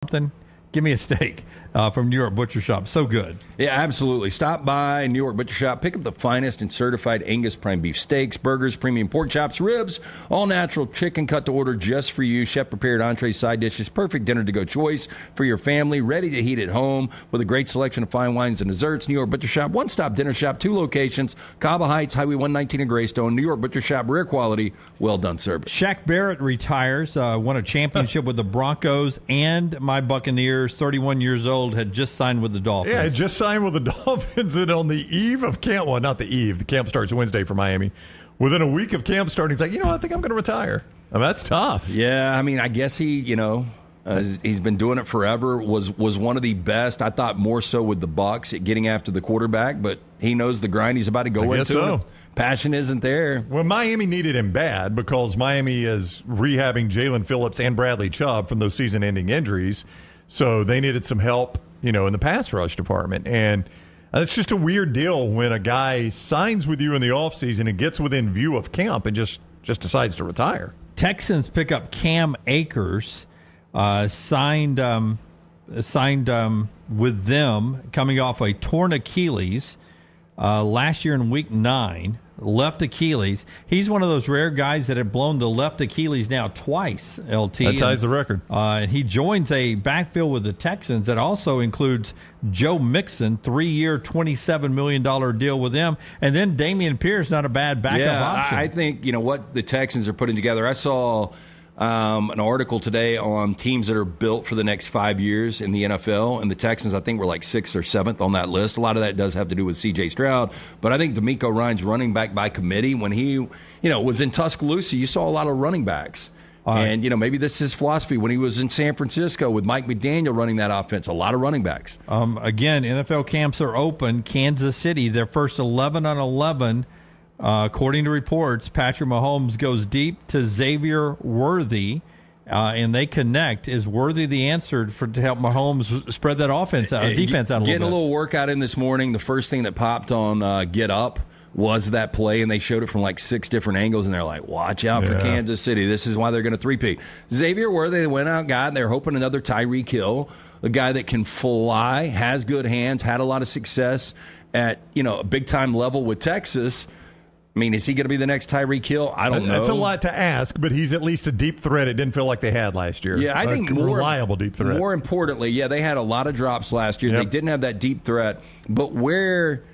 something, give me a steak from New York Butcher Shop. So good. Yeah, absolutely. Stop by New York Butcher Shop. Pick up the finest and certified Angus prime beef steaks, burgers, premium pork chops, ribs, all natural chicken cut to order just for you. Chef-prepared entrees, side dishes, perfect dinner-to-go choice for your family, ready to heat at home with a great selection of fine wines and desserts. New York Butcher Shop, one-stop dinner shop, 2 locations, Cava Heights, Highway 119 in Greystone. New York Butcher Shop, rare quality, well-done service. Shaq Barrett retires, won a championship with the Broncos and my Buccaneers, 31 years old, had just signed with the Dolphins. Yeah, just signed with the Dolphins, and on the eve of camp, well, not the eve, the camp starts Wednesday for Miami. Within a week of camp starting, he's like, I think I'm going to retire. I mean, that's tough. Yeah, I mean, I guess he, he's been doing it forever, was one of the best, I thought more so with the Bucs at getting after the quarterback, but he knows the grind he's about to go into. So. Passion isn't there. Well, Miami needed him bad because Miami is rehabbing Jalen Phillips and Bradley Chubb from those season-ending injuries. So they needed some help, in the pass rush department. And it's just a weird deal when a guy signs with you in the offseason and gets within view of camp and just decides to retire. Texans pick up Cam Akers, signed with them coming off a torn Achilles last year in Week 9. Left Achilles. He's one of those rare guys that have blown the left Achilles now twice, LT. That ties the record. He joins a backfield with the Texans that also includes Joe Mixon, 3-year, $27 million deal with them. And then Dameon Pierce, not a bad backup option. I think, what the Texans are putting together. I saw an article today on teams that are built for the next 5 years in the NFL, and the Texans, I think, were like 6th or 7th on that list. A lot of that does have to do with C.J. Stroud, but I think DeMeco Ryans running back by committee. When he, was in Tuscaloosa, you saw a lot of running backs. And, maybe this is his philosophy. When he was in San Francisco with Mike McDaniel running that offense, a lot of running backs. Again, NFL camps are open. Kansas City, their first 11 on 11. According to reports, Patrick Mahomes goes deep to Xavier Worthy, and they connect. Is Worthy the answer to help Mahomes spread that defense out a little bit? Getting a little workout in this morning. The first thing that popped on Get Up was that play, and they showed it from like 6 different angles, and they're like, watch out for Kansas City. This is why they're going to three-peat. Xavier Worthy, they went out, they're hoping another Tyreek Hill, a guy that can fly, has good hands, had a lot of success at a big-time level with Texas. I mean, is he going to be the next Tyreek Hill? I don't know. That's a lot to ask, but he's at least a deep threat. It didn't feel like they had last year. Yeah, I think reliable deep threat. More importantly, they had a lot of drops last year. Yep. They didn't have that deep threat. But where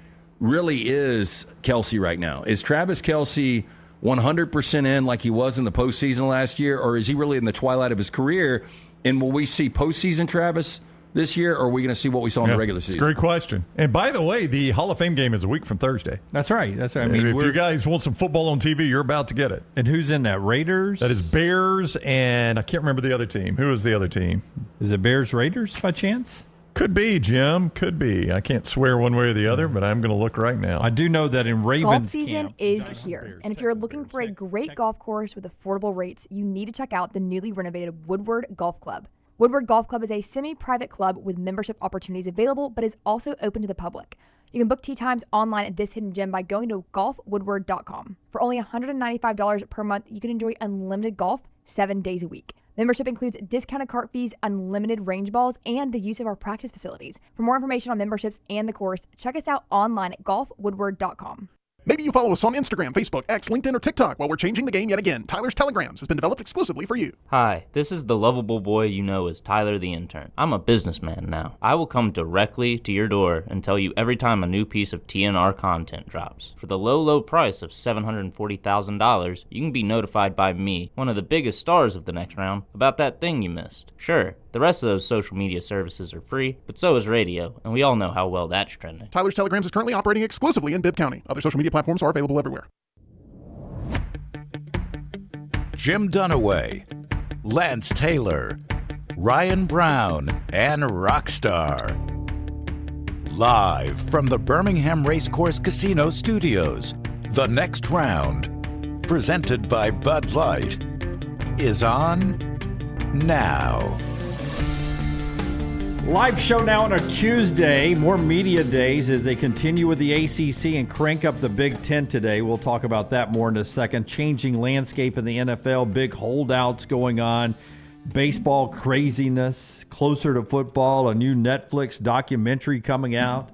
really is Kelce right now? Is Travis Kelce 100% in like he was in the postseason last year, or is he really in the twilight of his career? And will we see postseason Travis this year, or are we going to see what we saw in the regular season? It's a great question. And by the way, the Hall of Fame game is a week from Thursday. That's right. I mean, if you guys want some football on TV, you're about to get it. And who's in that? Raiders? That is Bears, and I can't remember the other team. Who is the other team? Is it Bears Raiders by chance? Could be, Jim. Could be. I can't swear one way or the other, but I'm going to look right now. I do know that in Ravens golf season is here. And if you're looking for a great golf course with affordable rates, you need to check out the newly renovated Woodward Golf Club. Woodward Golf Club is a semi-private club with membership opportunities available, but is also open to the public. You can book tee times online at this hidden gem by going to golfwoodward.com. For only $195 per month, you can enjoy unlimited golf 7 days a week. Membership includes discounted cart fees, unlimited range balls, and the use of our practice facilities. For more information on memberships and the course, check us out online at golfwoodward.com. Maybe you follow us on Instagram, Facebook, X, LinkedIn, or TikTok. While we're changing the game yet again, Tyler's Telegrams has been developed exclusively for you. Hi, this is the lovable boy you know as Tyler the Intern. I'm a businessman now. I will come directly to your door and tell you every time a new piece of TNR content drops. For the low, low price of $740,000, you can be notified by me, one of the biggest stars of the next round, about that thing you missed. Sure, the rest of those social media services are free, but so is radio, and we all know how well that's trending. Tyler's Telegrams is currently operating exclusively in Bibb County. Other social media platforms are available everywhere. Jim Dunaway, Lance Taylor, Ryan Brown, and Rockstar. Live from the Birmingham Racecourse Casino Studios, the next round, presented by Bud Light, is on now. Live show now on a Tuesday. More media days as they continue with the ACC and crank up the Big Ten today. We'll talk about that more in a second. Changing landscape in the NFL, big holdouts going on. baseball craziness, closer to football, a new Netflix documentary coming out,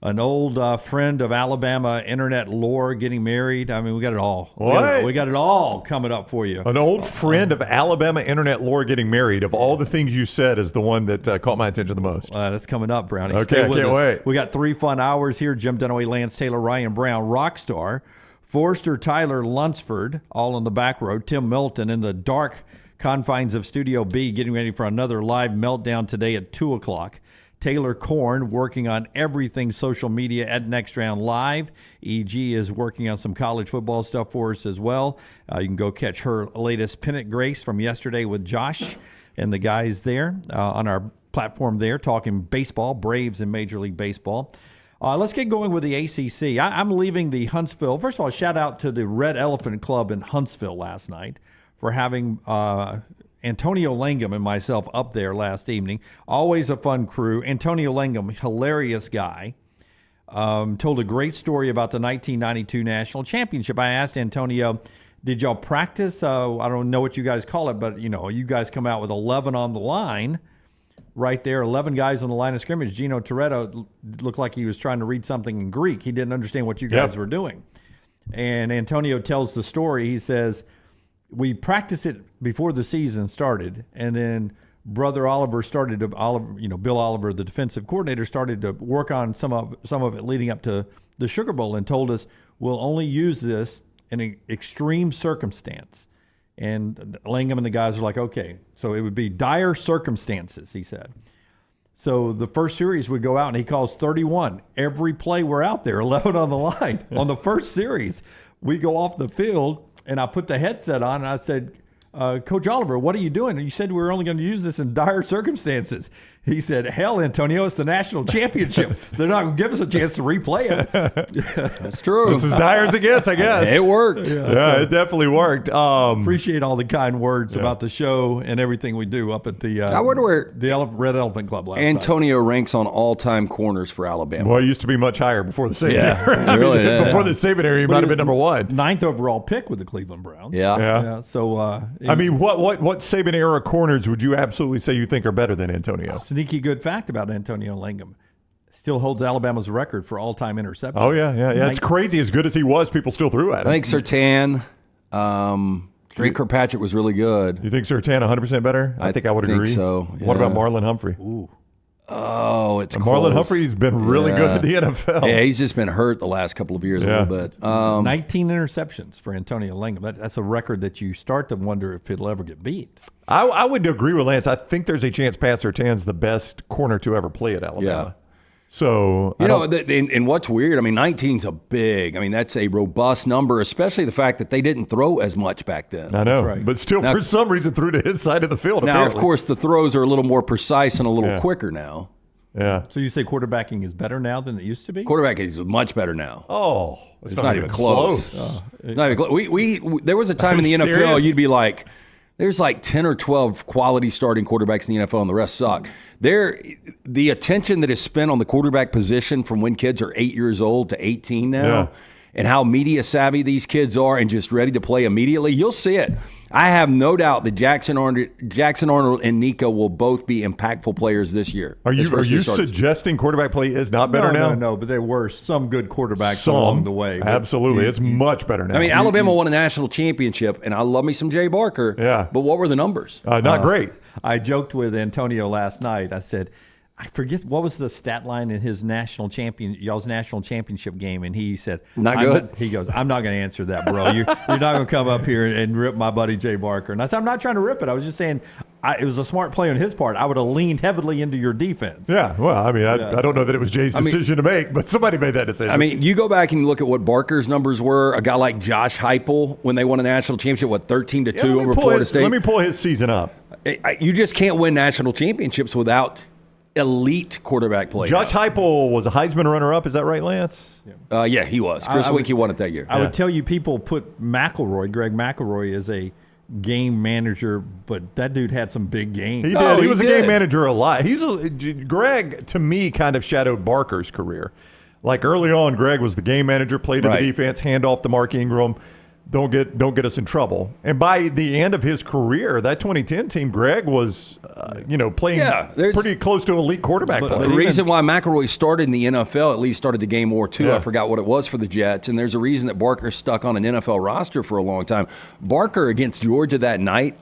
an old friend of Alabama internet lore getting married. I mean, we got it all. What? We got it all coming up for you. An old friend of Alabama internet lore getting married. Of all the things you said, is the one that caught my attention the most. That's coming up, Brownie. Okay, Stay I with can't us. wait. We got 3 fun hours here. Jim Dunaway, Lance Taylor, Ryan Brown, Rockstar, Forster, Tyler, Lunceford, all on the back row. Tim Melton in the dark confines of Studio B, getting ready for another live meltdown today at 2 o'clock. Taylor Korn working on everything social media at Next Round Live. EG is working on some college football stuff for us as well. You can go catch her latest Pennant Grace from yesterday with Josh and the guys there on our platform there, talking baseball, Braves and Major League Baseball. Let's get going with the ACC. I'm leaving the Huntsville. First of all, shout out to the Red Elephant Club in Huntsville last night for having Antonio Langham and myself up there last evening. Always a fun crew. Antonio Langham, hilarious guy, told a great story about the 1992 National Championship. I asked Antonio, did y'all practice? I don't know what you guys call it, but, you guys come out with 11 on the line right there, 11 guys on the line of scrimmage. Gino Toretto looked like he was trying to read something in Greek. He didn't understand what you guys were doing. And Antonio tells the story. He says, we practiced it before the season started, and then Brother Oliver started to Bill Oliver, the defensive coordinator, started to work on some of it leading up to the Sugar Bowl, and told us we'll only use this in an extreme circumstance. And Langham and the guys are like, okay, so it would be dire circumstances, he said. So the first series would go out, and he calls 31. Every play we're out there, 11 on the line. On the first series, we go off the field, and I put the headset on, and I said, Coach Oliver, what are you doing? And you said we were only going to use this in dire circumstances. He said, hell, Antonio, it's the national championship. They're not going to give us a chance to replay it. That's true. This is dire as it gets, I guess. It worked. Yeah, it definitely worked. Appreciate all the kind words about the show and everything we do up at the I wonder where Red Elephant Club last night. Antonio ranks on all-time corners for Alabama. Well, it used to be much higher before the Saban era. It really did. Before the Saban era, he might have been number 1. 9th overall pick with the Cleveland Browns. Yeah. So, I mean, what Saban era corners would you absolutely say you think are better than Antonio? Sneaky good fact about Antonio Langham. Still holds Alabama's record for all-time interceptions. Oh, yeah. It's crazy. As good as he was, people still threw at him. I think Surtain, Drake Kirkpatrick was really good. You think Surtain 100% better? I think I would agree. So. Yeah. What about Marlon Humphrey? Ooh. Oh, it's close. Marlon Humphrey's been really good at the NFL. Yeah, he's just been hurt the last couple of years a little bit. 19 interceptions for Antonio Langham. That's a record that you start to wonder if it'll ever get beat. I would agree with Lance. I think there's a chance Pat Surtain's the best corner to ever play at Alabama. Yeah. So, and what's weird, 19's a big, that's a robust number, especially the fact that they didn't throw as much back then. I know, right. but still, for some reason, threw to his side of the field. Now, apparently. of course, the throws are a little more precise and a little quicker now. Yeah. So you say quarterbacking is better now than it used to be? Quarterback is much better now. Oh, it's not even close. It's not even close. We there was a time in the NFL serious? you'd be like, there's like 10 or 12 quality starting quarterbacks in the NFL, and the rest suck. The attention that is spent on the quarterback position from when kids are 8 years old to 18 now, and how media savvy these kids are and just ready to play immediately, you'll see it. I have no doubt that Jackson Arnold and Nico will both be impactful players this year. Are you suggesting quarterback play is not better now? No, but there were some good quarterbacks along the way. Absolutely. It's much better now. Alabama won a national championship, and I love me some Jay Barker. Yeah. But what were the numbers? Not great. I joked with Antonio last night. I said, I forget what was the stat line in his y'all's national championship game, and he said, "Not good." He goes, "I'm not going to answer that, bro. You're not going to come up here and rip my buddy Jay Barker." And I said, "I'm not trying to rip it. I was just saying it was a smart play on his part. I would have leaned heavily into your defense." Yeah. Well, I don't know that it was Jay's decision to make, but somebody made that decision. You go back and look at what Barker's numbers were. A guy like Josh Heupel when they won a national championship, 13-2 over Florida State. Let me pull his season up. You just can't win national championships without elite quarterback play. Josh Heupel was a Heisman runner-up. Is that right, Lance? Yeah, he was. Chris Winkie won it that year. I would tell you people put Greg McElroy, as a game manager, but that dude had some big games. He did. He was a game manager a lot. Greg, to me, kind of shadowed Barker's career. Like early on, Greg was the game manager, played to the defense, hand off to Mark Ingram. don't get us in trouble. And by the end of his career, that 2010 team, Greg was, playing pretty close to elite quarterback play. The reason why McElroy started in the NFL, at least started the game war too. Yeah. I forgot what it was for the Jets, and there's a reason that Barker stuck on an NFL roster for a long time. Barker against Georgia that night,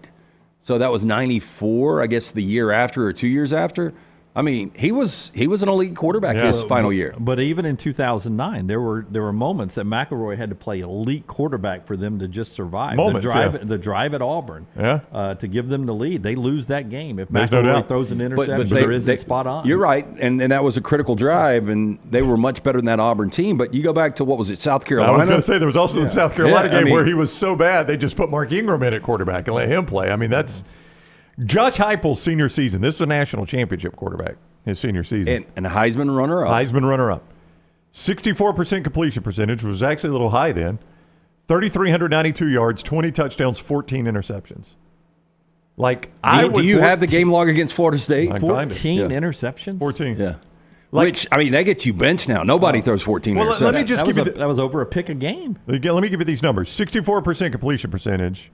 so that was 94, I guess the year after or 2 years after. I mean, he was an elite quarterback his final year. But even in 2009, there were moments that McElroy had to play elite quarterback for them to just survive. The drive at Auburn, to give them the lead. They lose that game if McElroy throws an interception. There isn't spot on. You're right, and that was a critical drive, and they were much better than that Auburn team. But you go back to, what was it, South Carolina? I was going to say there was also the South Carolina game where he was so bad they just put Mark Ingram in at quarterback and let him play. I mean, that's Josh Heupel's senior season. This is a national championship quarterback, his senior season. And a Heisman runner-up. 64% completion percentage, was actually a little high then. 3,392 yards, 20 touchdowns, 14 interceptions. Do you have the game log against Florida State? 14 interceptions? 14. Yeah. Which, I mean, that gets you benched now. Nobody throws 14 interceptions. Let me just give you that was over a pick a game. Let me give you these numbers. 64% completion percentage.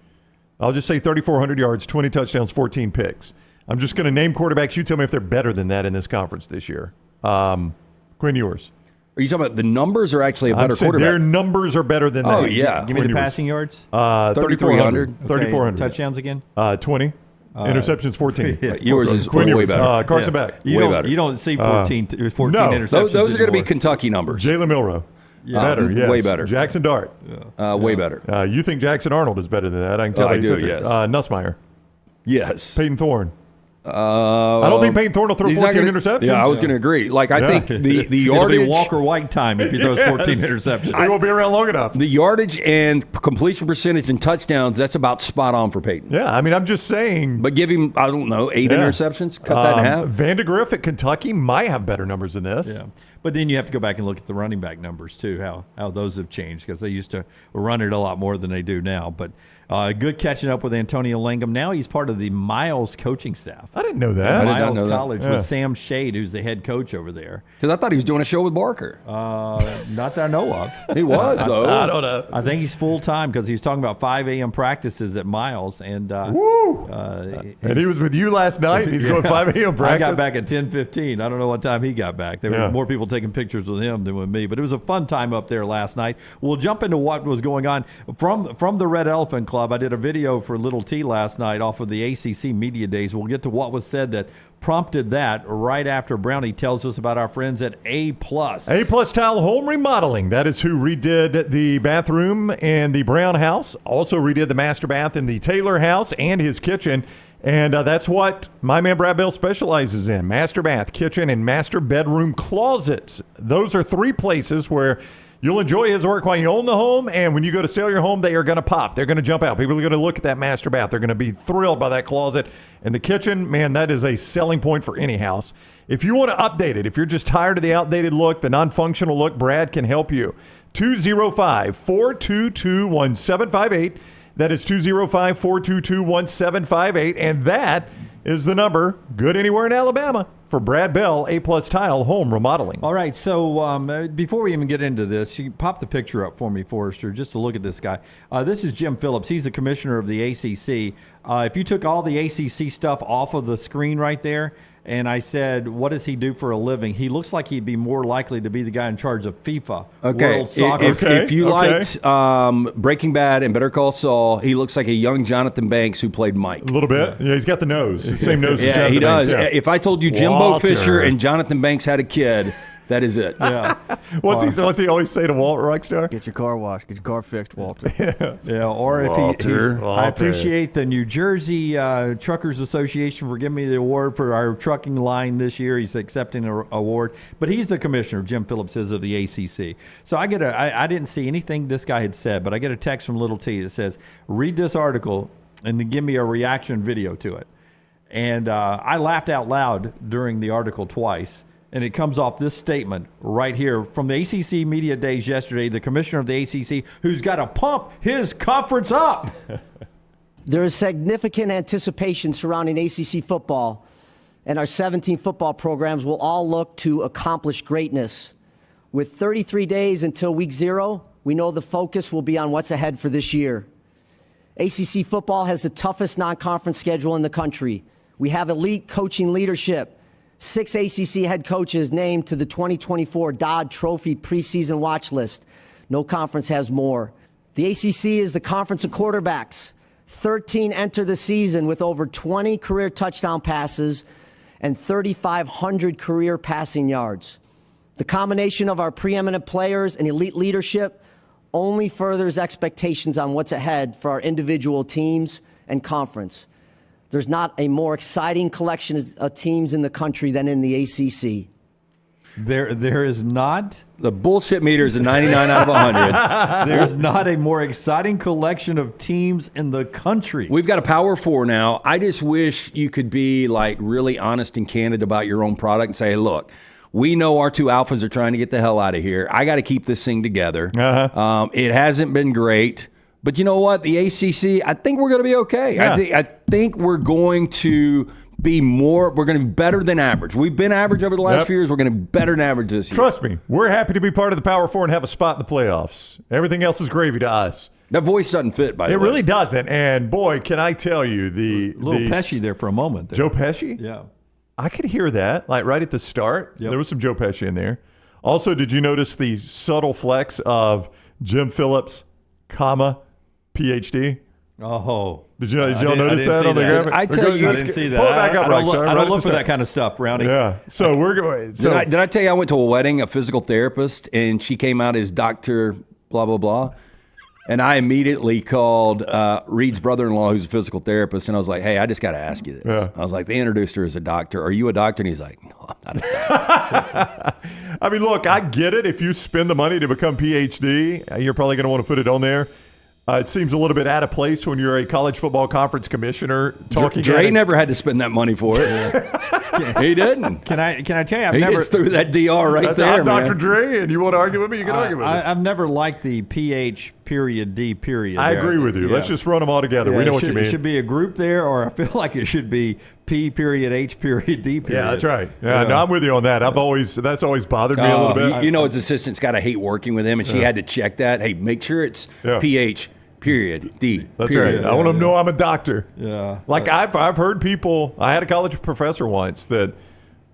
I'll just say 3,400 yards, 20 touchdowns, 14 picks. I'm just going to name quarterbacks. You tell me if they're better than that in this conference this year. Quinn Ewers. Are you talking about the numbers or actually a better quarterback? Their numbers are better than that. Oh, yeah. Give me the passing yards. 3,400. Okay. 3,400. Touchdowns again? 20. Interceptions, 14. Yours is Quinn way Ewers. better. Carson Beck. Way You don't see 14 interceptions Those are going to be anymore. Kentucky numbers. Jalen Milroe. Better, yes. Way better. Jackson Dart. Way better. You think Jackson Arnold is better than that? I can tell you. I do, yes. Nussmeier. Yes. Peyton Thorne. I don't think Peyton Thorne will throw 14 interceptions. Yeah, I was going to agree. I think the yardage. It'll be Walker White time if he throws 14 interceptions. He won't be around long enough. The yardage and completion percentage and touchdowns, that's about spot on for Peyton. Yeah, I mean, I'm just saying. But give him, 8 interceptions, cut that in half. Vandegrift at Kentucky might have better numbers than this. Yeah. But then you have to go back and look at the running back numbers, too, how those have changed, because they used to run it a lot more than they do now. But good catching up with Antonio Langham. Now he's part of the Miles coaching staff. I didn't know that. Miles College with Sam Shade, who's the head coach over there. Because I thought he was doing a show with Barker. Not that I know of. He was, though. I don't know. I think he's full-time because he's talking about 5 a.m. practices at Miles. And and he was with you last night. And he's going 5 a.m. practice. I got back at 10:15. I don't know what time he got back. There were more people taking pictures with him than with me. But it was a fun time up there last night. We'll jump into what was going on. From the Red Elephant Club, I did a video for Little T last night off of the ACC Media Days. We'll get to what was said that prompted that right after Brownie tells us about our friends at A+. A+ Tile Home Remodeling. That is who redid the bathroom in the Brown house. Also redid the master bath in the Taylor house and his kitchen. And that's what my man Brad Bell specializes in. Master bath, kitchen, and master bedroom closets. Those are 3 places where you'll enjoy his work while you own the home, and when you go to sell your home, they are going to pop. They're going to jump out. People are going to look at that master bath. They're going to be thrilled by that closet. And the kitchen, man, that is a selling point for any house. If you want to update it, if you're just tired of the outdated look, the non-functional look, Brad can help you. 205-422-1758. That is 205-422-1758. And that is the number, good anywhere in Alabama, for Brad Bell, A+ Tile Home Remodeling. All right, so before we even get into this, you pop the picture up for me, Forrester, just to look at this guy. This is Jim Phillips. He's the commissioner of the ACC. If you took all the ACC stuff off of the screen right there, and I said, what does he do for a living? He looks like he'd be more likely to be the guy in charge of FIFA, World Soccer. If you liked Breaking Bad and Better Call Saul, he looks like a young Jonathan Banks who played Mike. A little bit. Yeah, he's got the nose. The same nose as Jonathan he does. Banks. Yeah. If I told you Jimbo Fisher and Jonathan Banks had a kid, that is it. Yeah. What's he always say to Walt, Rockstar? Get your car washed. Get your car fixed, Walter. Yeah, or if Walter. I appreciate the New Jersey Truckers Association for giving me the award for our trucking line this year. He's accepting an award, but he's the commissioner. Jim Phillips is of the ACC. So I didn't see anything this guy had said, but I get a text from Little T that says, "Read this article and then give me a reaction video to it." And I laughed out loud during the article twice. And it comes off this statement right here from the ACC Media Days yesterday, the commissioner of the ACC, who's got to pump his conference up. There is significant anticipation surrounding ACC football, and our 17 football programs will all look to accomplish greatness. With 33 days until week 0, we know the focus will be on what's ahead for this year. ACC football has the toughest non-conference schedule in the country. We have elite coaching leadership. 6 ACC head coaches named to the 2024 Dodd Trophy preseason watch list. No conference has more. The ACC is the conference of quarterbacks. 13 enter the season with over 20 career touchdown passes and 3,500 career passing yards. The combination of our preeminent players and elite leadership only furthers expectations on what's ahead for our individual teams and conference. There's not a more exciting collection of teams in the country than in the ACC. There is not. The bullshit meter is a 99 out of 100. There's not a more exciting collection of teams in the country. We've got a Power 4 now. I just wish you could be like really honest and candid about your own product and say, look, we know our two alphas are trying to get the hell out of here. I got to keep this thing together. It hasn't been great. But you know what? The ACC, I think we're going to be okay. Yeah. I think we're going to be we're going to be better than average. We've been average over the last few years. We're going to be better than average this year. Trust me, we're happy to be part of the Power 4 and have a spot in the playoffs. Everything else is gravy to us. That voice doesn't fit, by the way. It really doesn't. And boy, can I tell you, the Pesci there for a moment. There. Joe Pesci? Yeah. I could hear that, like right at the start. Yep. There was some Joe Pesci in there. Also, did you notice the subtle flex of Jim Phillips, PhD? Oh. Did y'all notice that on the that. graphic? I tell you, I didn't see that. Pull it back up, Rockstar. I don't look for that kind of stuff, Brownie. Yeah. So we're going. So Did I tell you I went to a wedding, a physical therapist, and she came out as Dr. blah, blah, blah. And I immediately called Reed's brother-in-law, who's a physical therapist, and I was like, hey, I just got to ask you this. Yeah. I was like, they introduced her as a doctor. Are you a doctor? And he's like, no, I'm not a doctor. I mean, look, I get it. If you spend the money to become PhD, you're probably going to want to put it on there. It seems a little bit out of place when you're a college football conference commissioner talking. Dre never had to spend that money for it. He didn't. Can I tell you, He just threw that DR right there, I'm man. Dr. Dre, and you want to argue with me? You can argue with me. I've never liked the PH period D period. I there. agree with you. Yeah. Let's just run them all together. Yeah, we know what you mean. It should be a group there, or I feel like it should be P period H period D period. Yeah, that's right. Yeah, no, I'm with you on that. That's always bothered me a little bit. You know, his assistant's got to hate working with him, and she had to check that. Hey, make sure it's PH period D. That's period. right. I want them to know I'm a doctor. Yeah. Like I've heard people. I had a college professor once that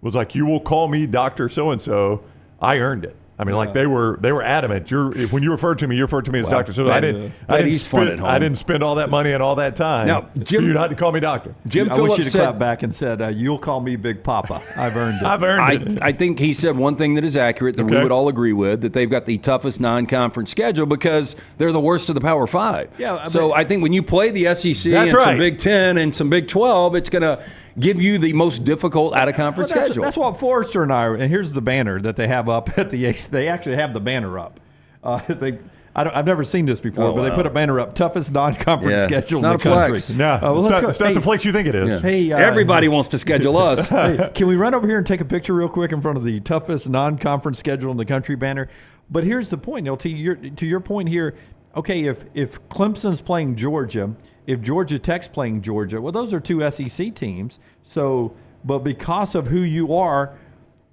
was like, "You will call me Dr. So and so." I earned it. I mean, like they were adamant. When you referred to me, you referred to me as Dr. So I didn't spend all that money and all that time. Now, Jim, for you not to call me doctor. Jim I Phillips wish you'd have said, clapped back and said, "You'll call me Big Papa. I've earned it." I've earned it. I think he said one thing that is accurate that we would all agree with, that they've got the toughest non-conference schedule because they're the worst of the Power 5. Yeah, so I think when you play the SEC and some Big 10 and some Big 12, it's going to give you the most difficult out-of-conference schedule. That's what Forrester and I, and here's the banner that they have up at the Ace. They actually have the banner up. I've never seen this before, but they put a banner up, toughest non-conference schedule in the country. Flex. No, it's not the flex you think it is. Yeah. Hey, everybody wants to schedule us. Hey, can we run over here and take a picture real quick in front of the toughest non-conference schedule in the country banner? But here's the point, Neil. To your point here, okay, if Clemson's playing Georgia, if Georgia Tech's playing Georgia, well, those are two SEC teams. So, but because of who you are,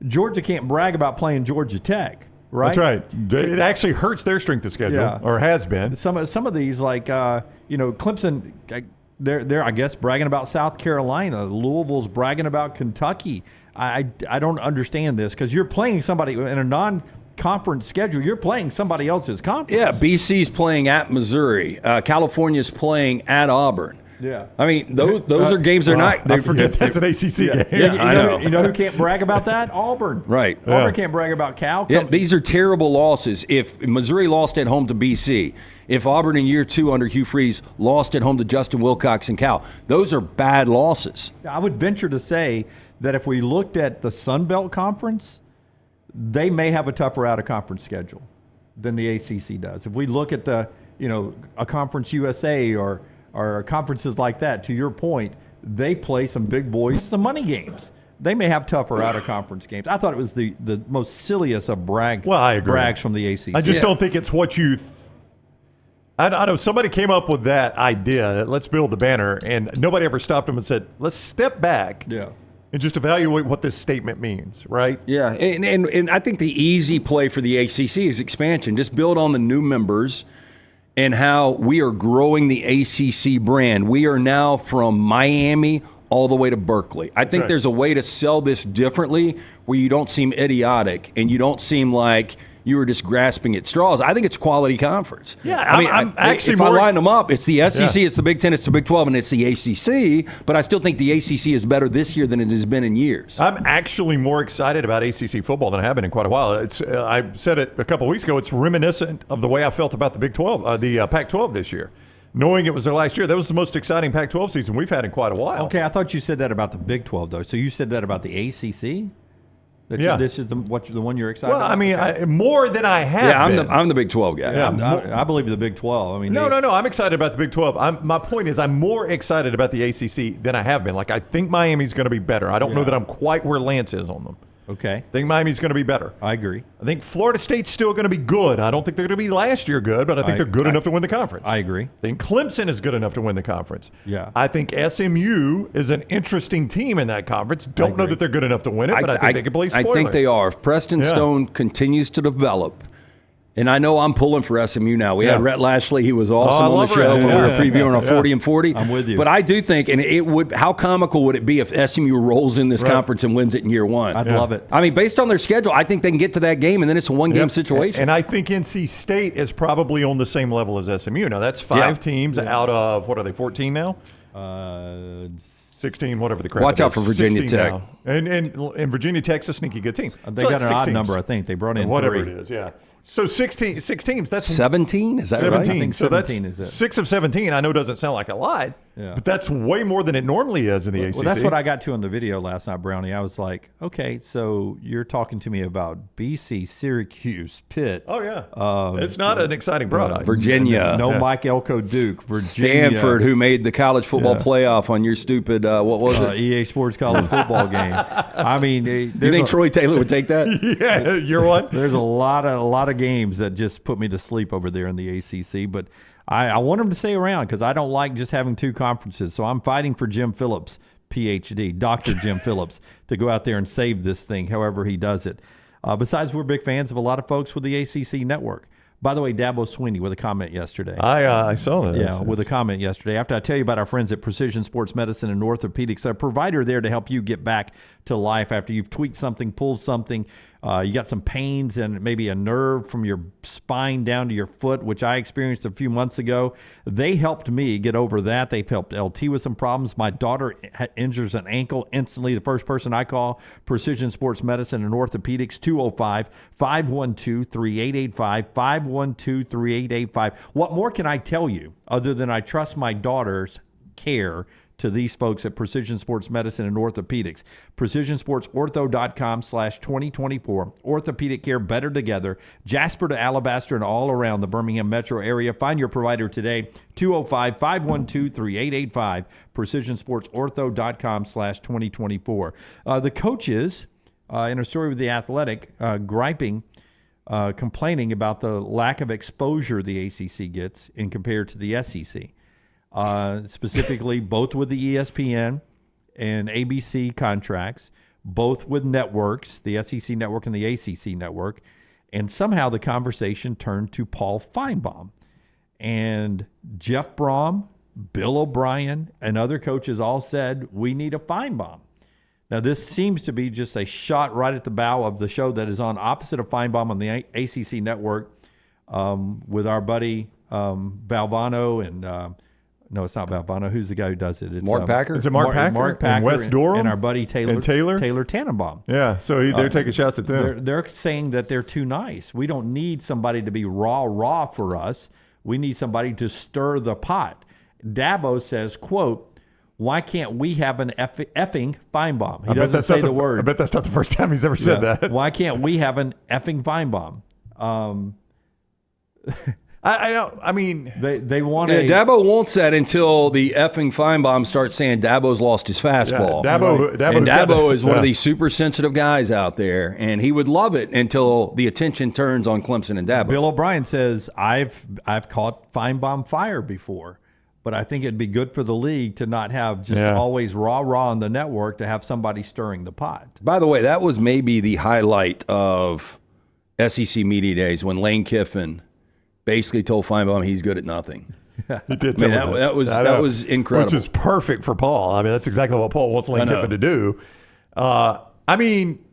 Georgia can't brag about playing Georgia Tech, right? That's right. It actually hurts their strength of schedule, or has been. Some of these, like Clemson, they're I guess bragging about South Carolina. Louisville's bragging about Kentucky. I don't understand this because you're playing somebody in a non-conference schedule. You're playing somebody else's conference. Yeah, BC's playing at Missouri. California's playing at Auburn. Yeah, I mean those are games they're not. I forget that's an ACC game. Yeah, I know. You know who can't brag about that? Auburn. Right. Auburn can't brag about Cal. Yeah, these are terrible losses. If Missouri lost at home to BC, if Auburn in year 2 under Hugh Freeze lost at home to Justin Wilcox and Cal, those are bad losses. I would venture to say that if we looked at the Sun Belt Conference, they may have a tougher out-of-conference schedule than the ACC does. If we look at a Conference USA or conferences like that, to your point, they play some big boys, some money games. They may have tougher out-of-conference games. I thought it was the most silliest of I agree. brags from the ACC. I just don't think it's what you I know somebody came up with that idea, let's build the banner, and nobody ever stopped them and said, let's step back and just evaluate what this statement means, right? Yeah, and I think the easy play for the ACC is expansion. Just build on the new members and how we are growing the ACC brand. We are now from Miami all the way to Berkeley. I think there's a way to sell this differently where you don't seem idiotic and you don't seem like you were just grasping at straws. I think it's a quality conference. Yeah, I'm actually if I line them up, it's the SEC, it's the Big Ten, it's the Big 12, and it's the ACC. But I still think the ACC is better this year than it has been in years. I'm actually more excited about ACC football than I have been in quite a while. It's I said it a couple of weeks ago. It's reminiscent of the way I felt about the Big 12, the Pac-12 this year. Knowing it was their last year, that was the most exciting Pac-12 season we've had in quite a while. Okay, I thought you said that about the Big 12, though. So you said that about the ACC? This is the one you're excited about? Well, I mean, more than I have been. I'm the Big 12 guy. Yeah, I believe the Big 12. I mean, No. I'm excited about the Big 12. My point is I'm more excited about the ACC than I have been. Like, I think Miami's going to be better. I don't know that I'm quite where Lance is on them. Okay. I think Miami's going to be better. I agree. I think Florida State's still going to be good. I don't think they're going to be last year good, but I think they're good enough to win the conference. I agree. I think Clemson is good enough to win the conference. Yeah. I think SMU is an interesting team in that conference. Don't know that they're good enough to win it, but I think they can play spoiler. I think they are. If Preston Stone continues to develop, and I know I'm pulling for SMU now. We had Rhett Lashley. He was awesome on the show when we were previewing our 40 and 40. I'm with you. But I do think, and it would, how comical would it be if SMU rolls in this conference and wins it in year one? I'd love it. I mean, based on their schedule, I think they can get to that game, and then it's a one-game situation. And I think NC State is probably on the same level as SMU. Now, that's five teams out of, what are they, 14 now? 16, whatever the crap. Watch out for Virginia Tech. Now. And Virginia Tech's a sneaky good team. They got an odd number, I think. They brought in whatever 3. it is, yeah. So six teams. That's 17. Is that 17. right? I think 17 is it. 6 of 17. I know doesn't sound like a lot, but that's way more than it normally is in the ACC. Well, that's what I got to in the video last night, Brownie. I was like, okay, so you're talking to me about BC, Syracuse, Pitt. Oh yeah, it's not an exciting product. Virginia, no Mike Elko Duke, Virginia, Stanford, who made the college football playoff on your stupid what was it? EA Sports college football game. I mean, you think Troy Taylor would take that? Yeah, you're what? There's a lot of games that just put me to sleep over there in the ACC, but I want them to stay around because I don't like just having 2 conferences. So I'm fighting for Jim Phillips, PhD, Dr. Jim Phillips, to go out there and save this thing however he does it. Besides, we're big fans of a lot of folks with the ACC network. By the way, Dabo Sweeney with a comment yesterday. I saw that. Yeah, with a comment yesterday. After I tell you about our friends at Precision Sports Medicine and Orthopedics, a provider there to help you get back to life after you've tweaked something, pulled something, you got some pains and maybe a nerve from your spine down to your foot, which I experienced a few months ago. They helped me get over that. They've helped LT with some problems. My daughter injures an ankle instantly. The first person I call, Precision Sports Medicine and Orthopedics, 205-512-3885, 512-3885. What more can I tell you other than I trust my daughter's care to these folks at Precision Sports Medicine and Orthopedics. PrecisionSportsOrtho.com/2024. Orthopedic care better together. Jasper to Alabaster and all around the Birmingham metro area. Find your provider today. 205-512-3885. PrecisionSportsOrtho.com/2024. The coaches, in a story with The Athletic, complaining about the lack of exposure the ACC gets in compared to the SEC. Specifically both with the ESPN and ABC contracts, both with networks, the SEC network and the ACC network, and somehow the conversation turned to Paul Finebaum. And Jeff Brom, Bill O'Brien, and other coaches all said, we need a Finebaum. Now, this seems to be just a shot right at the bow of the show that is on opposite of Finebaum on the ACC network with our buddy Valvano and no, it's not Valvano. Who's the guy who does it? It's Mark Packer? Is it Mark Packer? Mark Packer and Wes Durham? And our buddy Taylor Tannenbaum. Yeah, so they're taking shots at them. They're saying that they're too nice. We don't need somebody to be raw for us. We need somebody to stir the pot. Dabo says, quote, why can't we have an effing Finebaum? He doesn't say the word. I bet that's not the first time he's ever said that. Why can't we have an effing Finebaum? I mean, they want Dabo wants that until the effing Finebaum starts saying Dabo's lost his fastball. Yeah, Dabo is one of these super sensitive guys out there, and he would love it until the attention turns on Clemson and Dabo. Bill O'Brien says, I've caught Finebaum fire before. but I think it'd be good for the league to not have just always rah-rah on the network, to have somebody stirring the pot. By the way, that was maybe the highlight of SEC Media Days when Lane Kiffin basically told Finebaum he's good at nothing. He did tell him that was incredible. Which is perfect for Paul. I mean, that's exactly what Paul wants Lane Kiffin to do. I mean,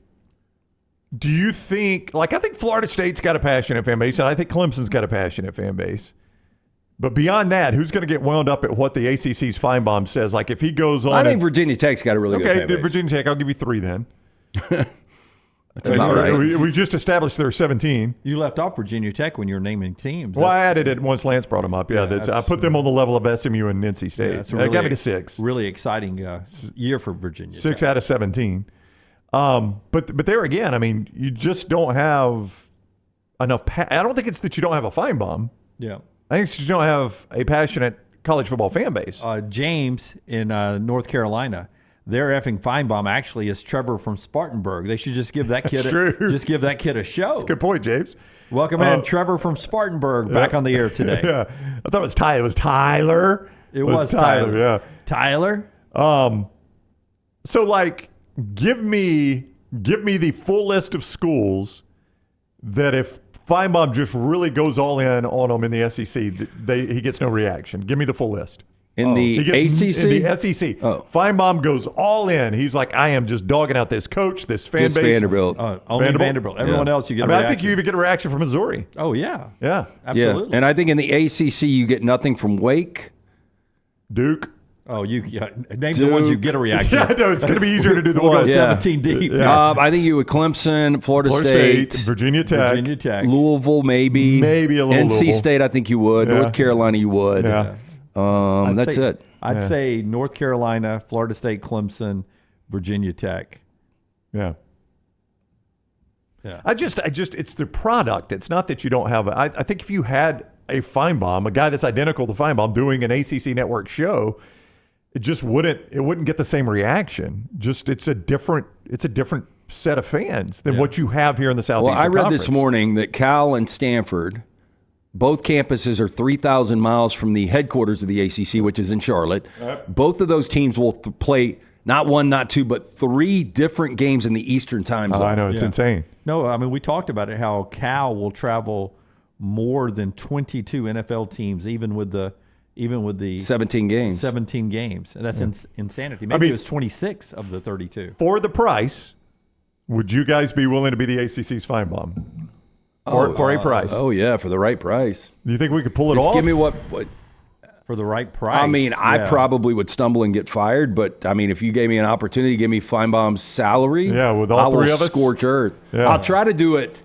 do you think, I think Florida State's got a passionate fan base, and I think Clemson's got a passionate fan base. But beyond that, who's going to get wound up at what the ACC's Finebaum says? Like, if he goes on... I think Virginia Tech's got a really good fan base. Virginia Tech, I'll give you 3 then. About right. We just established there are 17. You left off Virginia Tech when you were naming teams. Well, I added it once Lance brought them up. I put them on the level of SMU and NC State. That's really, got me to 6. Really exciting year for Virginia 6 Tech. out of 17. But there again, I mean, you just don't have enough. I don't think it's that you don't have a Finebaum. Yeah. I think it's that you don't have a passionate college football fan base. James in North Carolina, their effing Finebaum actually is Trevor from Spartanburg. They should just give that kid a show. That's a good point, James. Welcome in, Trevor from Spartanburg, back on the air today. Yeah, I thought it was Tyler. It was Tyler. It was Tyler. Yeah, Tyler. So give me the full list of schools that if Finebaum just really goes all in on them in the SEC, he gets no reaction. Give me the full list. In the ACC? In the SEC. Finebaum goes all in. He's like, I am just dogging out this coach, this fan base. Vanderbilt. Only Vanderbilt. Everyone else, you get a reaction. I think you even get a reaction from Missouri. Oh, yeah. Yeah. Absolutely. Yeah. And I think in the ACC, you get nothing from Wake. Duke. Oh, name the ones you get a reaction. Yeah, no, it's going to be easier to do the ones. 17 deep. Yeah. I think you would Clemson, Florida State, Virginia Tech, Louisville, maybe a little NC Louisville. State. I think you would. North Carolina, you would. Yeah. That's it. I'd say North Carolina, Florida State, Clemson, Virginia Tech. Yeah. Yeah. I just, it's the product. It's not that you don't have. I think if you had a Finebaum, a guy that's identical to Finebaum, doing an ACC network show, it just wouldn't get the same reaction. Just it's a different set of fans than what you have here in the Southeastern Well, I read Conference. this morning that Cal and Stanford, both campuses are 3,000 miles from the headquarters of the ACC, which is in Charlotte. Both of those teams will play not 1, not 2, but 3 different games in the Eastern time zone. I know, it's insane. No, I mean, we talked about it, how Cal will travel more than 22 NFL teams, even with the 17 games. 17 games. And that's insanity. Maybe it was 26 of the 32. For the price, would you guys be willing to be the ACC's Finebaum? For a price. Oh, yeah, for the right price. Do you think we could pull it off? Give me what for the right price. I mean, I probably would stumble and get fired, but I mean, if you gave me an opportunity to give me Finebaum's salary, with all 3 of us, scorch earth. Yeah. I'll try to do it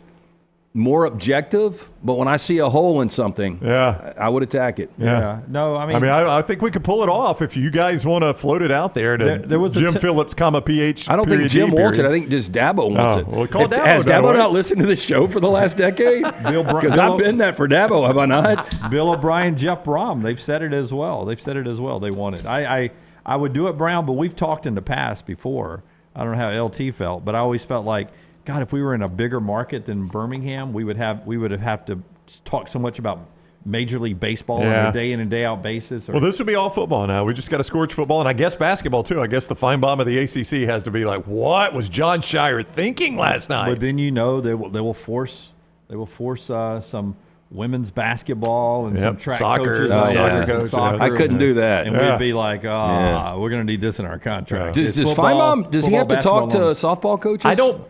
more objective, but when I see a hole in something, I would attack it. Yeah. No, I mean, I think we could pull it off if you guys want to float it out there to there was Jim Phillips, PH. I don't think Jim wants it. I think just Dabo wants it. Well, call Dabo. Has Dabo not listened to the show for the last decade? Because I've been that for Dabo, have I not? Bill O'Brien, Jeff Brom, they've said it as well. They want it. I would do it, Brown, but we've talked in the past before. I don't know how LT felt, but I always felt like, God, if we were in a bigger market than Birmingham, we would have to talk so much about Major League Baseball on a day in and day out basis. Well, this would be all football now. We just got to scorch football, and I guess basketball too. I guess the Finebaum of the ACC has to be like, what was John Shire thinking last night? But then they will force some women's basketball and some track soccer, coaches. Soccer. I couldn't do that. And we'd be like, we're going to need this in our contract. Does Finebaum, does he have to talk to softball coaches? I don't.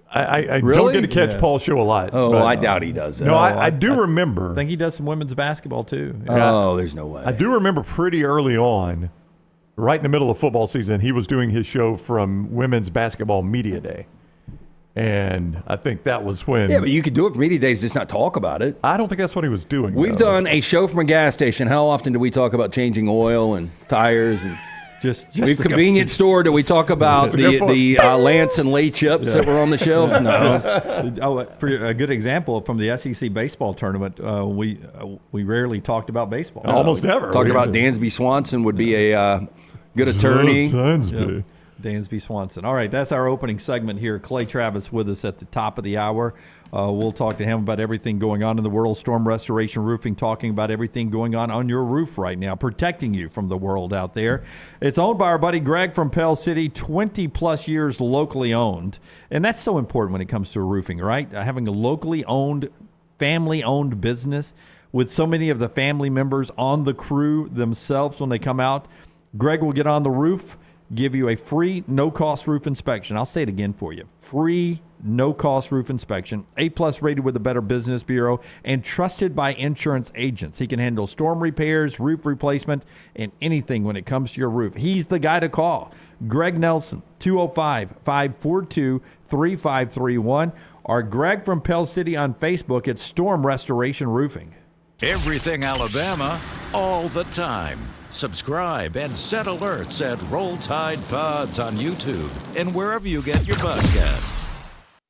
I don't get to catch Paul's show a lot. Oh, but I doubt he does that. No, I do remember. I think he does some women's basketball too. Oh, there's no way. I do remember pretty early on, right in the middle of football season, he was doing his show from Women's Basketball Media Day. And I think that was when... Yeah, but you could do it for Media Days, just not talk about it. I don't think that's what he was doing. We've done a show from a gas station. How often do we talk about changing oil and tires and... We've convenience store. Do we talk about the Lance and Lay chips that were on the shelves? No. For a good example from the SEC baseball tournament, we rarely talked about baseball. Almost never. Talking about Dansby Swanson would be a good attorney. Dansby Swanson. All right, that's our opening segment here. Clay Travis with us at the top of the hour. We'll talk to him about everything going on in the world. Storm Restoration Roofing, talking about everything going on your roof right now, protecting you from the world out there. It's owned by our buddy Greg from Pell City, 20-plus years locally owned. And that's so important when it comes to roofing, right? Having a locally owned, family-owned business with so many of the family members on the crew themselves when they come out. Greg will get on the roof, give you a free, no-cost roof inspection. I'll say it again for you. Free, no-cost roof inspection. A+ rated with the Better Business Bureau and trusted by insurance agents. He can handle storm repairs, roof replacement, and anything when it comes to your roof. He's the guy to call. Greg Nelson, 205-542-3531. Or Greg from Pell City on Facebook at Storm Restoration Roofing. Everything Alabama, all the time. Subscribe and set alerts at Roll Tide Pods on YouTube and wherever you get your podcasts.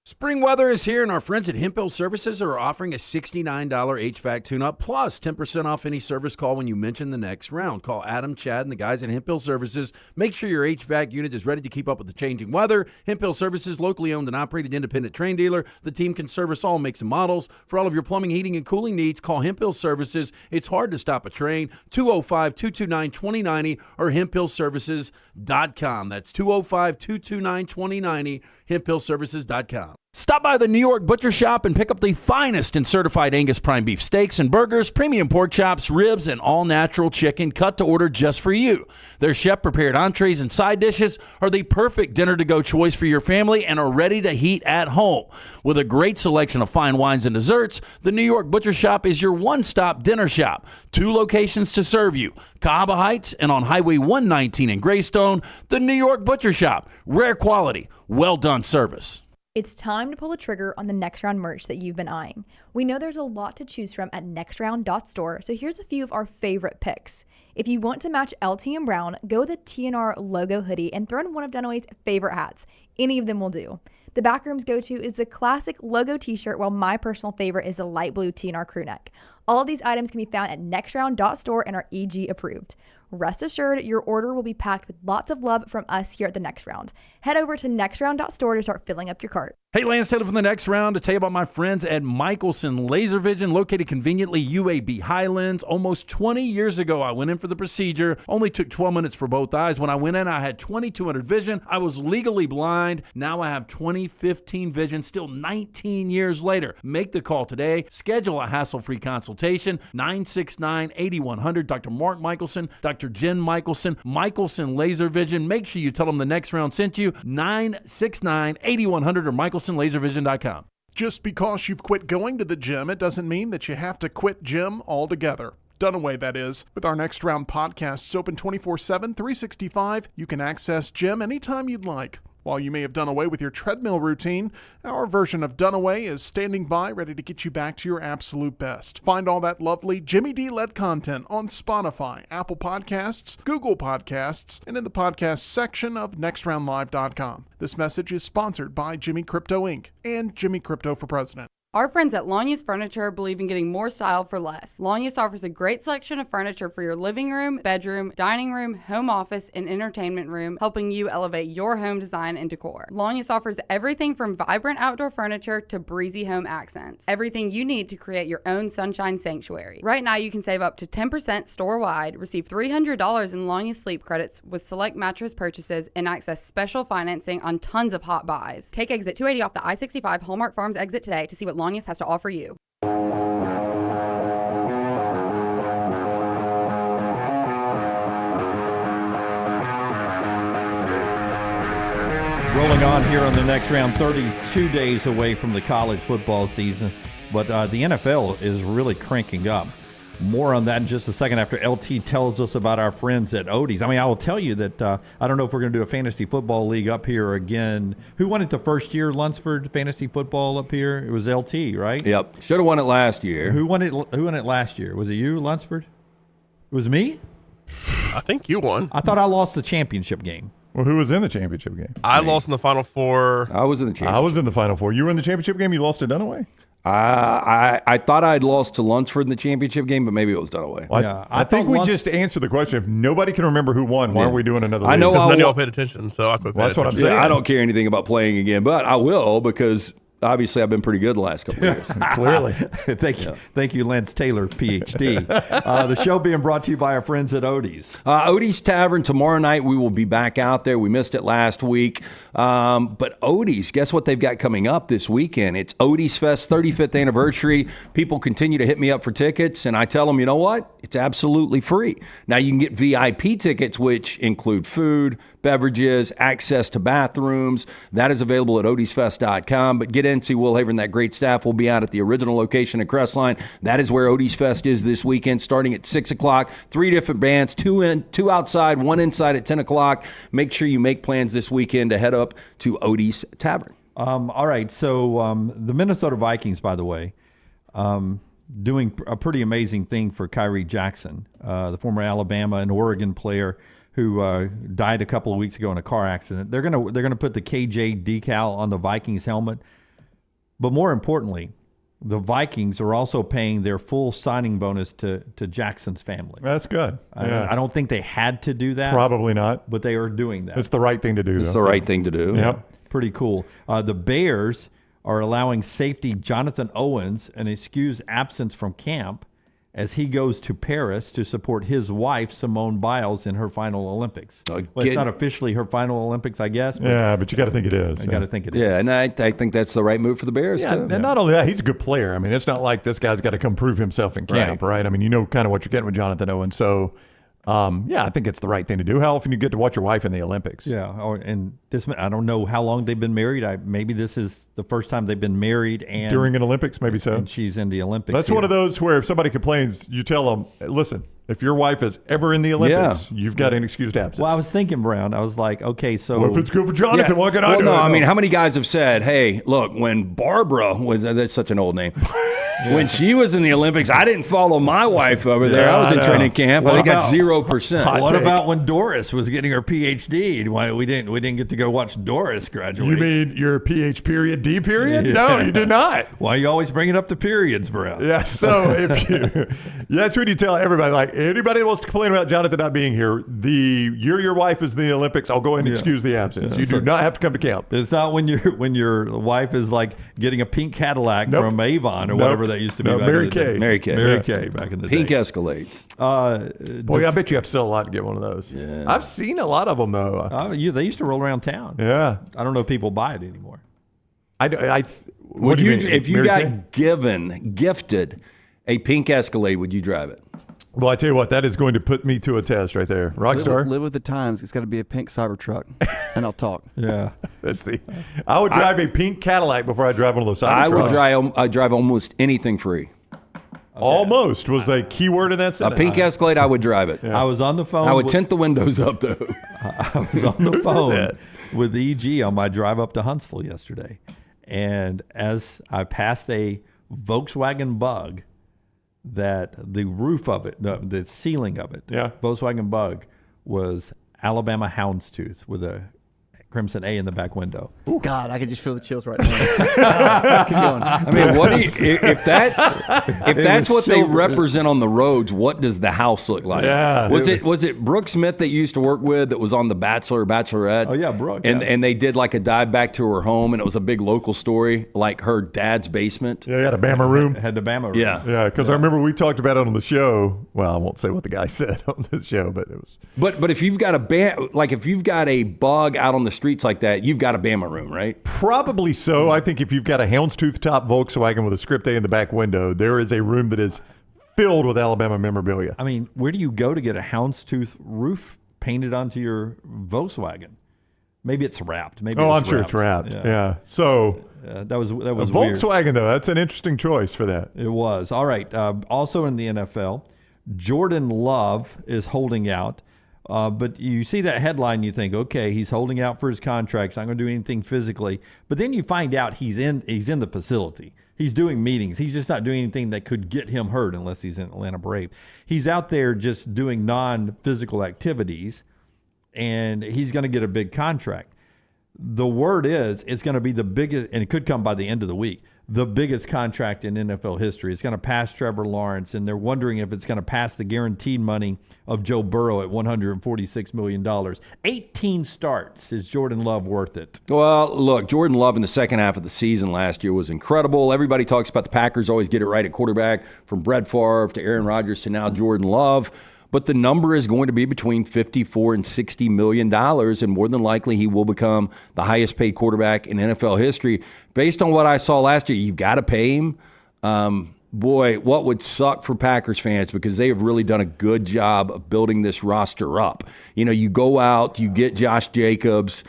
Spring weather is here, and our friends at Hemphill Services are offering a $69 HVAC tune-up plus 10% off any service call when you mention the next round. Call Adam, Chad, and the guys at Hemphill Services. Make sure your HVAC unit is ready to keep up with the changing weather. Hemphill Services, locally owned and operated independent train dealer. The team can service all makes and models. For all of your plumbing, heating, and cooling needs, call Hemphill Services. It's hard to stop a train. 205-229-2090 or hemphillservices.com. That's 205-229-2090, hemphillservices.com. Stop by the New York Butcher Shop and pick up the finest in certified Angus prime beef steaks and burgers, premium pork chops, ribs, and all-natural chicken cut to order just for you. Their chef-prepared entrees and side dishes are the perfect dinner-to-go choice for your family and are ready to heat at home. With a great selection of fine wines and desserts, the New York Butcher Shop is your one-stop dinner shop. 2 locations to serve you, Cahaba Heights and on Highway 119 in Greystone. The New York Butcher Shop, rare quality, well-done service. It's time to pull the trigger on the Next Round merch that you've been eyeing. We know there's a lot to choose from at nextround.store, so here's a few of our favorite picks. If you want to match LT and Brown, go with the TNR logo hoodie and throw in one of Dunaway's favorite hats. Any of them will do. The Backroom's go-to is the classic logo t-shirt, while my personal favorite is the light blue TNR crew neck. All of these items can be found at nextround.store and are EG approved. Rest assured, your order will be packed with lots of love from us here at the Next Round. Head over to nextround.store to start filling up your cart. Hey, Lance Taylor from the Next Round to tell you about my friends at Michaelson Laser Vision, located conveniently UAB Highlands. Almost 20 years ago, I went in for the procedure. Only took 12 minutes for both eyes. When I went in, I had 2200 vision. I was legally blind. Now I have 20/15 vision, still 19 years later. Make the call today. Schedule a hassle-free consultation. 969-8100. Dr. Mark Michaelson, Dr. Jen Michaelson, Michaelson Laser Vision. Make sure you tell them the Next Round sent you. 969-8100 or michaelsonlaservision.com. Just because you've quit going to the gym, it doesn't mean that you have to quit gym altogether. Dunaway, that is. With our Next Round podcasts open 24/7, 365, you can access gym anytime you'd like. While you may have done away with your treadmill routine, our version of Dunaway is standing by, ready to get you back to your absolute best. Find all that lovely Jimmy D-led content on Spotify, Apple Podcasts, Google Podcasts, and in the podcast section of nextroundlive.com. This message is sponsored by Jimmy Crypto Inc. and Jimmy Crypto for President. Our friends at Longus Furniture believe in getting more style for less. Longus offers a great selection of furniture for your living room, bedroom, dining room, home office, and entertainment room, helping you elevate your home design and decor. Longus offers everything from vibrant outdoor furniture to breezy home accents. Everything you need to create your own sunshine sanctuary. Right now, you can save up to 10% store-wide, receive $300 in Longus sleep credits with select mattress purchases, and access special financing on tons of hot buys. Take exit 280 off the I-65 Hallmark Farms exit today to see what Longus has to offer you. Rolling on here on the Next Round, 32 days away from the college football season, but the NFL is really cranking up. More on that in just a second after LT tells us about our friends at Odie's. I mean, I will tell you that I don't know if we're going to do a fantasy football league up here again. Who won it the first year, Lunceford, fantasy football up here? It was LT, right? Yep. Should have won it last year. Who won it last year? Was it you, Lunceford? It was me? I think you won. I thought I lost the championship game. Well, who was in the championship game? I lost in the Final Four. I was in the championship. I was in the Final Four. You were in the championship game? You lost to Dunaway? I thought I'd lost to Lunceford in the championship game, but maybe it was Dunaway. Well, Yeah, I think we just answered the question. If nobody can remember who won, why are we doing another league? I know Because none of I y'all paid attention, so I quit paying That's what I'm attention. saying. I don't care anything about playing again, but I will because obviously I've been pretty good the last couple of years. Clearly. Thank you, Lance Taylor, PhD. The show being brought to you by our friends at Odie's. Odie's Tavern, tomorrow night we will be back out there. We missed it last week. But Odie's, guess what they've got coming up this weekend? It's Odie's Fest 35th anniversary. People continue to hit me up for tickets, and I tell them, you know what? It's absolutely free. Now you can get VIP tickets, which include food, beverages, access to bathrooms. That is available at odiesfest.com. But get in, see Will Haver and that great staff. Will be out at the original location at Crestline. That is where Odie's Fest is this weekend, starting at 6 o'clock. 3 different bands, two outside, 1 inside at 10 o'clock. Make sure you make plans this weekend to head up to Odie's Tavern. All right, so the Minnesota Vikings, by the way, doing a pretty amazing thing for Kyrie Jackson, the former Alabama and Oregon player who died a couple of weeks ago in a car accident. They're gonna put the KJ decal on the Vikings helmet, but more importantly, the Vikings are also paying their full signing bonus to Jackson's family. That's good. I don't think they had to do that. Probably not. But they are doing that. It's the right thing to do. It's the right thing to do. Yep. Pretty cool. The Bears are allowing safety Jonathan Owens an excused absence from camp as he goes to Paris to support his wife, Simone Biles, in her final Olympics. Well, it's not officially her final Olympics, I guess. But but you got to think it is. I got to think it is. Yeah, and I think that's the right move for the Bears, too. And not only that, he's a good player. I mean, it's not like this guy's got to come prove himself in camp, right? I mean, you know kind of what you're getting with Jonathan Owens. So, I think it's the right thing to do. How often you get to watch your wife in the Olympics? Yeah, and this, I don't know how long they've been married. Maybe this is the first time they've been married. And during an Olympics, maybe so. And she's in the Olympics. That's one of those where if somebody complains, you tell them, listen, if your wife is ever in the Olympics, you've got an excused absence. Well, I was thinking, Brown, I was like, okay, so. Well, if it's good for Jonathan, what can I do? No, I mean, how many guys have said, hey, look, when Barbara was, that's such an old name. When she was in the Olympics, I didn't follow my wife over there. I was in training camp. I got 0%. What about when Doris was getting her PhD? Why we didn't get to go watch Doris graduate? You mean your PH period D period? Yeah. No, you did not. Why are you always bringing up the periods, Brown? Yeah. So if you, that's when you tell everybody, like anybody that wants to complain about Jonathan not being here, the year your wife is in the Olympics, I'll go ahead and excuse the absence. You do not have to come to camp. It's not when your wife is like getting a pink Cadillac from Avon or whatever that used to be. Mary Kay. Mary Kay back in the Pink day. Escalades. Boy, I bet you have to sell a lot to get one of those. Yeah. I've seen a lot of them though. They used to roll around town. Yeah. I don't know if people buy it anymore. Would you if you got gifted a pink Escalade, would you drive it? Well, I tell you what, that is going to put me to a test right there. Rockstar. Live with the times. It's got to be a pink Cybertruck, and I'll talk. Yeah, I would drive a pink Cadillac before I drive one of those Cybertrucks. I drive almost anything free. Okay. Almost was a key word in that sentence. A pink Escalade, I would drive it. Yeah. I was on the phone. I would tint the windows up though. I was on the phone with EG on my drive up to Huntsville yesterday, and as I passed a Volkswagen Bug, that the roof of it, the ceiling of it, Volkswagen Bug, was Alabama houndstooth with a crimson A in the back window. Ooh. God, I can just feel the chills right now. Keep going. I mean, if that's what they represent on the roads, what does the house look like? Yeah, was it Brooke Smith that you used to work with that was on The Bachelor or Bachelorette? Oh yeah, Brooke. And they did like a dive back to her home, and it was a big local story, like her dad's basement. Yeah, you had a Bama room. Had the Bama room. Yeah, because I remember we talked about it on the show. Well, I won't say what the guy said on this show, but it was. But if you've got if you've got a bug out on the streets like that, you've got a Bama room, right? Probably so. I think if you've got a houndstooth top Volkswagen with a script A in the back window, there is a room that is filled with Alabama memorabilia. I mean, where do you go to get a houndstooth roof painted onto your Volkswagen? Maybe it's wrapped. I'm sure it's wrapped. Yeah. So that was Volkswagen weird. Though. That's an interesting choice for that. It was. All right. Also in the NFL, Jordan Love is holding out. But you see that headline, you think, okay, he's holding out for his contract. He's not going to do anything physically. But then you find out he's in the facility. He's doing meetings. He's just not doing anything that could get him hurt unless he's in Atlanta Brave. He's out there just doing non-physical activities, and he's going to get a big contract. the word is it's going to be the biggest, and it could come by the end of the week, the biggest contract in NFL history. It's going to pass Trevor Lawrence, and they're wondering if it's going to pass the guaranteed money of Joe Burrow at $146 million. 18 starts. Is Jordan Love worth it? Well, look, Jordan Love in the second half of the season last year was incredible. Everybody talks about the Packers always get it right at quarterback, from Brett Favre to Aaron Rodgers to now Jordan Love. But the number is going to be between $54 and $60 million, and more than likely he will become the highest paid quarterback in NFL history. Based on what I saw last year, you've got to pay him. Boy, what would suck for Packers fans, because they have really done a good job of building this roster up. You know, you go out, you get Josh Jacobs,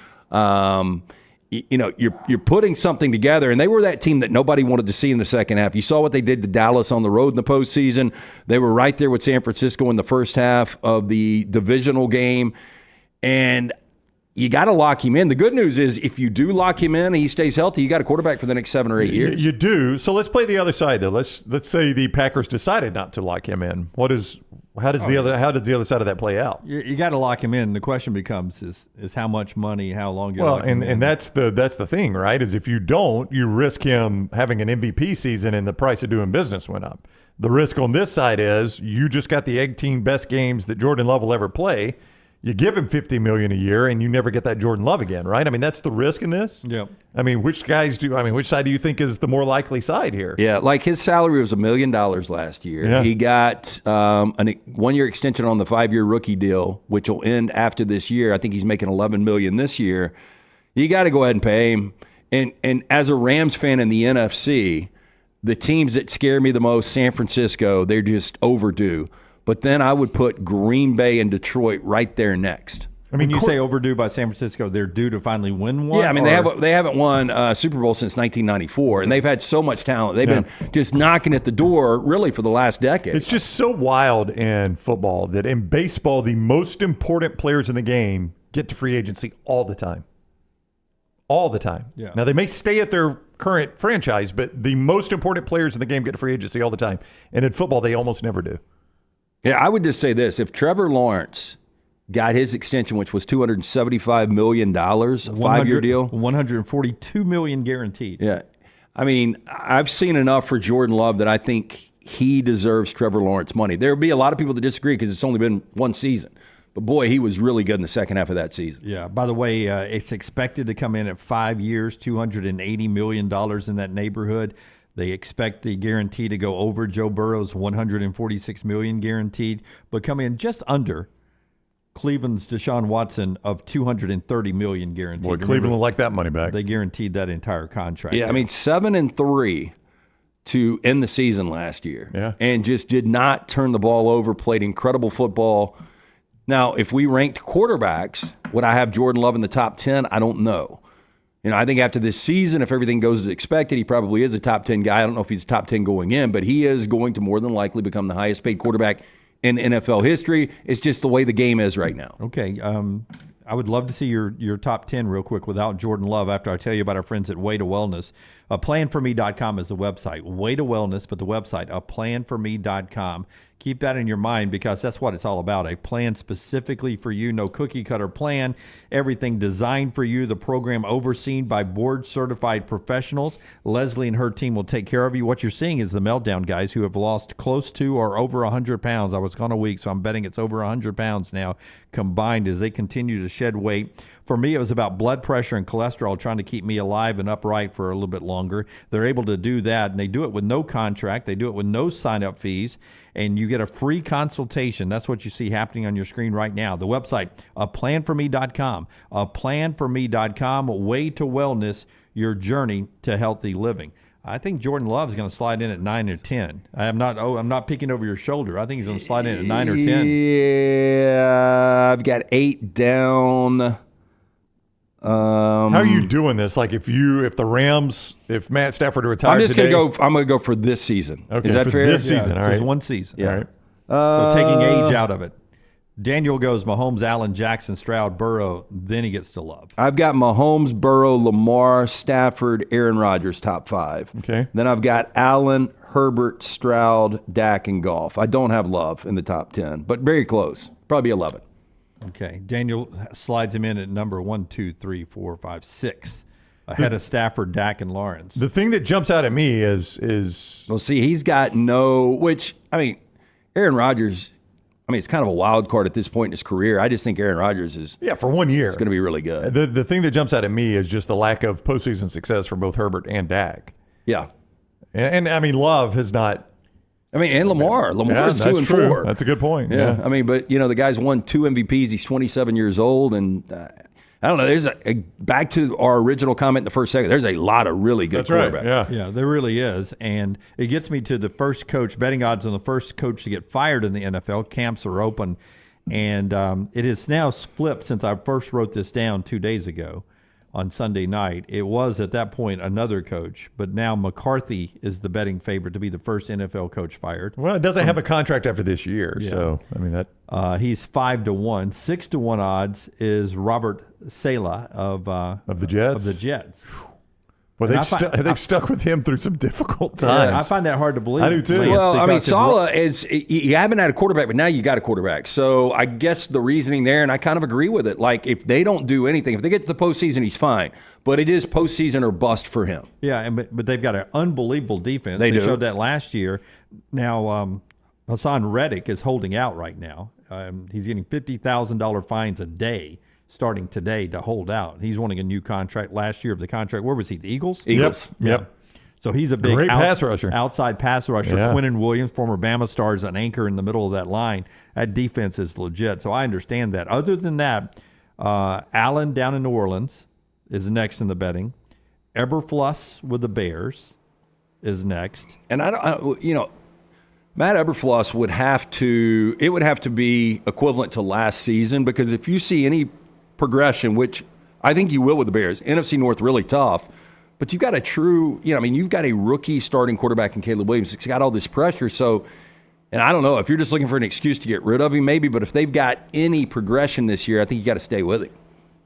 you're putting something together, and they were that team that nobody wanted to see in the second half. You saw what they did to Dallas on the road in the postseason. They were right there with San Francisco in the first half of the divisional game, and you got to lock him in. The good news is if you do lock him in and he stays healthy, you got a quarterback for the next 7 or 8 years. You do. So let's play the other side, though. Let's say the Packers decided not to lock him in. How does the other side of that play out? You got to lock him in. The question becomes is how much money, how long you're locking him in. And that's the thing, right? Is if you don't, you risk him having an MVP season and the price of doing business went up. The risk on this side is you just got the 18 best games that Jordan Love will ever play. You give him $50 million a year, and you never get that Jordan Love again, right? I mean, that's the risk in this. Yeah. I mean, which side do you think is the more likely side here? Yeah, like his salary was $1 million last year. Yeah. He got a 1-year extension on the 5-year rookie deal, which will end after this year. I think he's making $11 million this year. You got to go ahead and pay him. And as a Rams fan in the NFC, the teams that scare me the most, San Francisco, they're just overdue. But then I would put Green Bay and Detroit right there next. I mean, you say overdue by San Francisco, they're due to finally win one? Yeah, I mean, they haven't won Super Bowl since 1994, and they've had so much talent. They've been just knocking at the door, really, for the last decade. It's just so wild in football that in baseball, the most important players in the game get to free agency all the time. All the time. Yeah. Now, they may stay at their current franchise, but the most important players in the game get to free agency all the time. And in football, they almost never do. Yeah, I would just say this. If Trevor Lawrence got his extension, which was $275 million, a 5-year deal. $142 million guaranteed. Yeah. I mean, I've seen enough for Jordan Love that I think he deserves Trevor Lawrence money. There will be a lot of people that disagree because it's only been one season. But, boy, he was really good in the second half of that season. Yeah. By the way, it's expected to come in at 5 years, $280 million in that neighborhood. They expect the guarantee to go over Joe Burrow's $146 million guaranteed, but come in just under Cleveland's Deshaun Watson of $230 million guaranteed. Boy, Cleveland will like that money back. They guaranteed that entire contract. Yeah, I mean, 7-3 to end the season last year. Yeah. And just did not turn the ball over, played incredible football. Now, if we ranked quarterbacks, would I have Jordan Love in the top 10? I don't know. You know, I think after this season, if everything goes as expected, he probably is a top 10 guy. I don't know if he's top 10 going in, but he is going to more than likely become the highest paid quarterback in NFL history. It's just the way the game is right now. Okay. I would love to see your top 10 real quick without Jordan Love after I tell you about our friends at Way to Wellness. Planforme.com is the website. Way to Wellness, but the website, planforme.com. Keep that in your mind because that's what it's all about. A plan specifically for you. No cookie cutter plan. Everything designed for you. The program overseen by board certified professionals. Leslie and her team will take care of you. What you're seeing is the meltdown guys who have lost close to or over 100 pounds. I was gone a week, so I'm betting it's over 100 pounds now combined as they continue to shed weight. For me, it was about blood pressure and cholesterol trying to keep me alive and upright for a little bit longer. They're able to do that, and they do it with no contract. They do it with no sign-up fees, and you get a free consultation. That's what you see happening on your screen right now. The website, planforme.com. Planforme.com, Way to Wellness, your journey to healthy living. I think Jordan Love is going to slide in at 9 or 10. I'm not peeking over your shoulder. I think he's going to slide in at 9 or 10. Yeah, I've got 8 down. How are you doing this? Like if Matt Stafford retired I'm just today, going to go for this season. Okay, is that for fair? this season, all right. Just one season. Yeah. All right. So taking age out of it. Daniel goes Mahomes, Allen, Jackson, Stroud, Burrow. Then he gets to Love. I've got Mahomes, Burrow, Lamar, Stafford, Aaron Rodgers, top 5. Okay. Then I've got Allen, Herbert, Stroud, Dak, and Goff. I don't have Love in the top 10, but very close. Probably 11. Okay. Daniel slides him in at number 1, 2, 3, 4, 5, 6. Ahead of Stafford, Dak, and Lawrence. The thing that jumps out at me is well, see, he's got Aaron Rodgers, it's kind of a wild card at this point in his career. I just think Aaron Rodgers is for 1 year. It's going to be really good. The thing that jumps out at me is just the lack of postseason success for both Herbert and Dak. Yeah. And Love has not. And Lamar. Lamar's 2 and 4. That's a good point. Yeah. But the guy's won 2 MVPs. He's 27 years old, and I don't know. There's back to our original comment in the first segment. There's a lot of really good quarterbacks. Right. Yeah, there really is, and it gets me to the first coach. Betting odds on the first coach to get fired in the NFL. Camps are open, and it is now flipped since I first wrote this down 2 days ago on Sunday night. It was at that point another coach, but now McCarthy is the betting favorite to be the first NFL coach fired. Well, it doesn't have a contract after this year, so that he's 5-1. 6-1 odds is Robert Saleh of the Jets. Of the Jets. Well, they've stuck with him through some difficult times. I find that hard to believe. I do too. Well, Saleh is you haven't had a quarterback, but now you got a quarterback. So I guess the reasoning there, and I kind of agree with it. Like if they don't do anything, if they get to the postseason, he's fine. But it is postseason or bust for him. Yeah, but they've got an unbelievable defense. They showed that last year. Now Hassan Reddick is holding out right now. He's getting $50,000 fines a day starting today to hold out. He's wanting a new contract. Last year of the contract, where was he? The Eagles? Yep. So he's a big pass rusher. Outside pass rusher. Yeah. Quinnen Williams, former Bama star, is an anchor in the middle of that line. That defense is legit. So I understand that. Other than that, Allen down in New Orleans is next in the betting. Eberflus with the Bears is next. And Matt Eberflus would have to be equivalent to last season, because if you see any progression, which I think you will with the Bears, NFC North really tough, but you've got you've got a rookie starting quarterback in Caleb Williams. It's got all this pressure. So, and I don't know, if you're just looking for an excuse to get rid of him, maybe, but if they've got any progression this year, I think you got to stay with him.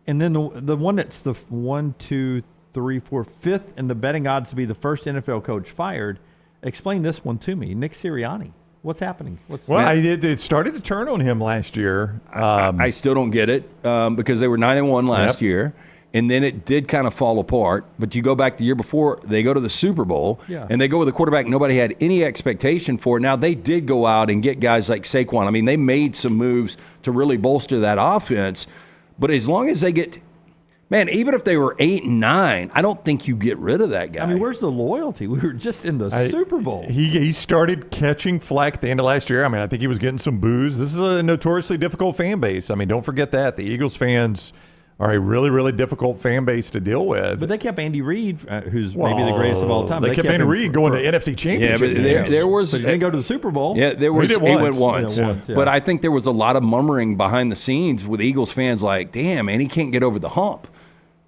And then the one that's the 1, 2, 3, 4, 5th in the betting odds to be the first NFL coach fired. Explain this one to me. Nick Sirianni. What's happening? It started to turn on him last year. I still don't get it because they were 9-1 last year, and then it did kind of fall apart. But you go back the year before, they go to the Super Bowl, and they go with a quarterback nobody had any expectation for. Now, they did go out and get guys like Saquon. They made some moves to really bolster that offense. But as long as they get – man, even if they were 8-9, I don't think you get rid of that guy. Where's the loyalty? We were just in the Super Bowl. He started catching flack at the end of last year. I think he was getting some boos. This is a notoriously difficult fan base. Don't forget that. The Eagles fans are a really, really difficult fan base to deal with. But they kept Andy Reid, who's maybe the greatest of all time. They kept Andy Reid going to NFC Championship. Yeah, but there was... So he didn't go to the Super Bowl. Yeah, there was... He went once. Yeah. But I think there was a lot of murmuring behind the scenes with Eagles fans like, damn, man, he can't get over the hump.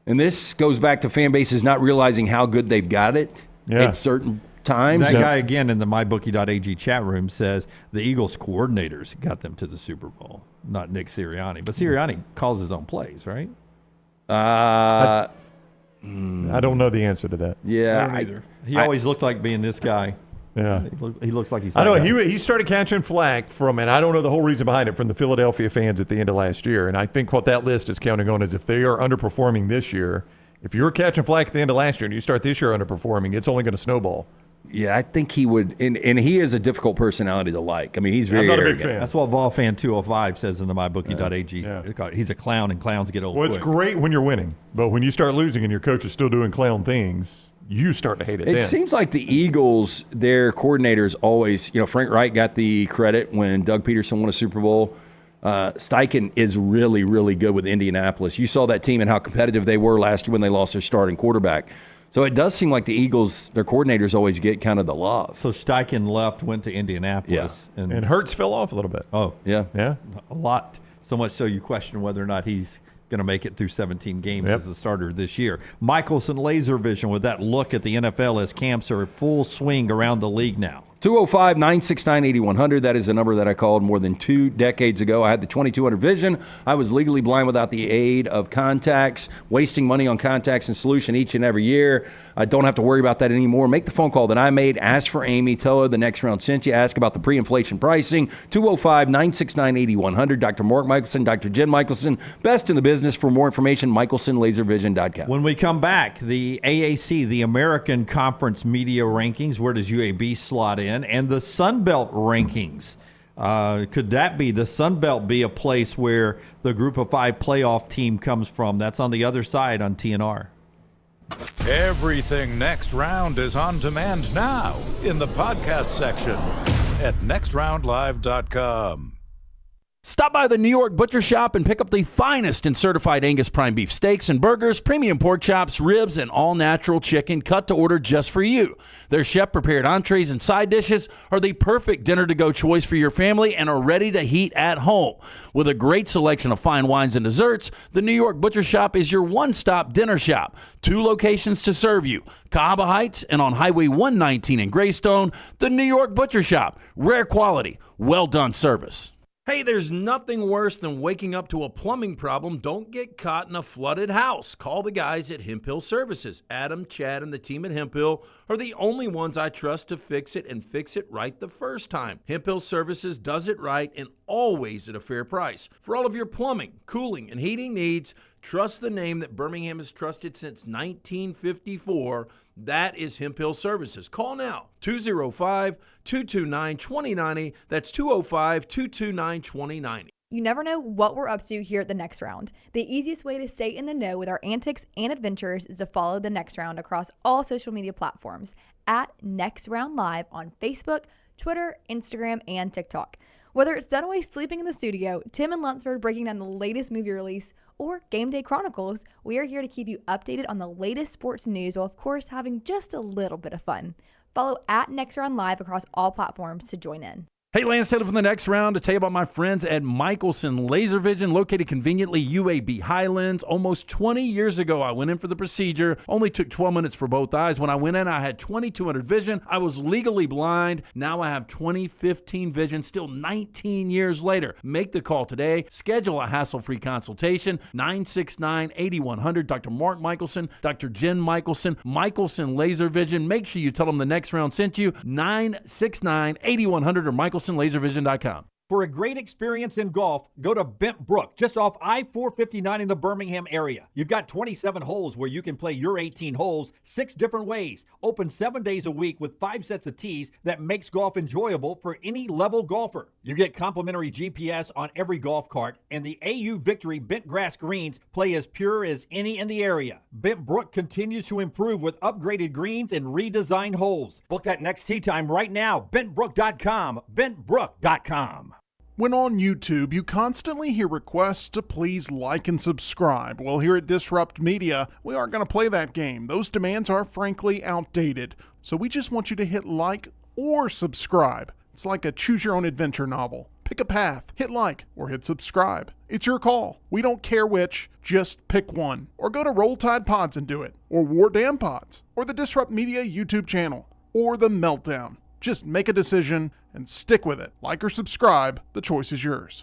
And this goes back to fan bases not realizing how good they've got it at certain times. That guy, again, in the mybookie.ag chat room says the Eagles coordinators got them to the Super Bowl, not Nick Sirianni. But Sirianni calls his own plays, right? I don't know the answer to that. Yeah. I don't either. He always looked like being this guy. Yeah, he looks like he's. I know he started catching flack from, and I don't know the whole reason behind it, from the Philadelphia fans at the end of last year. And I think what that list is counting on is if they are underperforming this year, if you're catching flack at the end of last year and you start this year underperforming, it's only going to snowball. Yeah, I think he would, and he is a difficult personality to like. He's very I'm not arrogant. a big fan. That's what VolFan205 says in the mybookie.ag. He's a clown, and clowns get old. Well, it's great when you're winning, but when you start losing and your coach is still doing clown things, you start to hate it. It seems like the Eagles, their coordinators always, Frank Reich got the credit when Doug Peterson won a Super Bowl. Steichen is really, really good with Indianapolis. You saw that team and how competitive they were last year when they lost their starting quarterback. So it does seem like the Eagles, their coordinators always get kind of the love. So Steichen left, went to Indianapolis. Yeah. And Hurts fell off a little bit. Oh, yeah. A lot. So much so you question whether or not he's going to make it through 17 games as a starter this year. Michaelson Laser Vision with that look at the NFL as camps are full swing around the league now. 205-969-8100. That is the number that I called more than 2 decades ago. I had the 2200 vision. I was legally blind without the aid of contacts, wasting money on contacts and solution each and every year. I don't have to worry about that anymore. Make the phone call that I made. Ask for Amy. Tell her the next round sent you. Ask about the pre-inflation pricing. 205-969-8100. Dr. Mark Michaelson, Dr. Jen Michaelson, best in the business. For more information, michaelsonlaservision.com. When we come back, the AAC, the American Conference Media Rankings, where does UAB slot in? And the Sun Belt rankings. Could that be, the Sun Belt be a place where the Group of 5 playoff team comes from? That's on the other side on TNR. Everything Next Round is on demand now in the podcast section at nextroundlive.com. Stop by the New York Butcher Shop and pick up the finest in certified Angus prime beef steaks and burgers, premium pork chops, ribs, and all-natural chicken cut to order just for you. Their chef-prepared entrees and side dishes are the perfect dinner-to-go choice for your family and are ready to heat at home. With a great selection of fine wines and desserts, the New York Butcher Shop is your one-stop dinner shop. 2 locations to serve you, Cahaba Heights and on Highway 119 in Greystone. The New York Butcher Shop. Rare quality, well-done service. Hey, there's nothing worse than waking up to a plumbing problem. Don't get caught in a flooded house. Call the guys at Hemp Hill Services. Adam, Chad, and the team at Hemp Hill are the only ones I trust to fix it and fix it right the first time. Hemp Hill Services does it right and always at a fair price. For all of your plumbing, cooling, and heating needs, trust the name that Birmingham has trusted since 1954. That is Hemp Hill Services. Call now, 205-229-2090. That's 205-229-2090. You never know what we're up to here at the Next Round. The easiest way to stay in the know with our antics and adventures is to follow the Next Round across all social media platforms at Next Round Live on Facebook, Twitter, Instagram, and TikTok. Whether it's Dunaway sleeping in the studio, Tim and Lunceford breaking down the latest movie release, or Game Day Chronicles, we are here to keep you updated on the latest sports news while, of course, having just a little bit of fun. Follow at Next Round Live across all platforms to join in. Hey, Lance Taylor from the Next Round to tell you about my friends at Michaelson Laser Vision, located conveniently UAB Highlands. Almost 20 years ago, I went in for the procedure. Only took 12 minutes for both eyes. When I went in, I had 2200 vision. I was legally blind. Now I have 20/15 vision, still 19 years later. Make the call today. Schedule a hassle-free consultation. 969-8100. Dr. Mark Michaelson, Dr. Jen Michaelson, Michaelson Laser Vision. Make sure you tell them the Next Round sent you. 969-8100 or michaelson.laservision.com. For a great experience in golf, go to Bent Brook, just off I-459 in the Birmingham area. You've got 27 holes where you can play your 18 holes 6 different ways. Open 7 days a week with 5 sets of tees that makes golf enjoyable for any level golfer. You get complimentary GPS on every golf cart, and the AU Victory bent grass greens play as pure as any in the area. Bent Brook continues to improve with upgraded greens and redesigned holes. Book that next tee time right now. BentBrook.com. BentBrook.com. When on YouTube, you constantly hear requests to please like and subscribe. Well, here at Disrupt Media, we aren't going to play that game. Those demands are frankly outdated. So we just want you to hit like or subscribe. It's like a choose-your-own-adventure novel. Pick a path, hit like, or hit subscribe. It's your call. We don't care which, just pick one. Or go to Roll Tide Pods and do it. Or War Damn Pods. Or the Disrupt Media YouTube channel. Or the Meltdown. Just make a decision and stick with it. Like or subscribe, the choice is yours.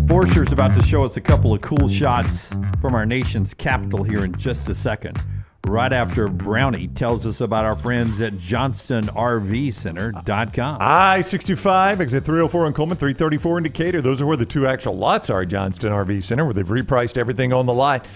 Forster's about to show us a couple of cool shots from our nation's capital here in just a second. Right after Brownie tells us about our friends at JohnstonRVCenter.com. I-65, exit 304 in Coleman, 334 in Decatur. Those are where the 2 actual lots are at Johnston RV Center, where they've repriced everything on the lot.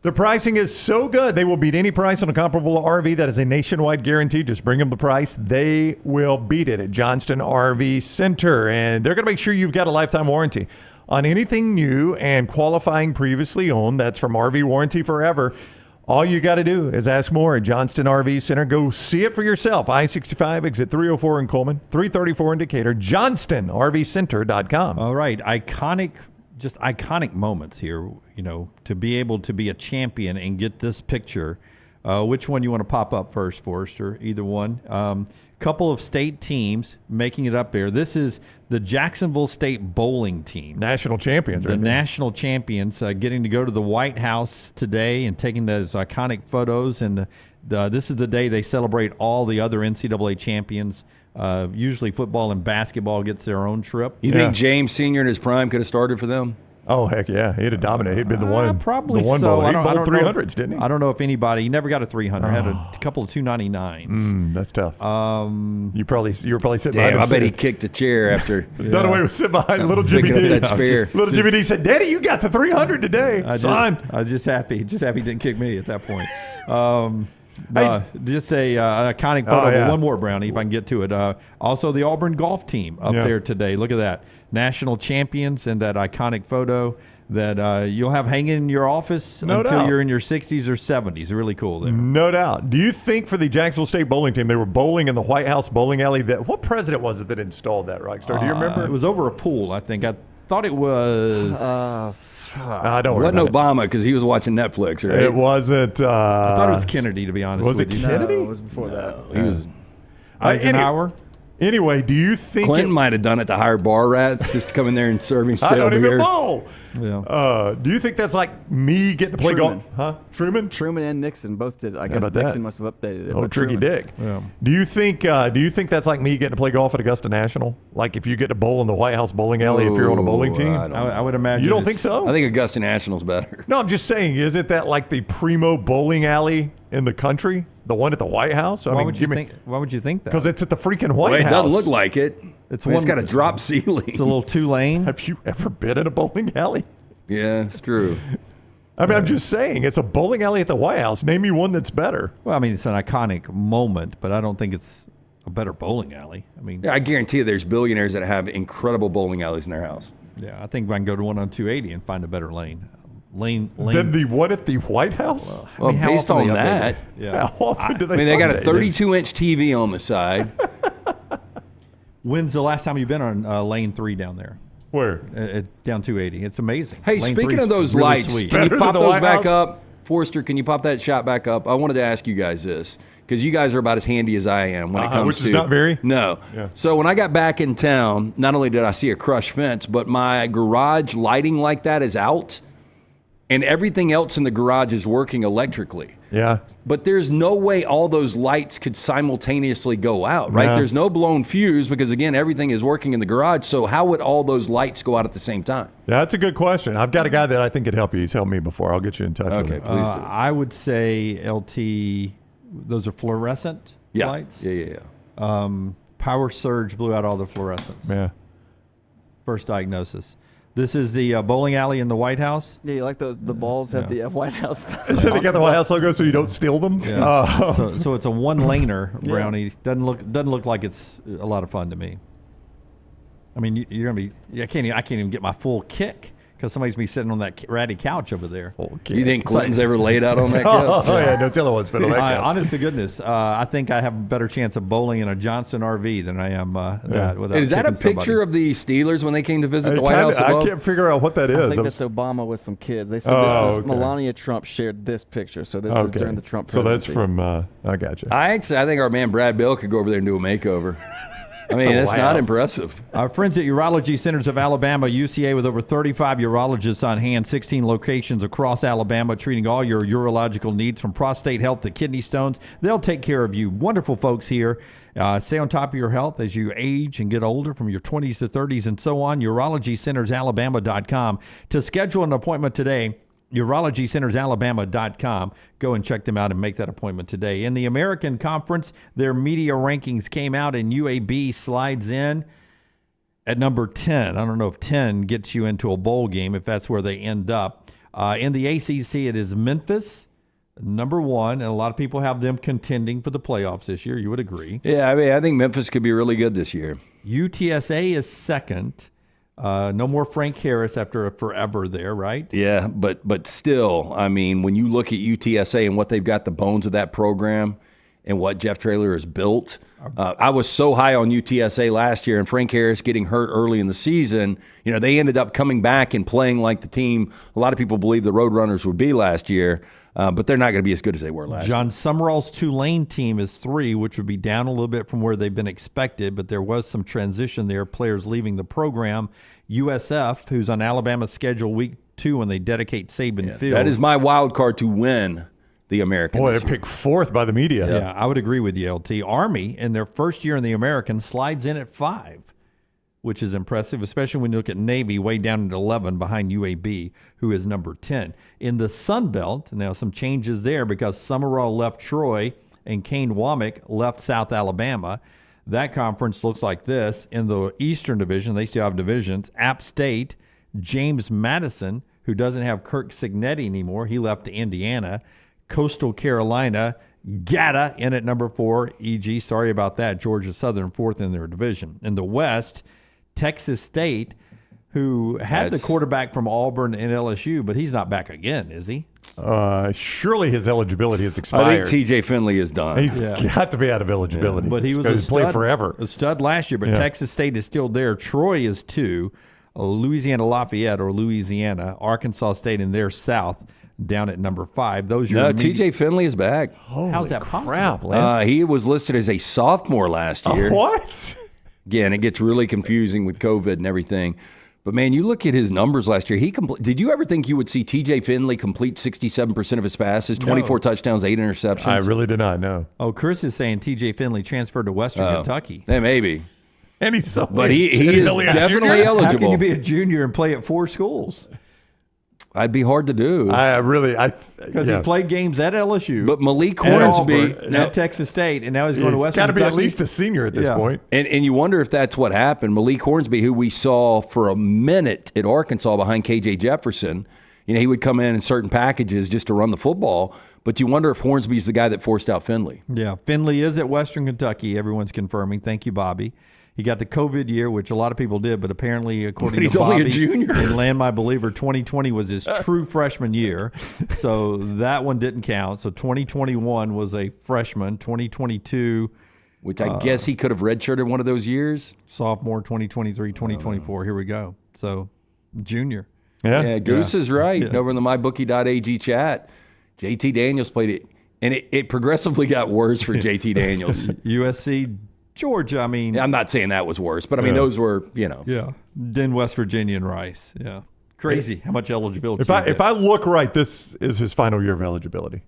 The pricing is so good, they will beat any price on a comparable RV. That is a nationwide guarantee. Just bring them the price. They will beat it at Johnston RV Center. And they're going to make sure you've got a lifetime warranty on anything new and qualifying previously owned. That's from RV Warranty Forever. All you got to do is ask more at Johnston RV Center. Go see it for yourself. I-65, exit 304 in Coleman, 334 in Decatur, JohnstonRVCenter.com. All right, iconic moments here, you know, to be able to be a champion and get this picture Which one you want to pop up first, Forrester? Either one. Couple of state teams making it up there. This is the Jacksonville State bowling team. National champions, right? The national champions getting to go to the White House today and taking those iconic photos. And this is the day they celebrate all the other NCAA champions. Usually football and basketball gets their own trip. You think James Sr. in his prime could have started for them? Oh, heck yeah. He'd have dominated. He'd been the one. Probably the one so. bowler. He bowled 300s, know, didn't he? I don't know if anybody. He never got a 300. Had a couple of 299s. That's tough. You were probably sitting behind him. I bet he kicked a chair after. Dunaway was sitting behind little Jimmy D. Picking up that spear. Little Jimmy D said, "Daddy, you got the 300 today, son." I was just happy. Just happy he didn't kick me at that point. Just a iconic photo. One more, Brownie, if I can get to it. Also, the Auburn golf team up there today. Look at that. National champions and that iconic photo that you'll have hanging in your office until you're in your 60s or 70s. Really cool there. No doubt. Do you think for the Jacksonville State bowling team, they were bowling in the White House bowling alley? What president was it that installed that, Rockstar? Do you remember? It was over a pool, I think. I thought it was... I don't It wasn't Obama because he was watching Netflix, right? It wasn't. I thought it was Kennedy, to be honest with you. Was it Kennedy? No, it was before that. He was Eisenhower. Anyway, do you think Clinton might have done it to hire bar rats just to come in there and serve him stale I don't beer? even bowl. Yeah. Do you think that's like me getting to play golf? Huh? Truman and Nixon both did. I guess about Nixon that? must have updated it. Oh, but tricky Truman. dick. Yeah. Do you think that's like me getting to play golf at Augusta National? Like if you get to bowl in the White House bowling alley if you're on a bowling team? I would imagine. You don't think so? I think Augusta National's better. No, I'm just saying, isn't that like the primo bowling alley in the country? The one at the White House? Why would you think that? Because it's at the freaking White Well, it House. doesn't look like it. It's It's got a drop ceiling. It's a little two-lane. Have you ever been in a bowling alley? Yeah, it's true. I mean, I'm just saying, it's a bowling alley at the White House. Name me one that's better. Well, I mean, it's an iconic moment, but I don't think it's a better bowling alley. I mean, Yeah, I guarantee you there's billionaires that have incredible bowling alleys in their house. yeah, I think I can go to one on 280 and find a better lane. Lane. Than the one at the White House? Well, how based often on they update that, it? Yeah. How often do they I mean, they got a update it? 32-inch TV on the side. When's the last time you've been on lane 3 down there? Where? Down 280. It's amazing. Hey, Lane speaking 3's of those really lights, sweet. can you Better pop than the those White back House? up? Forrester, can you pop that shot back up? I wanted to ask you guys this because you guys are about as handy as I am when it comes which to... is not very? No. Yeah. So when I got back in town, not only did I see a crushed fence, but my garage lighting like that is out, and everything else in the garage is working electrically. Yeah. But there's no way all those lights could simultaneously go out, right? No. There's no blown fuse because, again, everything is working in the garage. So how would all those lights go out at the same time? Yeah, that's a good question. I've got a guy that I think could help you. He's helped me before. I'll get you in touch with Okay, him. please do. I would say LT, those are fluorescent Yeah. lights. Yeah. Power surge blew out all the fluorescents. Yeah. First diagnosis. This is the bowling alley in the White House. Yeah, you like the balls have the White House. They got the White House logo so you don't steal them? Yeah. So it's a one-laner, Brownie. Doesn't look like it's a lot of fun to me. I mean, you're gonna be. I can't even get my full kick because somebody's be sitting on that ratty couch over there. You think Clinton's ever laid out on that couch? Oh, yeah, no telling what's been on that couch. Honest to goodness, I think I have a better chance of bowling in a Johnston RV than I am that. Without Is that a kicking picture somebody. of the Steelers when they came to visit the White House? I above? can't figure out what that is. I think that's Obama with some kids. They said this is Melania Trump shared this picture, so this is during the Trump presidency. So that's from, I gotcha. I think our man Brad Bill could go over there and do a makeover. I mean, that's not impressive. Our friends at Urology Centers of Alabama, UCA, with over 35 urologists on hand, 16 locations across Alabama, treating all your urological needs from prostate health to kidney stones. They'll take care of you. Wonderful folks here. Stay on top of your health as you age and get older from your 20s to 30s and so on. UrologyCentersAlabama.com. To schedule an appointment today, UrologyCentersAlabama.com. Go and check them out and make that appointment today. In the American Conference, their media rankings came out, and UAB slides in at number 10. I don't know if 10 gets you into a bowl game, if that's where they end up. In the ACC, it is Memphis, number 1, and a lot of people have them contending for the playoffs this year. You would agree. Yeah, I mean, I think Memphis could be really good this year. UTSA is second. No more Frank Harris after forever there, right? Yeah, but still, I mean, when you look at UTSA and what they've got, the bones of that program and what Jeff Traylor has built, I was so high on UTSA last year, and Frank Harris getting hurt early in the season, you know, they ended up coming back and playing like the team a lot of people believe the Roadrunners would be last year. but they're not going to be as good as they were last year. John Summerall's Tulane team is 3, which would be down a little bit from where they've been expected, but there was some transition there, players leaving the program. USF, who's on Alabama's schedule week 2 when they dedicate Saban Field. That is my wild card to win the American. Boy, they're picked 4th by the media. Yeah, I would agree with you, LT. Army, in their first year in the American, slides in at 5, which is impressive, especially when you look at Navy way down at 11 behind UAB, who is number 10. In the Sun Belt, now some changes there because Summerall left Troy and Kane Womack left South Alabama. That conference looks like this. In the Eastern Division, they still have divisions. App State, James Madison, who doesn't have Kirk Cignetti anymore. He left to Indiana. Coastal Carolina, GATA in at number 4. E.g., sorry about that, Georgia Southern 4th in their division. In the West, Texas State, who had the quarterback from Auburn and LSU, but he's not back again, is he? Surely his eligibility has expired. I think T.J. Finley is done. He's got to be out of eligibility. But he was a played stud, forever. A stud last year, but Texas State is still there. Troy is 2. Louisiana Lafayette or Louisiana, Arkansas State in their South down at number 5. Those are T.J. Finley is back. How's that possible? He was listed as a sophomore last year. What? Again, it gets really confusing with COVID and everything. But, man, you look at his numbers last year. Did you ever think you would see T.J. Finley complete 67% of his passes, 24 touchdowns, 8 interceptions? I really did not know. Oh, Chris is saying T.J. Finley transferred to Western Kentucky. Yeah, maybe. And he's but he is definitely eligible. How can you be a junior and play at 4 schools? I'd be hard to do. Because he played games at LSU, but Malik Hornsby at Texas State, and now he's going to Western got to be Kentucky. at least a senior at this point. And you wonder if that's what happened. Malik Hornsby, who we saw for a minute at Arkansas behind KJ Jefferson, he would come in certain packages just to run the football. But you wonder if Hornsby's the guy that forced out Finley. Yeah, Finley is at Western Kentucky. Everyone's confirming. Thank you, Bobby. He got the COVID year, which a lot of people did, but apparently, according to Bobby, only a junior. And Land My Believer, 2020 was his true freshman year. So that one didn't count. So 2021 was a freshman. 2022. Which I guess he could have redshirted one of those years. Sophomore, 2023, 2024. Here we go. So junior. Yeah, Goose is right. Over in the mybookie.ag chat, JT Daniels played it, and it progressively got worse for JT Daniels. USC, Georgia, I'm not saying that was worse, but those were, Yeah. Then West Virginia and Rice. Yeah. Crazy how much eligibility. If I look right, this is his final year of eligibility.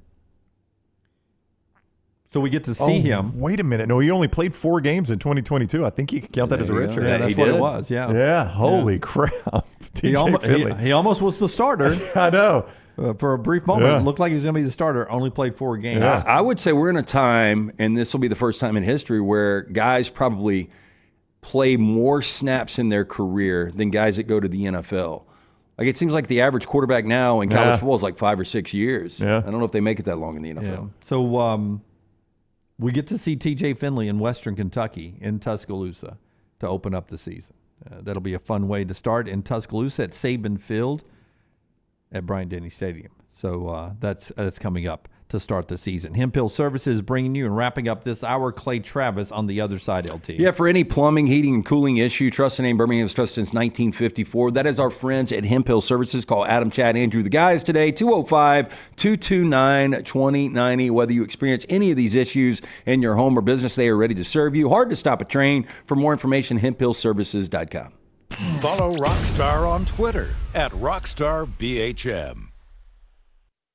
So we get to see him. Wait a minute. No, he only played 4 games in 2022. I think he could count that as a redshirt. Yeah, that's what it was. Yeah. Yeah. Holy crap. He almost was the starter. I know. For a brief moment, it looked like he was going to be the starter, only played 4 games. Yeah. I would say we're in a time, and this will be the first time in history, where guys probably play more snaps in their career than guys that go to the NFL. Like, it seems like the average quarterback now in college football is like 5 or 6 years. Yeah. I don't know if they make it that long in the NFL. Yeah. So we get to see T.J. Finley in Western Kentucky in Tuscaloosa to open up the season. That'll be a fun way to start in Tuscaloosa at Saban Field at Bryant-Denny Stadium. So that's coming up to start the season. Hemphill Services bringing you and wrapping up this hour. Clay Travis on the other side, LT. Yeah, for any plumbing, heating, and cooling issue, trust the name Birmingham's trusted since 1954. That is our friends at Hemphill Services. Call Adam, Chad, Andrew, the guys today, 205-229-2090. Whether you experience any of these issues in your home or business, they are ready to serve you. Hard to stop a train. For more information, hemphillservices.com. Follow Rockstar on Twitter @RockstarBHM.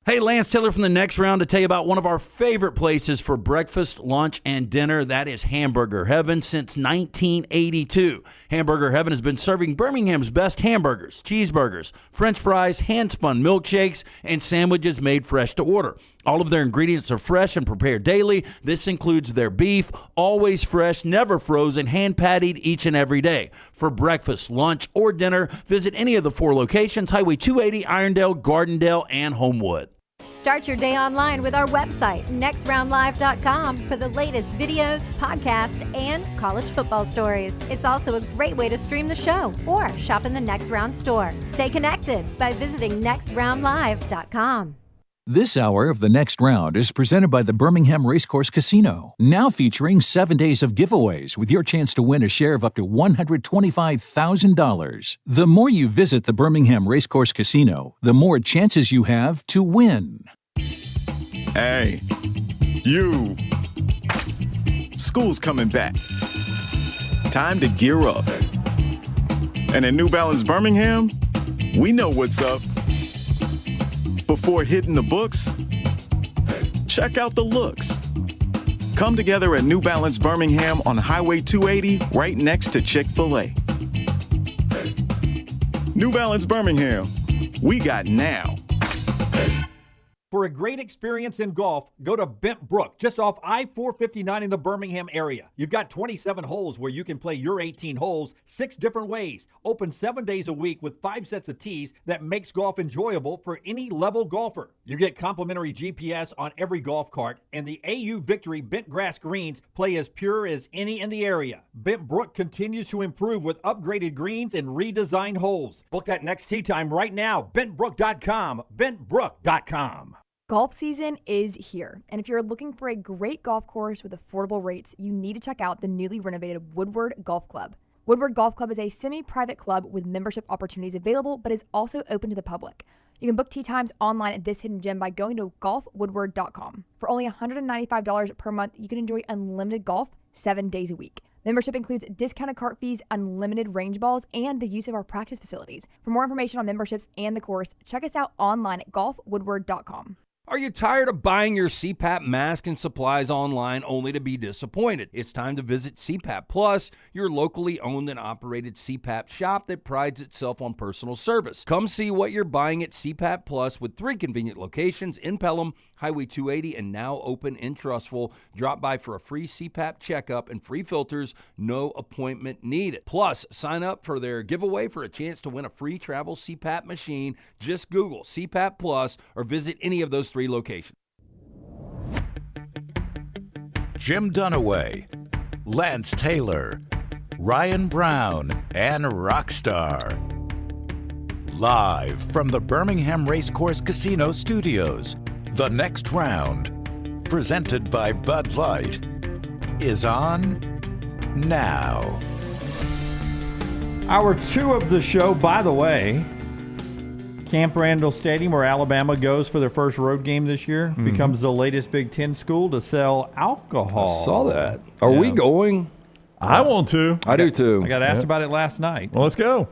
Hey, Lance Taylor from the Next Round to tell you about one of our favorite places for breakfast, lunch, and dinner. That is Hamburger Heaven since 1982. Hamburger Heaven has been serving Birmingham's best hamburgers, cheeseburgers, French fries, hand-spun milkshakes, and sandwiches made fresh to order. All of their ingredients are fresh and prepared daily. This includes their beef, always fresh, never frozen, hand-pattied each and every day. For breakfast, lunch, or dinner, visit any of the 4 locations, Highway 280, Irondale, Gardendale, and Homewood. Start your day online with our website, nextroundlive.com, for the latest videos, podcasts, and college football stories. It's also a great way to stream the show or shop in the Next Round store. Stay connected by visiting nextroundlive.com. This hour of The Next Round is presented by the Birmingham Racecourse Casino, now featuring 7 days of giveaways with your chance to win a share of up to $125,000. The more you visit the Birmingham Racecourse Casino, the more chances you have to win. Hey, you. School's coming back. Time to gear up. And at New Balance Birmingham, we know what's up. Before hitting the books, check out the looks. Come together at New Balance Birmingham on Highway 280, right next to Chick-fil-A. New Balance Birmingham, we got now. For a great experience in golf, go to Bent Brook, just off I-459 in the Birmingham area. You've got 27 holes where you can play your 18 holes 6 different ways. Open 7 days a week with 5 sets of tees that makes golf enjoyable for any level golfer. You get complimentary GPS on every golf cart, and the AU Victory bent grass greens play as pure as any in the area. Bent Brook continues to improve with upgraded greens and redesigned holes. Book that next tee time right now. BentBrook.com. BentBrook.com. Golf season is here, and if you're looking for a great golf course with affordable rates, you need to check out the newly renovated Woodward Golf Club. Woodward Golf Club is a semi-private club with membership opportunities available, but is also open to the public. You can book tee times online at this hidden gem by going to golfwoodward.com. For only $195 per month, you can enjoy unlimited golf 7 days a week. Membership includes discounted cart fees, unlimited range balls, and the use of our practice facilities. For more information on memberships and the course, check us out online at golfwoodward.com. Are you tired of buying your CPAP mask and supplies online only to be disappointed? It's time to visit CPAP Plus, your locally owned and operated CPAP shop that prides itself on personal service. Come see what you're buying at CPAP Plus with 3 convenient locations in Pelham, Highway 280, and now open in Trustful. Drop by for a free CPAP checkup and free filters, no appointment needed. Plus, sign up for their giveaway for a chance to win a free travel CPAP machine. Just Google CPAP Plus or visit any of those 3 locations. Jim Dunaway, Lance Taylor, Ryan Brown, and Rockstar. Live from the Birmingham Racecourse Casino Studios, the next round, presented by Bud Light, is on now. Hour 2 of the show, by the way, Camp Randall Stadium, where Alabama goes for their first road game this year, becomes the latest Big Ten school to sell alcohol. I saw that. Are we going? I want to. I do too. I got asked about it last night. Well, let's go.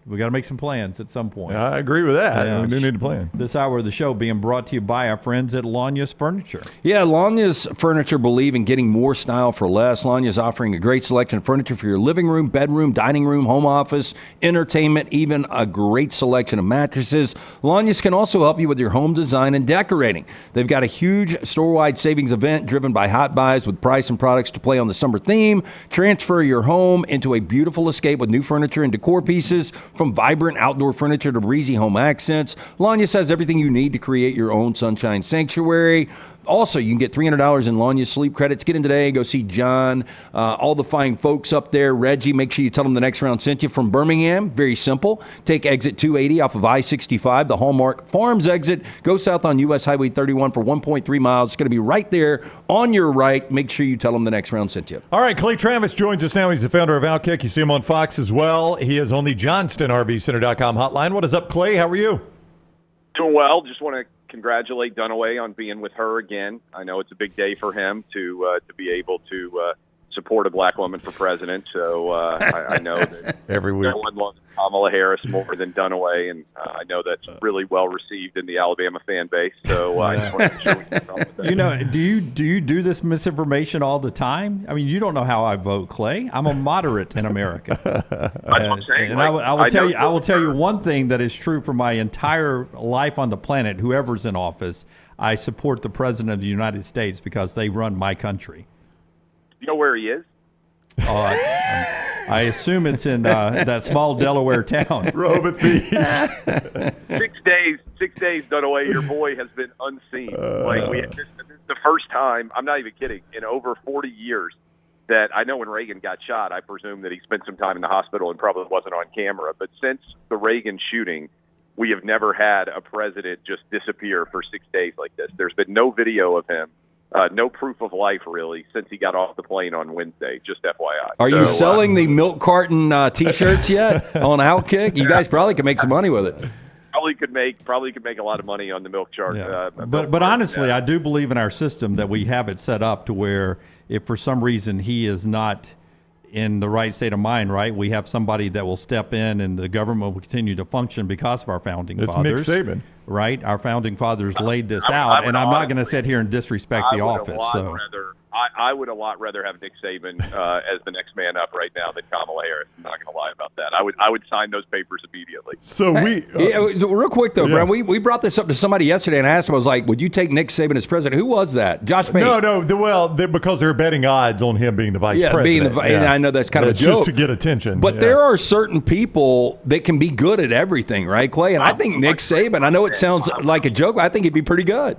We got to make some plans at some point. I agree with that. Yeah. We do need to plan. This hour of the show being brought to you by our friends at Longus Furniture. Yeah, Longus Furniture believe in getting more style for less. Longus offering a great selection of furniture for your living room, bedroom, dining room, home office, entertainment, even a great selection of mattresses. Longus can also help you with your home design and decorating. They've got a huge store-wide savings event driven by hot buys with price and products to play on the summer theme. Transfer your home into a beautiful escape with new furniture and decor pieces. From vibrant outdoor furniture to breezy home accents, Longus has everything you need to create your own sunshine sanctuary. Also, you can get $300 in Longus sleep credits. Get in today. Go see John, all the fine folks up there. Reggie, make sure you tell them the next round sent you from Birmingham. Very simple. Take exit 280 off of I-65, the Hallmark Farms exit. Go south on U.S. Highway 31 for 1.3 miles. It's going to be right there on your right. Make sure you tell them the next round sent you. All right, Clay Travis joins us now. He's the founder of Outkick. You see him on Fox as well. He is on the JohnstonRVCenter.com hotline. What is up, Clay? How are you? Doing well. Just want to congratulate Dunaway on being with her again. I know it's a big day for him to be able to support a black woman for president. So I know that every week no one loves Kamala Harris more than Dunaway, and I know that's really well received in the Alabama fan base. So I just want to make sure we can start with that. You know, do you do this misinformation all the time? I mean, you don't know how I vote, Clay. I'm a moderate in America. That's what I'm saying. And I will tell you one thing that is true for my entire life on the planet. Whoever's in office, I support the president of the United States because they run my country. You know where he is? I assume it's in that small Delaware town. Rehoboth Beach. 6 days, Dunaway, your boy has been unseen. This is the first time, I'm not even kidding, in over 40 years that I know when Reagan got shot, I presume that he spent some time in the hospital and probably wasn't on camera. But since the Reagan shooting, we have never had a president just disappear for 6 days like this. There's been no video of him. No proof of life, really, since he got off the plane on Wednesday, just FYI. Are you selling the milk carton T-shirts yet on Outkick? You guys probably can make some money with it. probably could make a lot of money on the milk chart. Yeah. But honestly, I do believe in our system that we have it set up to where if for some reason he is not in the right state of mind, right, we have somebody that will step in and the government will continue to function because of our founding fathers. It's Nick Saban. Right? Our founding fathers laid this out, and I'm not going to sit here and disrespect the office. I would a lot rather have Nick Saban as the next man up right now than Kamala Harris. I'm not going to lie about that. I would sign those papers immediately. So real quick though, Brad, we brought this up to somebody yesterday, and I asked him, I was like, "Would you take Nick Saban as president?" Who was that? Josh Payne? No. Because they're betting odds on him being the vice president. And I know that's kind of a joke, just to get attention. But there are certain people that can be good at everything, right, Clay? And I think Nick Saban. I know it sounds like a joke, but I think he'd be pretty good.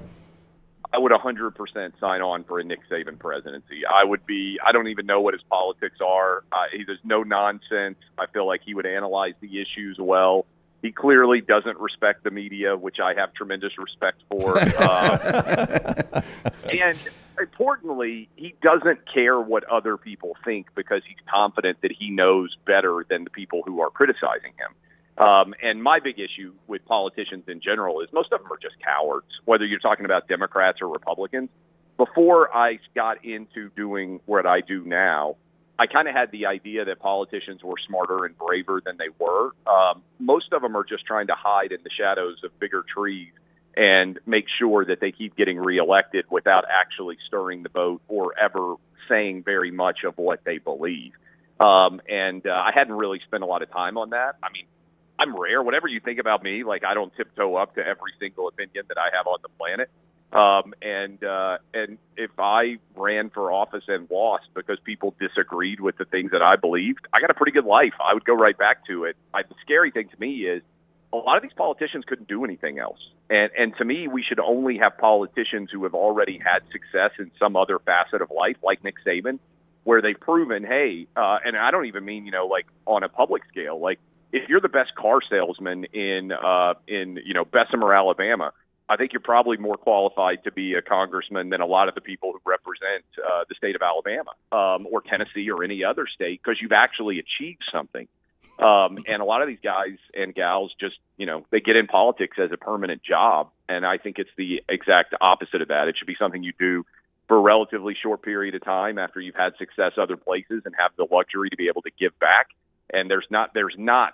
I would 100% sign on for a Nick Saban presidency. I don't even know what his politics are. There's no nonsense. I feel like he would analyze the issues well. He clearly doesn't respect the media, which I have tremendous respect for. And importantly, he doesn't care what other people think because he's confident that he knows better than the people who are criticizing him. And my big issue with politicians in general is most of them are just cowards, whether you're talking about Democrats or Republicans. Before I got into doing what I do now, I kind of had the idea that politicians were smarter and braver than they were. Most of them are just trying to hide in the shadows of bigger trees and make sure that they keep getting reelected without actually stirring the boat or ever saying very much of what they believe. I hadn't really spent a lot of time on that. I mean, I'm rare. Whatever you think about me, like I don't tiptoe up to every single opinion that I have on the planet. And if I ran for office and lost because people disagreed with the things that I believed, I got a pretty good life. I would go right back to it. The scary thing to me is a lot of these politicians couldn't do anything else. And to me, we should only have politicians who have already had success in some other facet of life, like Nick Saban, where they've proven, hey, and I don't even mean, like on a public scale, like, if you're the best car salesman in Bessemer, Alabama, I think you're probably more qualified to be a congressman than a lot of the people who represent the state of Alabama or Tennessee or any other state because you've actually achieved something. And a lot of these guys and gals just, they get in politics as a permanent job, and I think it's the exact opposite of that. It should be something you do for a relatively short period of time after you've had success other places and have the luxury to be able to give back. And there's not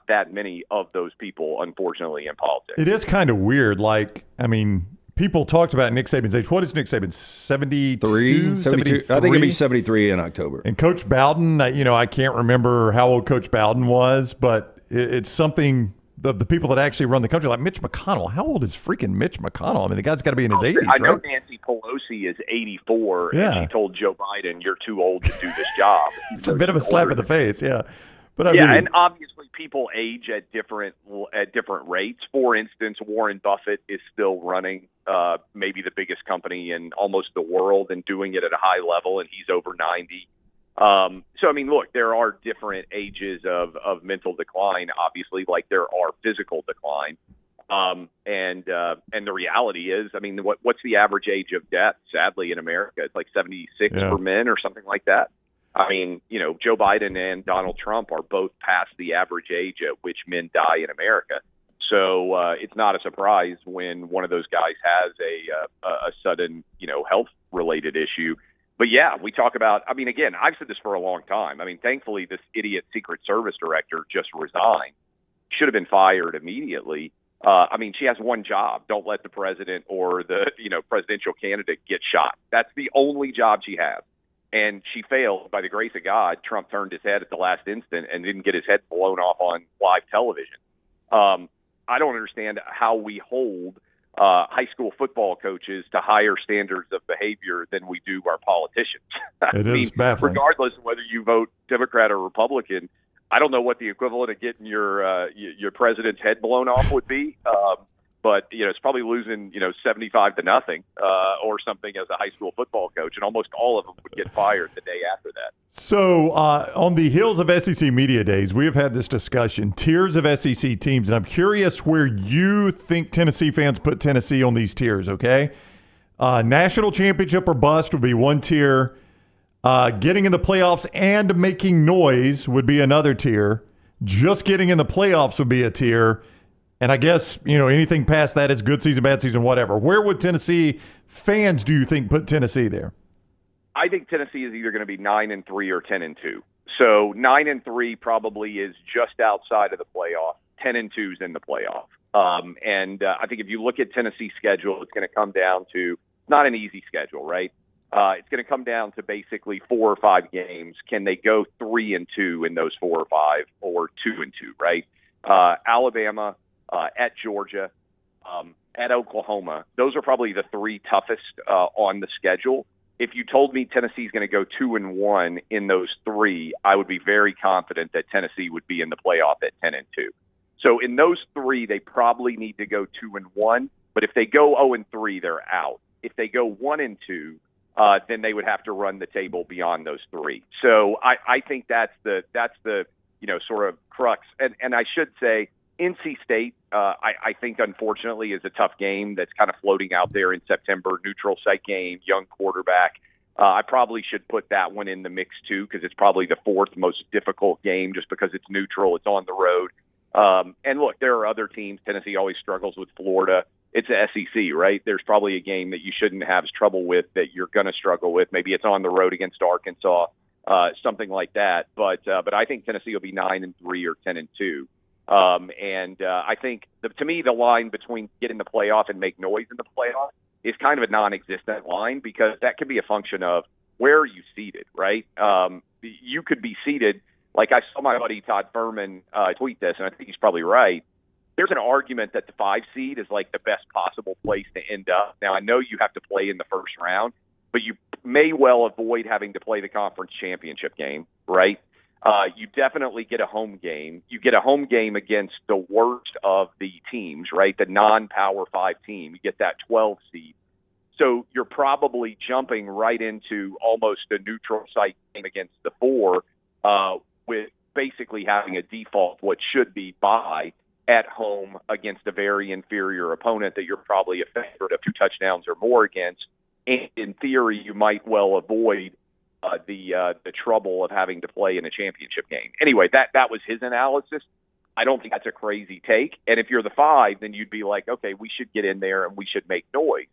that many of those people, unfortunately, in politics. It is kind of weird. Like, I mean, people talked about Nick Saban's age. What is Nick Saban? 72? 72. I think it'll be 73 in October. And Coach Bowden, I can't remember how old Coach Bowden was, but it's something of the people that actually run the country, like Mitch McConnell. How old is freaking Mitch McConnell? I mean, the guy's got to be in his 80s, I know right? Nancy Pelosi is 84, and she told Joe Biden, "You're too old to do this job." It's a bit of a slap in the face, yeah. But and obviously people age at different rates. For instance, Warren Buffett is still running maybe the biggest company in almost the world and doing it at a high level, and he's over 90. So, I mean, look, there are different ages of mental decline, obviously, like there are physical decline. And the reality is, I mean, what's the average age of death, sadly, in America? It's like 76 for men or something like that. I mean, Joe Biden and Donald Trump are both past the average age at which men die in America. So it's not a surprise when one of those guys has a sudden, health-related issue. But, yeah, we talk about – I mean, again, I've said this for a long time. I mean, thankfully, this idiot Secret Service director just resigned. Should have been fired immediately. I mean, she has one job. Don't let the president or the, presidential candidate get shot. That's the only job she has. And she failed. By the grace of God, Trump turned his head at the last instant and didn't get his head blown off on live television. I don't understand how we hold high school football coaches to higher standards of behavior than we do our politicians. It is baffling. Regardless of whether you vote Democrat or Republican, I don't know what the equivalent of getting your president's head blown off would be. But, it's probably losing, 75-0 or something as a high school football coach. And almost all of them would get fired the day after that. So on the heels of SEC Media Days, we have had this discussion, tiers of SEC teams. And I'm curious where you think Tennessee fans put Tennessee on these tiers, okay? National championship or bust would be one tier. Getting in the playoffs and making noise would be another tier. Just getting in the playoffs would be a tier. And I guess, anything past that is good season, bad season, whatever. Where would Tennessee fans, do you think, put Tennessee there? I think Tennessee is either going to be 9-3 or 10-2. So 9-3 probably is just outside of the playoff. 10-2 is in the playoff. I think if you look at Tennessee's schedule, it's going to come down to not an easy schedule, right? It's going to come down to basically 4 or 5 games. Can they go 3-2 in those 4 or 5, or 2-2, right? Alabama, at Georgia, at Oklahoma. Those are probably the 3 toughest on the schedule. If you told me Tennessee's going to go 2-1 in those 3, I would be very confident that Tennessee would be in the playoff at 10-2. So in those 3, they probably need to go 2-1. But if they go 0-3, they're out. If they go 1-2, then they would have to run the table beyond those 3. So I think that's the sort of crux. And I should say, NC State, I think, unfortunately, is a tough game that's kind of floating out there in September. Neutral site game, young quarterback. I probably should put that one in the mix, too, because it's probably the 4th most difficult game just because it's neutral. It's on the road. And, look, there are other teams. Tennessee always struggles with Florida. It's the SEC, right? There's probably a game that you shouldn't have trouble with that you're going to struggle with. Maybe it's on the road against Arkansas, something like that. But I think Tennessee will be 9-3 or 10-2. I think, to me, the line between get in the playoff and make noise in the playoff is kind of a non-existent line, because that could be a function of where are you seated, right? You could be seated, like I saw my buddy Todd Furman tweet this, and I think he's probably right. There's an argument that the 5 seed is like the best possible place to end up. Now, I know you have to play in the first round, but you may well avoid having to play the conference championship game, right? You definitely get a home game. You get a home game against the worst of the teams, right? The non-Power 5 team. You get that 12 seed. So you're probably jumping right into almost a neutral site game against the 4, with basically having a default what should be bye at home against a very inferior opponent that you're probably a favorite of 2 touchdowns or more against. And in theory, you might well avoid the trouble of having to play in a championship game. Anyway, that was his analysis. I don't think that's a crazy take. And if you're the 5, then you'd be like, okay, we should get in there and we should make noise.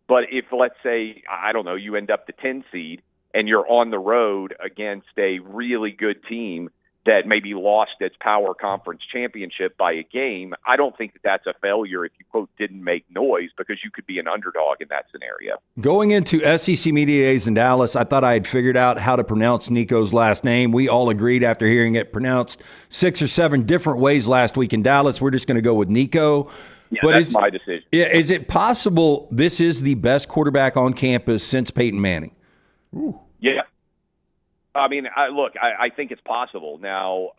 But if, let's say, I don't know, you end up the 10 seed and you're on the road against a really good team that maybe lost its Power Conference championship by a game, I don't think that that's a failure if you, quote, didn't make noise, because you could be an underdog in that scenario. Going into SEC Media Days in Dallas, I thought I had figured out how to pronounce Nico's last name. We all agreed after hearing it pronounced 6 or 7 different ways last week in Dallas. We're just going to go with Nico. Yeah, but that's my decision. Is it possible this is the best quarterback on campus since Peyton Manning? Ooh. Yeah. I mean, I think it's possible. Now,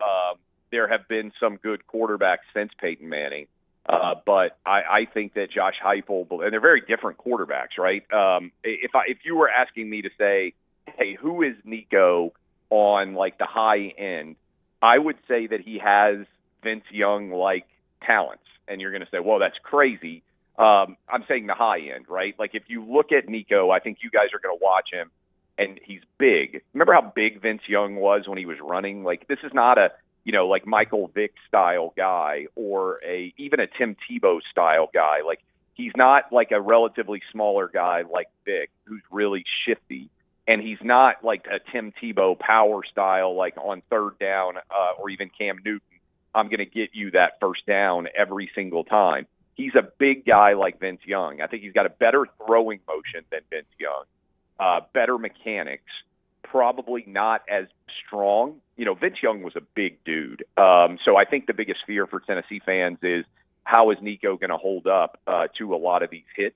there have been some good quarterbacks since Peyton Manning, but I think that Josh Heupel, and they're very different quarterbacks, right? If you were asking me to say, hey, who is Nico on like the high end, I would say that he has Vince Young-like talents, and you're going to say, well, that's crazy. I'm saying the high end, right? Like if you look at Nico, I think you guys are going to watch him. And he's big. Remember how big Vince Young was when he was running? Like, this is not a, like Michael Vick style guy, or even a Tim Tebow style guy. Like, he's not like a relatively smaller guy like Vick, who's really shifty. And he's not like a Tim Tebow power style, like on third down, or even Cam Newton. I'm going to get you that first down every single time. He's a big guy like Vince Young. I think he's got a better throwing motion than Vince Young. Better mechanics, probably not as strong. Vince Young was a big dude. So I think the biggest fear for Tennessee fans is how is Nico going to hold up to a lot of these hits?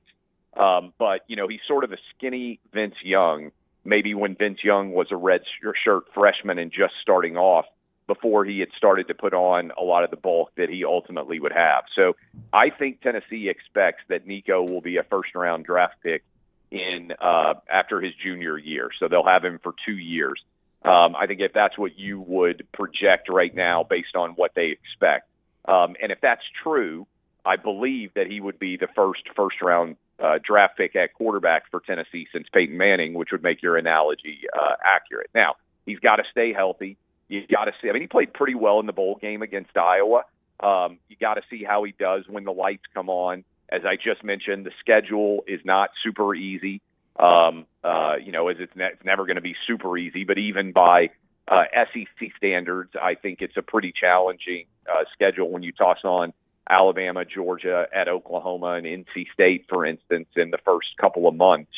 But he's sort of a skinny Vince Young, maybe when Vince Young was a red shirt freshman and just starting off before he had started to put on a lot of the bulk that he ultimately would have. So I think Tennessee expects that Nico will be a first-round draft pick in after his junior year. So they'll have him for 2 years. I think if that's what you would project right now based on what they expect. And if that's true, I believe that he would be the first round draft pick at quarterback for Tennessee since Peyton Manning, which would make your analogy accurate. Now, he's got to stay healthy. You got to see. I mean, he played pretty well in the bowl game against Iowa. You got to see how he does when the lights come on. As I just mentioned, the schedule is not super easy. It's never going to be super easy, but even by SEC standards, I think it's a pretty challenging schedule when you toss on Alabama, Georgia, at Oklahoma, and NC State, for instance, in the first couple of months.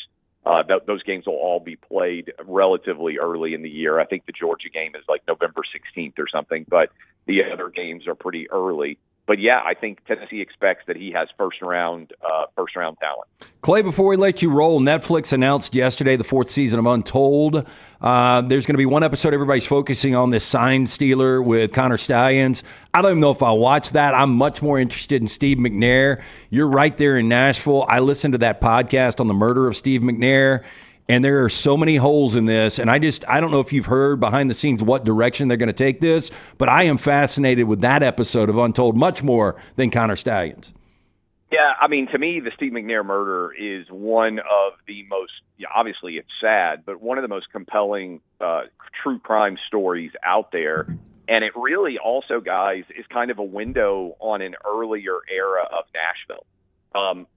Those games will all be played relatively early in the year. I think the Georgia game is like November 16th or something, but the other games are pretty early. But yeah, I think Tennessee expects that he has first round talent. Clay, before we let you roll, Netflix announced yesterday the 4th season of Untold. There's going to be one episode everybody's focusing on, this sign stealer with Connor Stallions. I don't even know if I'll watch that. I'm much more interested in Steve McNair. You're right there in Nashville. I listened to that podcast on the murder of Steve McNair, and there are so many holes in this. And I don't know if you've heard behind the scenes what direction they're going to take this, but I am fascinated with that episode of Untold much more than Connor Stallions. Yeah, I mean, to me, the Steve McNair murder is one of the most, obviously it's sad, but one of the most compelling true crime stories out there. And it really also, guys, is kind of a window on an earlier era of Nashville.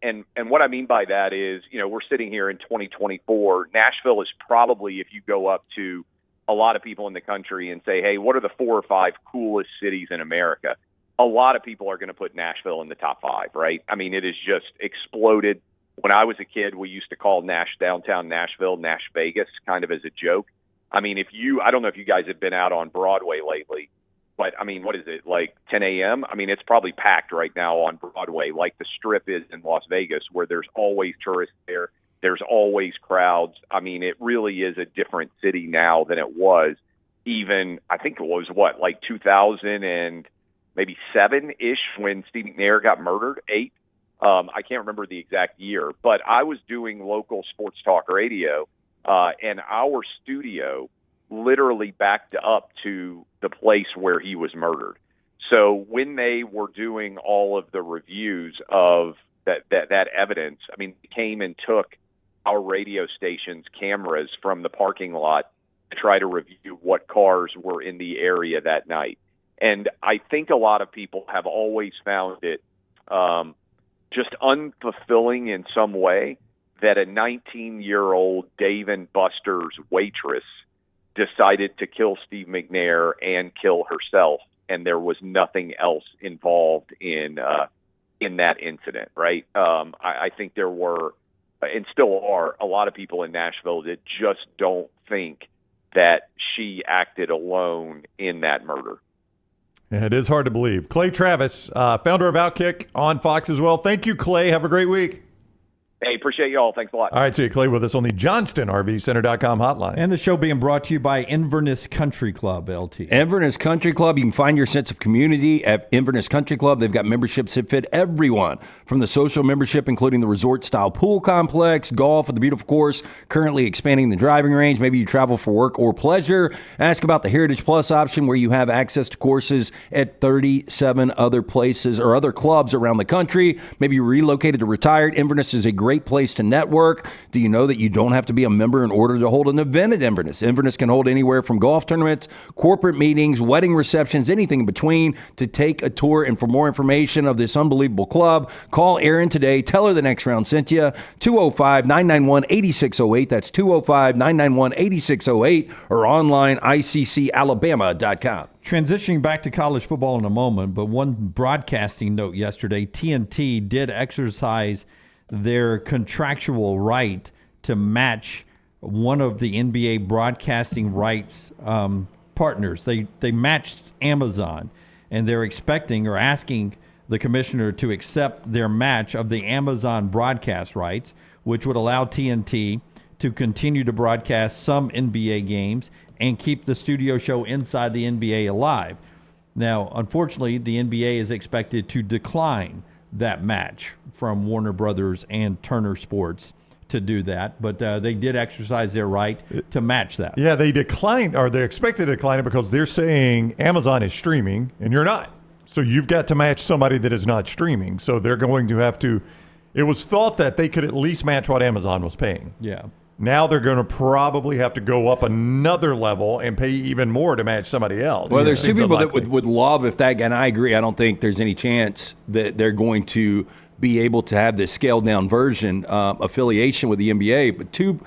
And what I mean by that is, we're sitting here in 2024. Nashville is probably, if you go up to a lot of people in the country and say, hey, what are the 4 or 5 coolest cities in America? A lot of people are going to put Nashville in the top 5, right? I mean, it has just exploded. When I was a kid, we used to call downtown Nashville Nash Vegas, kind of as a joke. I mean, I don't know if you guys have been out on Broadway lately, but I mean, what is it, like 10 a.m.? I mean, it's probably packed right now on Broadway, like the Strip is in Las Vegas, where there's always tourists there. There's always crowds. I mean, it really is a different city now than it was even, I think it was like 2000 and maybe 7-ish when Steve McNair got murdered, 8. I can't remember the exact year, but I was doing local sports talk radio, and our studio literally backed up to the place where he was murdered. So when they were doing all of the reviews of that evidence, I mean, they came and took our radio station's cameras from the parking lot to try to review what cars were in the area that night. And I think a lot of people have always found it just unfulfilling in some way that a 19-year-old Dave & Buster's waitress decided to kill Steve McNair and kill herself, and there was nothing else involved in that incident, right? I think there were, and still are, a lot of people in Nashville that just don't think that she acted alone in that murder. Yeah, it is hard to believe. Clay Travis, founder of Outkick on Fox as well. Thank you, Clay. Have a great week. Hey, appreciate you all. Thanks a lot. All right, see you, Clay, with us on the JohnstonRVCenter.com hotline. And the show being brought to you by Inverness Country Club, LT. Inverness Country Club. You can find your sense of community at Inverness Country Club. They've got memberships that fit everyone, from the social membership, including the resort-style pool complex, golf at the beautiful course, currently expanding the driving range. Maybe you travel for work or pleasure. Ask about the Heritage Plus option, where you have access to courses at 37 other places or other clubs around the country. Maybe you relocated to retired. Inverness is a great place to network. Do you know that you don't have to be a member in order to hold an event at Inverness? Inverness can hold anywhere from golf tournaments, corporate meetings, wedding receptions, anything in between. To take a tour and for more information of this unbelievable club, call Erin today. Tell her the next round sent you. 205-991-8608. That's 205-991-8608 or online iccalabama.com. Transitioning back to college football in a moment, but one broadcasting note yesterday, TNT did exercise their contractual right to match one of the NBA broadcasting rights partners. They matched Amazon, and they're expecting or asking the commissioner to accept their match of the Amazon broadcast rights, which would allow TNT to continue to broadcast some NBA games and keep the studio show Inside the NBA alive. Now, unfortunately, the NBA is expected to decline that match from Warner Brothers and Turner Sports to do that, but they did exercise their right to match that. Yeah, they declined, or they're expected to decline it because they're saying Amazon is streaming and you're not. So you've got to match somebody that is not streaming. So they're going to have to. It was thought that they could at least match what Amazon was paying. Yeah. Now they're going to probably have to go up another level and pay even more to match somebody else. Well, there's two people that would love if that, and I agree. I don't think there's any chance that they're going to be able to have this scaled down version affiliation with the NBA. But two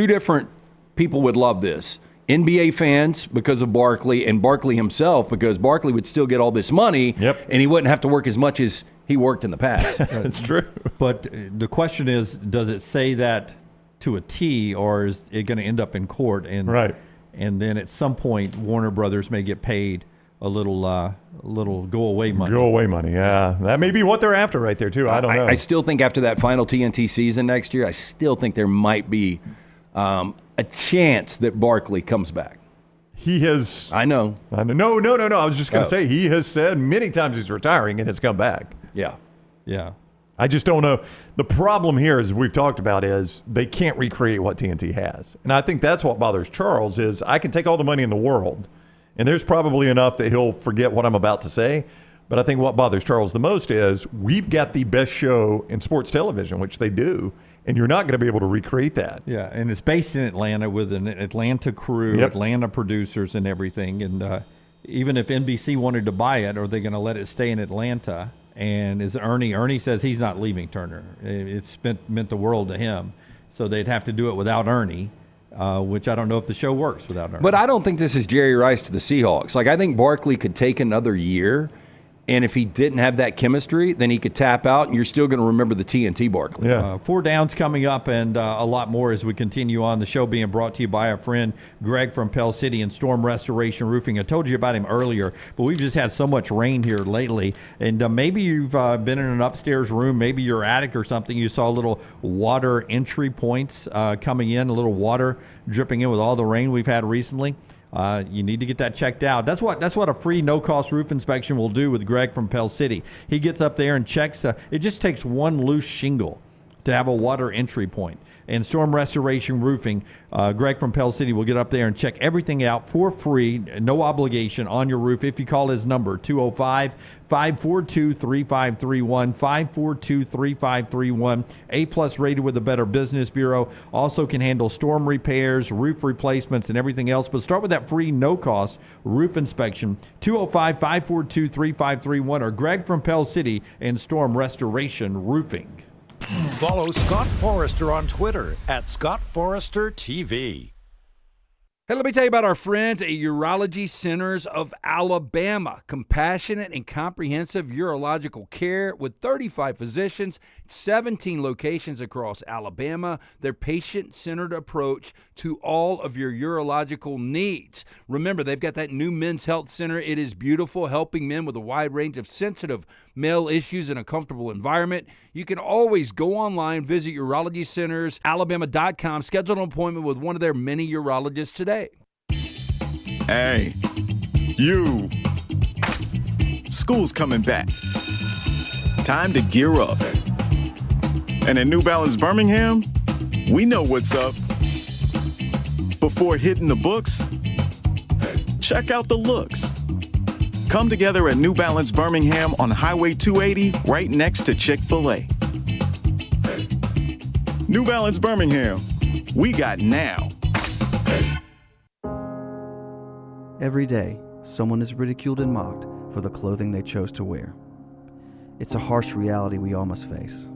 different people would love this. NBA fans because of Barkley, and Barkley himself because Barkley would still get all this money, and he wouldn't have to work as much as he worked in the past. That's true. But the question is, does it say that to a T, or is it going to end up in court? And then at some point, Warner Brothers may get paid a little go-away money. Go-away money, yeah. That may be what they're after right there, too. I don't know. I still think after that final TNT season next year, I still think there might be a chance that Barkley comes back. He has. I know. No. I was just going to say, he has said many times he's retiring and has come back. Yeah. I just don't know. The problem here, as we've talked about, is they can't recreate what TNT has. And I think that's what bothers Charles is I can take all the money in the world, and there's probably enough that he'll forget what I'm about to say. But I think what bothers Charles the most is we've got the best show in sports television, which they do, and you're not going to be able to recreate that. Yeah, and it's based in Atlanta with an Atlanta crew, Atlanta producers and everything. And even if NBC wanted to buy it, are they going to let it stay in Atlanta? And is Ernie says he's not leaving Turner. It's meant the world to him. So they'd have to do it without Ernie, which I don't know if the show works without Ernie. But I don't think this is Jerry Rice to the Seahawks. Like, I think Barkley could take another year, and if he didn't have that chemistry, then he could tap out, and you're still going to remember the TNT Barkley. Yeah. 4 Downs coming up, and a lot more as we continue on. The show being brought to you by our friend Greg from Pell City and Storm Restoration Roofing. I told you about him earlier, but we've just had so much rain here lately, and maybe you've been in an upstairs room, maybe your attic or something. You saw little water entry points coming in, a little water dripping in with all the rain we've had recently. You need to get that checked out. That's what a free no-cost roof inspection will do with Greg from Pell City. He gets up there and checks. It just takes one loose shingle to have a water entry point. And Storm Restoration Roofing, Greg from Pell City will get up there and check everything out for free, no obligation on your roof if you call his number, 205-542-3531, 542-3531, A+ rated with the Better Business Bureau. Also can handle storm repairs, roof replacements, and everything else. But start with that free no-cost roof inspection, 205-542-3531, or Greg from Pell City and Storm Restoration Roofing. Follow Scott Forrester on Twitter at scottforestertv. Hey, let me tell you about our friends at Urology Centers of Alabama. Compassionate and comprehensive urological care with 35 physicians, 17 locations across Alabama. Their patient-centered approach to all of your urological needs. Remember, they've got that new men's health center. It is beautiful, helping men with a wide range of sensitive male issues in a comfortable environment. You can always go online, visit urologycentersalabama.com, schedule an appointment with one of their many urologists today. Hey, you. School's coming back. Time to gear up. And at New Balance Birmingham, we know what's up. Before hitting the books, check out the looks. Come together at New Balance Birmingham on Highway 280, right next to Chick-fil-A. New Balance Birmingham, we got now. Every day, someone is ridiculed and mocked for the clothing they chose to wear. It's a harsh reality we all must face.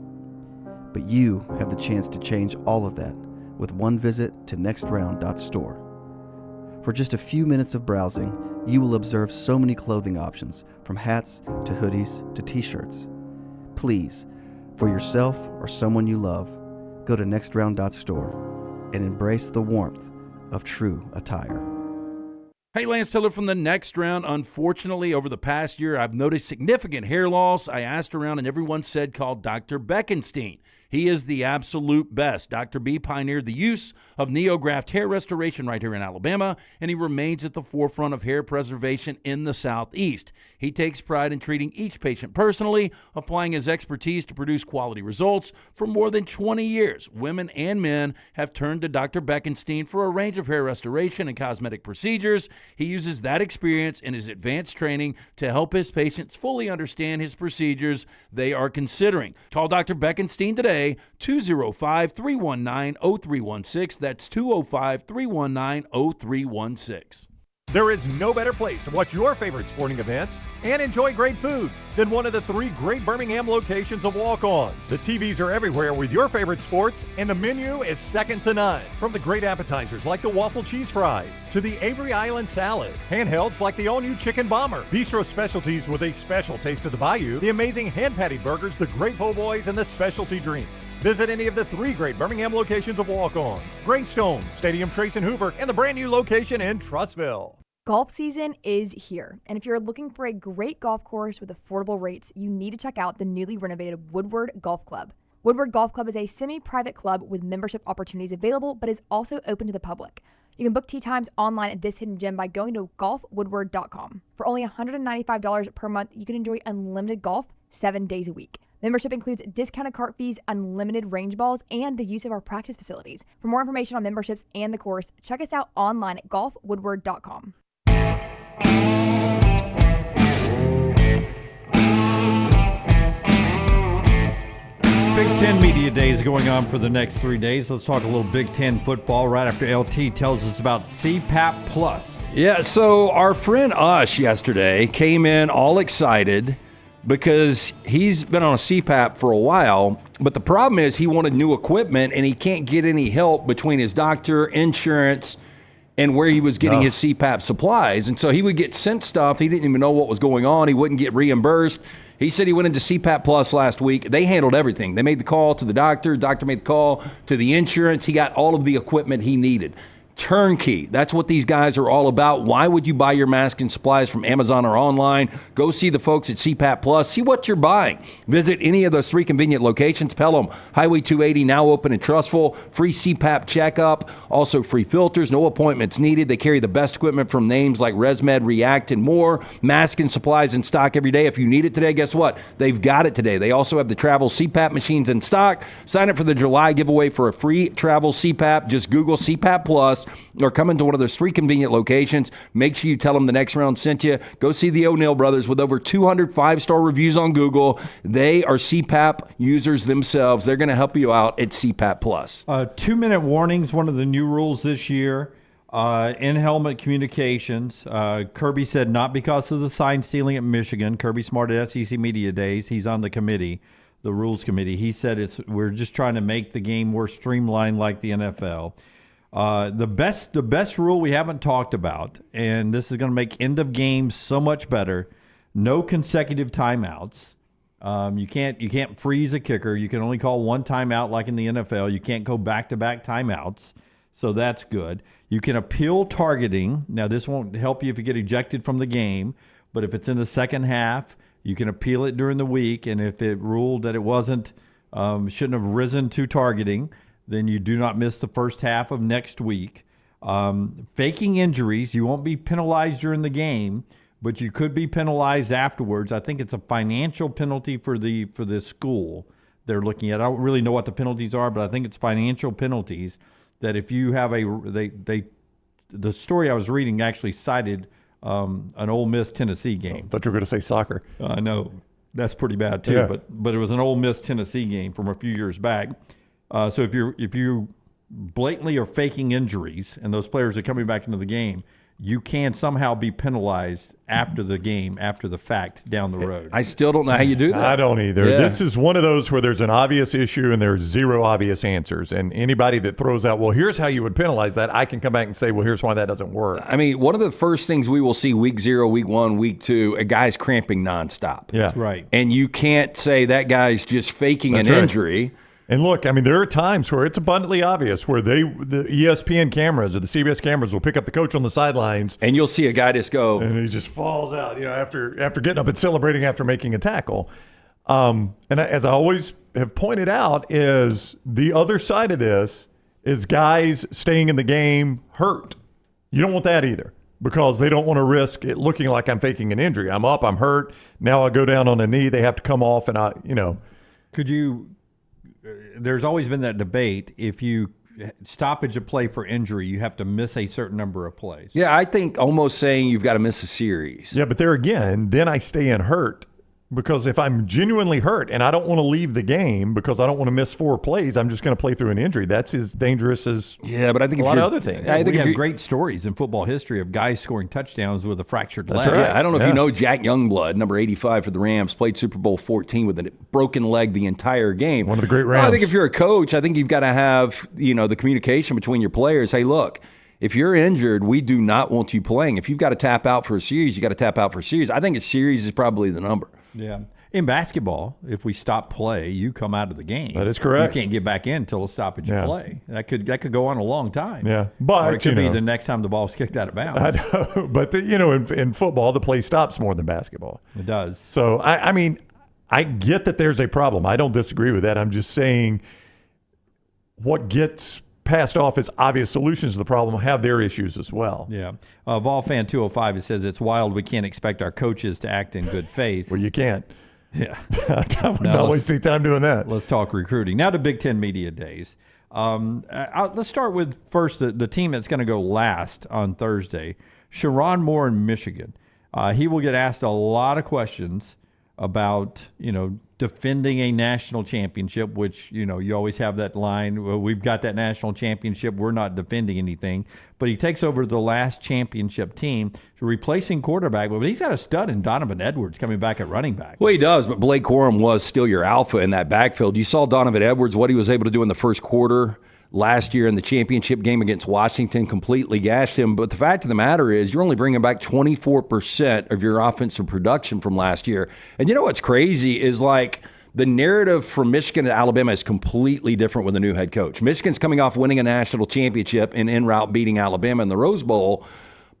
But you have the chance to change all of that with one visit to nextround.store. For just a few minutes of browsing, you will observe so many clothing options, from hats to hoodies to t-shirts. Please, for yourself or someone you love, go to nextround.store and embrace the warmth of true attire. Hey, Lance Taylor from the Next Round. Unfortunately, over the past year, I've noticed significant hair loss. I asked around, and everyone said call Dr. Beckenstein. He is the absolute best. Dr. B pioneered the use of NeoGraft hair restoration right here in Alabama, and he remains at the forefront of hair preservation in the Southeast. He takes pride in treating each patient personally, applying his expertise to produce quality results. For more than 20 years, women and men have turned to Dr. Beckenstein for a range of hair restoration and cosmetic procedures. He uses that experience and his advanced training to help his patients fully understand his procedures they are considering. Call Dr. Beckenstein today today, 205-319-0316. That's 205-319-0316. There is no better place to watch your favorite sporting events and enjoy great food than one of the 3 great Birmingham locations of Walk-Ons. The TVs are everywhere with your favorite sports, and the menu is second to none. From the great appetizers like the waffle cheese fries to the Avery Island salad, handhelds like the all-new chicken bomber, bistro specialties with a special taste of the bayou, the amazing hand-patty burgers, the great po' boys, and the specialty drinks. Visit any of the 3 great Birmingham locations of Walk-Ons: Greystone, Stadium Trace and Hoover, and the brand new location in Trussville. Golf season is here, and if you're looking for a great golf course with affordable rates, you need to check out the newly renovated Woodward Golf Club. Woodward Golf Club is a semi-private club with membership opportunities available, but is also open to the public. You can book tee times online at this hidden gem by going to golfwoodward.com. For only $195 per month, you can enjoy unlimited golf 7 days a week. Membership includes discounted cart fees, unlimited range balls, and the use of our practice facilities. For more information on memberships and the course, check us out online at golfwoodward.com. Big Ten Media Days going on for the next 3 days. Let's talk a little Big Ten football right after LT tells us about CPAP Plus. Yeah, so our friend Ush yesterday came in all excited because he's been on a CPAP for a while, but the problem is he wanted new equipment and he can't get any help between his doctor, insurance, and where he was getting his CPAP supplies. And so he would get sent stuff. He didn't even know what was going on. He wouldn't get reimbursed. He said he went into CPAP Plus last week. They handled everything. They made the call to the doctor. Doctor made the call to the insurance. He got all of the equipment he needed. Turnkey. That's what these guys are all about. Why would you buy your mask and supplies from Amazon or online? Go see the folks at CPAP Plus. See what you're buying. Visit any of those 3 convenient locations. Pelham, Highway 280, now open in Trussville. Free CPAP checkup. Also free filters. No appointments needed. They carry the best equipment from names like ResMed, React, and more. Mask and supplies in stock every day. If you need it today, guess what? They've got it today. They also have the travel CPAP machines in stock. Sign up for the July giveaway for a free travel CPAP. Just Google CPAP Plus or come into one of those 3 convenient locations. Make sure you tell them the next round sent you. Go see the O'Neill brothers with over 200 5-star reviews on Google. They are CPAP users themselves. They're going to help you out at CPAP Plus. 2-minute warnings, one of the new rules this year. In-helmet communications. Kirby said not because of the sign stealing at Michigan. Kirby Smart at SEC Media Days. He's on the committee, the rules committee. He said we're just trying to make the game more streamlined like the NFL. The best rule we haven't talked about, and this is going to make end of games so much better. No consecutive timeouts. You can't freeze a kicker. You can only call one timeout like in the NFL. You can't go back-to-back timeouts. So that's good. You can appeal targeting. Now, this won't help you if you get ejected from the game, but if it's in the second half, you can appeal it during the week. And if it ruled that it wasn't, shouldn't have risen to targeting, then you do not miss the first half of next week. Faking injuries, you won't be penalized during the game, but you could be penalized afterwards. I think it's a financial penalty for the school they're looking at. I don't really know what the penalties are, but I think it's financial penalties that if you have the story I was reading actually cited an Ole Miss Tennessee game. I thought you were going to say soccer. I know. That's pretty bad too, Yeah. but it was an Ole Miss Tennessee game from a few years back. So if you blatantly are faking injuries and those players are coming back into the game, you can somehow be penalized after the game, after the fact, down the road. I still don't know how you do that. I don't either. Yeah. This is one of those where there's an obvious issue and there's 0 obvious answers. And anybody that throws out, well, here's how you would penalize that, I can come back and say, well, here's why that doesn't work. I mean, one of the first things we will see week 0, week 1, week 2, a guy's cramping nonstop. Yeah. Right. And you can't say that guy's just faking That's an right. injury. And look, I mean, there are times where it's abundantly obvious where the ESPN cameras or the CBS cameras will pick up the coach on the sidelines. And you'll see a guy just go. And he just falls out, after getting up and celebrating after making a tackle. And as I always have pointed out, is the other side of this is guys staying in the game hurt. You don't want that either because they don't want to risk it looking like I'm faking an injury. I'm up, I'm hurt. Now I go down on a knee. They have to come off and Could you... There's always been that debate. If you stoppage a play for injury, you have to miss a certain number of plays. Yeah, I think almost saying you've got to miss a series. Yeah, but there again, then I stay in hurt. Because if I'm genuinely hurt and I don't want to leave the game because I don't want to miss 4 plays, I'm just going to play through an injury. That's as dangerous as but I think a lot of other things. I think we have great stories in football history of guys scoring touchdowns with a fractured leg. Right. I don't know if you know Jack Youngblood, number 85 for the Rams, played Super Bowl 14 with a broken leg the entire game. One of the great Rams. I think if you're a coach, I think you've got to have the communication between your players. Hey, look, if you're injured, we do not want you playing. If you've got to tap out for a series, you got to tap out for a series. I think a series is probably the number. Yeah. In basketball, if we stop play, you come out of the game. That is correct. You can't get back in until a stoppage of play. That could go on a long time. Yeah, but or it could be the next time the ball's kicked out of bounds. I know, but in football, the play stops more than basketball. It does. So I mean, I get that there's a problem. I don't disagree with that. I'm just saying what gets passed off as obvious solutions to the problem have their issues as well. Yeah. Volfan 205, it says it's wild we can't expect our coaches to act in good faith. Well, you can't. Yeah. I would not waste any time doing that. Let's talk recruiting. Now to Big Ten Media Days. Let's start with first the team that's going to go last on Thursday, Sherrone Moore in Michigan. He will get asked a lot of questions about, defending a national championship, which, you always have that line, well, we've got that national championship, we're not defending anything. But he takes over the last championship team, replacing quarterback, but he's got a stud in Donovan Edwards coming back at running back. Well, he does, but Blake Corum was still your alpha in that backfield. You saw Donovan Edwards, what he was able to do in the first quarter last year in the championship game against Washington, completely gashed him. But the fact of the matter is you're only bringing back 24% of your offensive production from last year. And you know what's crazy is the narrative from Michigan to Alabama is completely different with a new head coach. Michigan's coming off winning a national championship and en route beating Alabama in the Rose Bowl.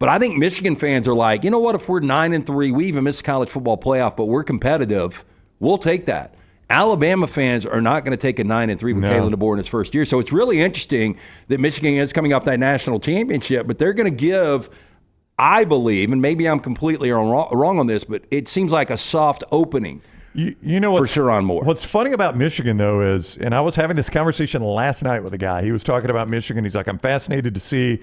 But I think Michigan fans are like, you know what, if we're 9-3, we even missed the college football playoff, but we're competitive, we'll take that. Alabama fans are not going to take a 9-3 with Kalen DeBoer in his first year. So it's really interesting that Michigan is coming off that national championship, but they're going to give, I believe, and maybe I'm completely wrong on this, but it seems like a soft opening you know for Sherrone Moore. What's funny about Michigan, though, is, and I was having this conversation last night with a guy. He was talking about Michigan. He's like, I'm fascinated to see,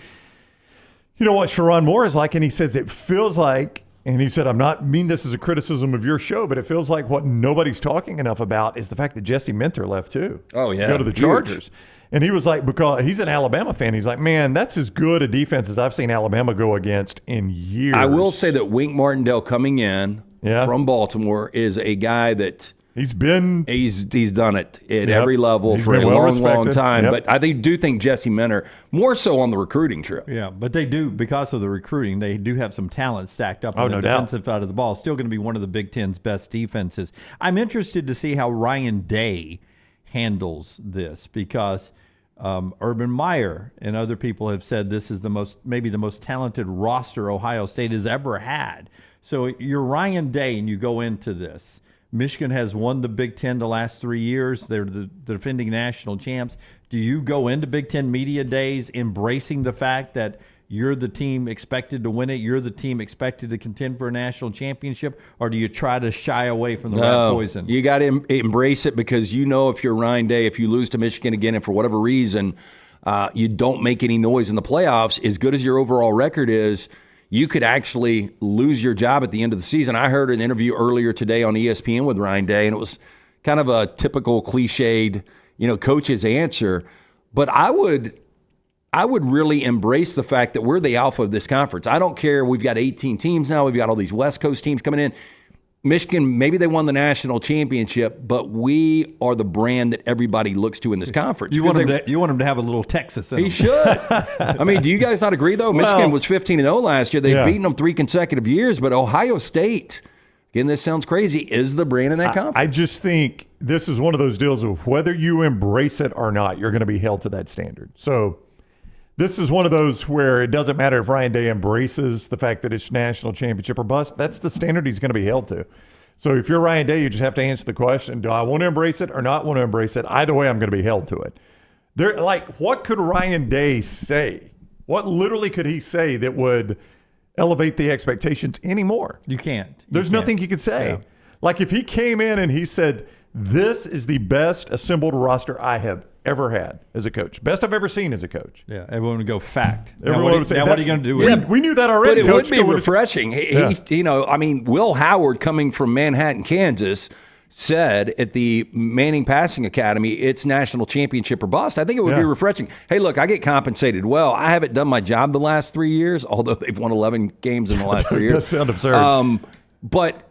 what Sherrone Moore is like. And he says it feels like, and he said, I'm not mean this is a criticism of your show, but it feels like what nobody's talking enough about is the fact that Jesse Minter left too. Oh, yeah. To go to the Chargers. And he was like, because he's an Alabama fan, he's like, man, that's as good a defense as I've seen Alabama go against in years. I will say that Wink Martindale coming in from Baltimore is a guy that he's done it at every level for a long time. But I do think Jesse Minter, more so on the recruiting trip. Yeah, but they do, because of the recruiting, they do have some talent stacked up on the defensive side of the ball. Still going to be one of the Big Ten's best defenses. I'm interested to see how Ryan Day handles this, because Urban Meyer and other people have said this is maybe the most talented roster Ohio State has ever had. So you're Ryan Day and you go into this. Michigan has won the Big Ten the last 3 years. They're the defending national champs. Do you go into Big Ten Media Days embracing the fact that you're the team expected to win it, you're the team expected to contend for a national championship, or do you try to shy away from the rat poison? You got to embrace it, because if you're Ryan Day, if you lose to Michigan again and for whatever reason you don't make any noise in the playoffs, as good as your overall record is, you could actually lose your job at the end of the season. I heard an interview earlier today on ESPN with Ryan Day, and it was kind of a typical cliched, coach's answer. But I would really embrace the fact that we're the alpha of this conference. I don't care. We've got 18 teams now. We've got all these West Coast teams coming in. Michigan, maybe they won the national championship, but we are the brand that everybody looks to in this conference. You want them to have a little Texas in them. He should. I mean, do you guys not agree, though? Michigan was 15-0 last year. They've beaten them 3 consecutive years, but Ohio State, again, this sounds crazy, is the brand in that conference. I just think this is one of those deals of whether you embrace it or not, you're going to be held to that standard. So this is one of those where it doesn't matter if Ryan Day embraces the fact that it's national championship or bust. That's the standard he's going to be held to. So if you're Ryan Day, you just have to answer the question, do I want to embrace it or not want to embrace it? Either way, I'm going to be held to it. What could Ryan Day say? What literally could he say that would elevate the expectations anymore? You can't. There's nothing he could say. Yeah. Like if he came in and he said, this is the best assembled roster I have ever had as a coach. Best I've ever seen as a coach. Yeah, everyone would go fact. Everyone would say, now what are you going to do with it? We knew that already. But it Coach. would be refreshing. Will Howard, coming from Manhattan, Kansas, said at the Manning Passing Academy, it's national championship or bust. I think it would be refreshing. Hey, look, I get compensated well. I haven't done my job the last 3 years, although they've won 11 games in the last 3 years. That does sound absurd. But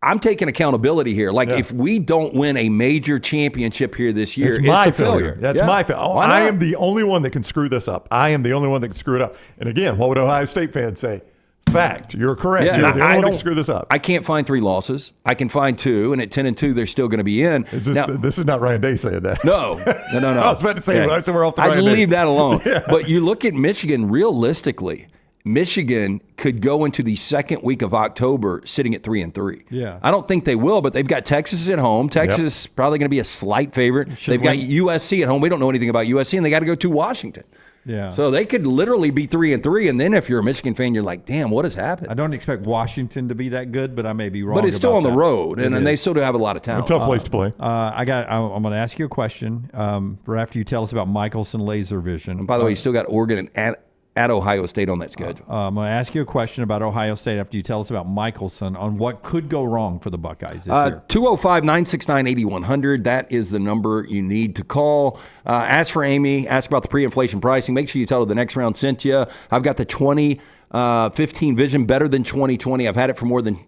I'm taking accountability here. If we don't win a major championship here this year, it's my a failure. That's my failure. Oh, I am the only one that can screw this up. I am the only one that can screw it up. And again, what would Ohio State fans say? Fact. You're correct. Yeah, You're the only one that can screw this up. I can't find 3 losses. I can find 2, and at 10-2, they're still going to be in. This is not Ryan Day saying that. No. I was about to say, so we're off the Ryan I'd Day. leave that alone. But you look at Michigan realistically. Michigan could go into the second week of October sitting at 3-3. Yeah. I don't think they will, but they've got Texas at home. Texas probably going to be a slight favorite. They've got USC at home. We don't know anything about USC, and they got to go to Washington. Yeah. So they could literally be 3-3, and then if you're a Michigan fan, you're like, damn, what has happened? I don't expect Washington to be that good, but I may be wrong. But it's still on the about road, that. and they still do have a lot of talent. A tough place to play. I'm going to ask you a question right after you tell us about Michaelson Laser Vision. And by the way, you still got Oregon and at Ohio State on that schedule. I'm going to ask you a question about Ohio State after you tell us about Michaelson on what could go wrong for the Buckeyes this year. 205-969-8100. That is the number you need to call. Ask for Amy. Ask about the pre-inflation pricing. Make sure you tell her the next round sent you. I've got the 2015 Vision, better than 2020. I've had it for more than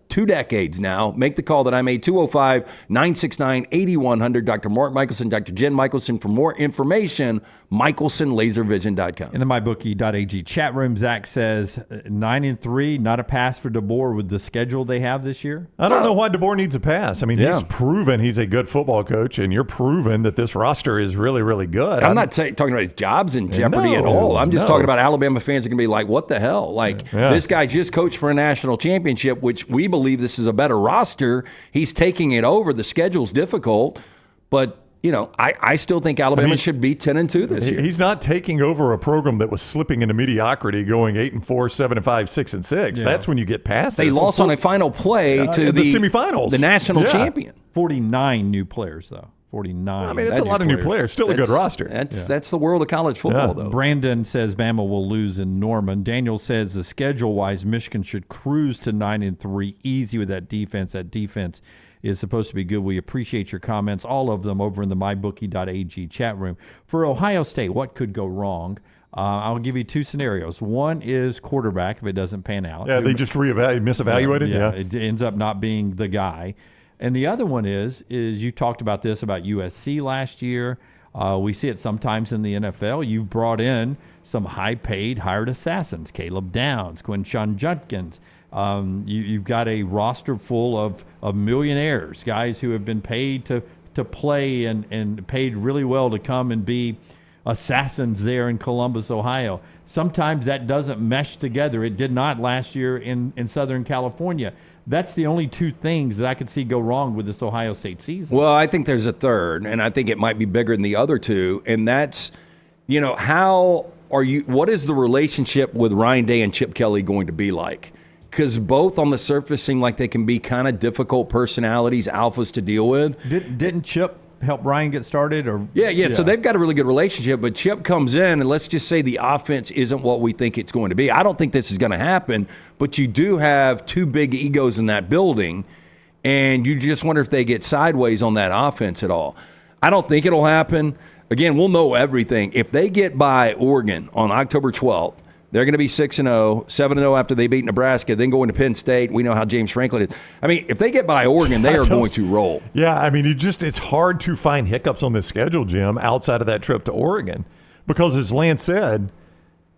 2 decades now. Make the call that I made, 205-969-8100. Dr. Mark Michaelson, Dr. Jen Michaelson. For more information, michelsonlaservision.com. In the mybookie.ag chat room, Zach says 9-3, not a pass for DeBoer with the schedule they have this year. I don't know why DeBoer needs a pass. I mean, he's proven he's a good football coach, and you're proven that this roster is really, really good. I'm not talking about his job's in jeopardy at all. I'm just talking about Alabama fans are going to be like, what the hell? This guy just coached for a national championship, which we believe this is a better roster. He's taking it over. The schedule's difficult, but I still think Alabama should be 10-2 this year. He's not taking over a program that was slipping into mediocrity, going 8-4, 7-5, 6-6. Yeah. That's when you get past it. They lost on a final play to the semifinals, the national champion. 49 new players, though. 49. I mean, it's a lot of new players. Still a good roster. That's the world of college football, though. Brandon says Bama will lose in Norman. Daniel says the schedule-wise, Michigan should cruise to 9-3, easy with that defense. That defense is supposed to be good. We appreciate your comments, all of them, over in the mybookie.ag chat room. For Ohio State, what could go wrong? I'll give you 2 scenarios. One is quarterback if it doesn't pan out. Yeah, they just misevaluated. Yeah, it ends up not being the guy. And the other one is you talked about this about USC last year. We see it sometimes in the NFL. You've brought in some high-paid, hired assassins, Caleb Downs, Quinshon Judkins. You've got a roster full of millionaires, guys who have been paid to play and paid really well to come and be assassins there in Columbus, Ohio. Sometimes that doesn't mesh together. It did not last year in Southern California. That's the only 2 things that I could see go wrong with this Ohio State season. Well, I think there's a third, and I think it might be bigger than the other 2, and that's, what is the relationship with Ryan Day and Chip Kelly going to be like? Because both on the surface seem like they can be kind of difficult personalities, alphas to deal with. Didn't Chip help Ryan get started? Yeah. So they've got a really good relationship, but Chip comes in, and let's just say the offense isn't what we think it's going to be. I don't think this is going to happen, but you do have 2 big egos in that building, and you just wonder if they get sideways on that offense at all. I don't think it'll happen. Again, we'll know everything. If they get by Oregon on October 12th, they're going to be 6-0, 7-0 after they beat Nebraska, then going to Penn State. We know how James Franklin is. I mean, if they get by Oregon, they are going to roll. Yeah, I mean, it's hard to find hiccups on this schedule, Jim, outside of that trip to Oregon. Because as Lance said,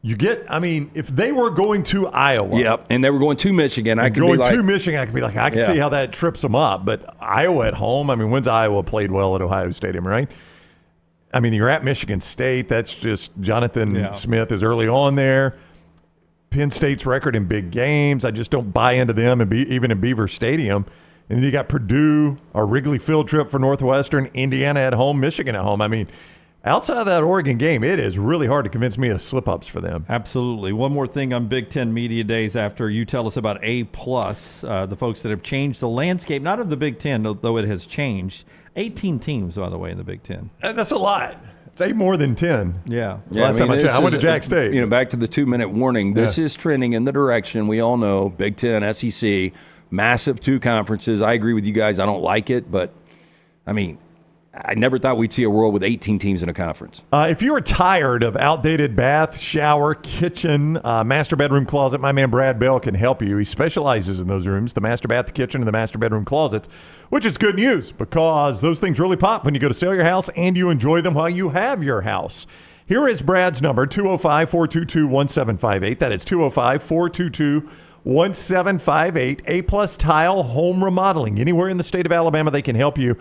if they were going to Iowa. Yep, and they were going to Michigan. I can see how that trips them up. But Iowa at home, I mean, when's Iowa played well at Ohio Stadium, right? I mean, you're at Michigan State. That's just Jonathan Smith is early on there. Penn State's record in big games, I just don't buy into them, even in Beaver Stadium. And then you got Purdue, a Wrigley Field trip for Northwestern, Indiana at home, Michigan at home. I mean, outside of that Oregon game, it is really hard to convince me of slip-ups for them. Absolutely. One more thing on Big Ten Media Days after you tell us about A+, the folks that have changed the landscape, not of the Big Ten, though it has changed. 18 teams, by the way, in the Big Ten. That's a lot. It's 8 more than 10. Yeah. Last time I went to Jack State. Back to the 2-minute warning. This is trending in the direction we all know. Big Ten, SEC, massive 2 conferences. I agree with you guys. I don't like it, but I mean, I never thought we'd see a world with 18 teams in a conference. If you are tired of outdated bath, shower, kitchen, master bedroom closet, my man Brad Bell can help you. He specializes in those rooms, the master bath, the kitchen, and the master bedroom closets, which is good news because those things really pop when you go to sell your house and you enjoy them while you have your house. Here is Brad's number, 205-422-1758. That is 205-422-1758. A-Plus Tile Home Remodeling. Anywhere in the state of Alabama, they can help you.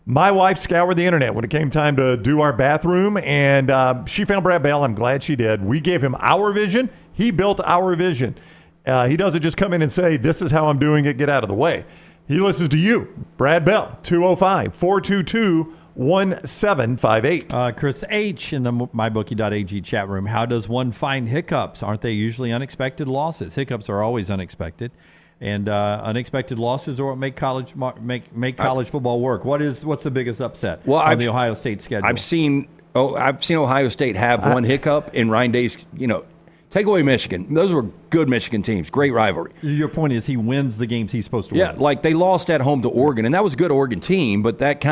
My wife scoured the internet when it came time to do our bathroom, and she found Brad Bell. I'm glad she did. We gave him our vision. He built our vision. He doesn't just come in and say, this is how I'm doing it, get out of the way. He listens to you. Brad Bell, 205-422-1758. Chris H. in the mybookie.ag chat room. How does one find hiccups? Aren't they usually unexpected losses? Hiccups are always unexpected. And unexpected losses are what make college football work. What's the biggest upset on the Ohio State schedule? I've seen Ohio State have one hiccup in Ryan Day's. Take away Michigan; those were good Michigan teams, great rivalry. Your point is he wins the games he's supposed to win. Yeah, like they lost at home to Oregon, and that was a good Oregon team, but that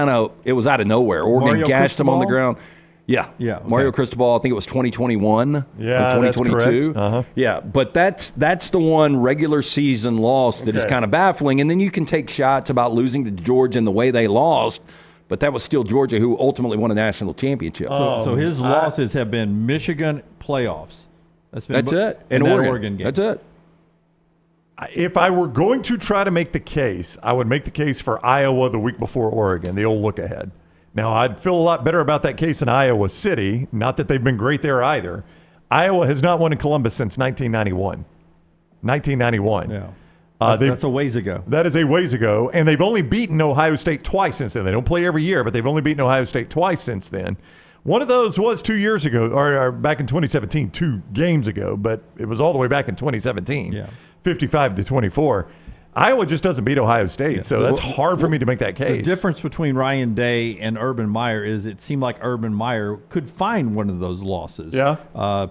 it was out of nowhere. Oregon gashed them on the ground. Yeah. Okay. Mario Cristobal, I think it was 2021 yeah, or 2022. That's Yeah, but that's the one regular season loss that is kind of baffling. And then you can take shots about losing to Georgia and the way they lost, but that was still Georgia who ultimately won a national championship. So his losses have been Michigan playoffs. That's it. And Oregon game. That's it. If I were going to try to make the case, I would make the case for Iowa the week before Oregon, the old look ahead. Now, I'd feel a lot better about that case in Iowa City. Not that they've been great there either. Iowa has not won in Columbus since 1991. 1991. Yeah. That's a ways ago. That is a ways ago. And they've only beaten Ohio State twice since then. They don't play every year, but they've only beaten Ohio State twice since then. One of those was 2 years ago, or back in 2017, 2 games ago, but it was all the way back in 2017, 55-24. Iowa just doesn't beat Ohio State, so that's hard for me to make that case. The difference between Ryan Day and Urban Meyer is it seemed like Urban Meyer could find one of those losses. Yeah.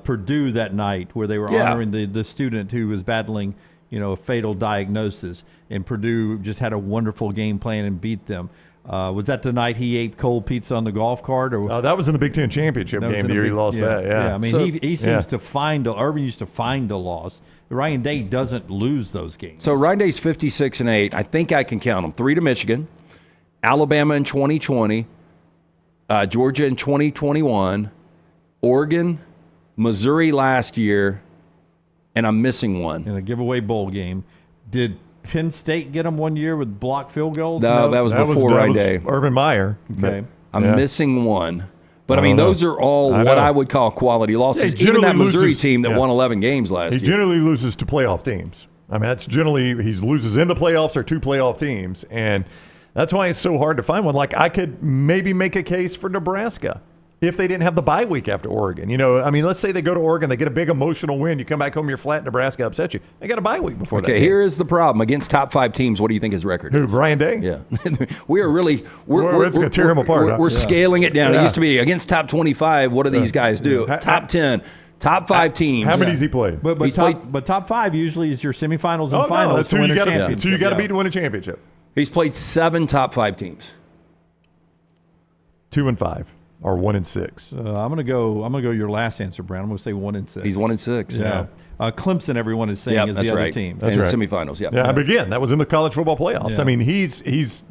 Purdue that night where they were honoring the student who was battling, a fatal diagnosis, and Purdue just had a wonderful game plan and beat them. Was that the night he ate cold pizza on the golf cart? Or that was in the Big Ten championship game the year he lost that. Yeah. I mean, he seems to find Urban used to find a loss. Ryan Day doesn't lose those games. So Ryan Day's 56-8. I think I can count them. 3 to Michigan, Alabama in 2020, Georgia in 2021, Oregon, Missouri last year, and I'm missing one. In a giveaway bowl game. Did Penn State get them one year with blocked field goals? No, that was before Ryan Day. Urban Meyer. Okay. I'm missing one. But, I mean, those are all what I would call quality losses. Even that Missouri team that won 11 games last year. He generally loses to playoff teams. I mean, that's generally he loses in the playoffs or 2 playoff teams. And that's why it's so hard to find one. Like, I could maybe make a case for Nebraska if they didn't have the bye week after Oregon. I mean, let's say they go to Oregon, they get a big emotional win. You come back home, you're flat, Nebraska upsets you. They got a bye week before that. Okay, here is the problem. Against top 5 teams, what do you think his record is? Who, Ryan Day? Yeah. We're going to tear him apart. We're scaling it down. Yeah. It used to be against top 25, what do these guys do? Top 10, top 5 teams. How many has he played? But top 5 usually is your semifinals and finals. That's who you got to beat to win a championship. He's played 7 top 5 teams. 2-5. Or 1-6. I'm gonna go your last answer, Brown. I'm gonna say 1-6. He's 1-6. Yeah. Clemson, everyone is saying, is the other team. That's right. Semifinals. Yeah. But again, that was in the college football playoffs. Yeah. I mean, he loses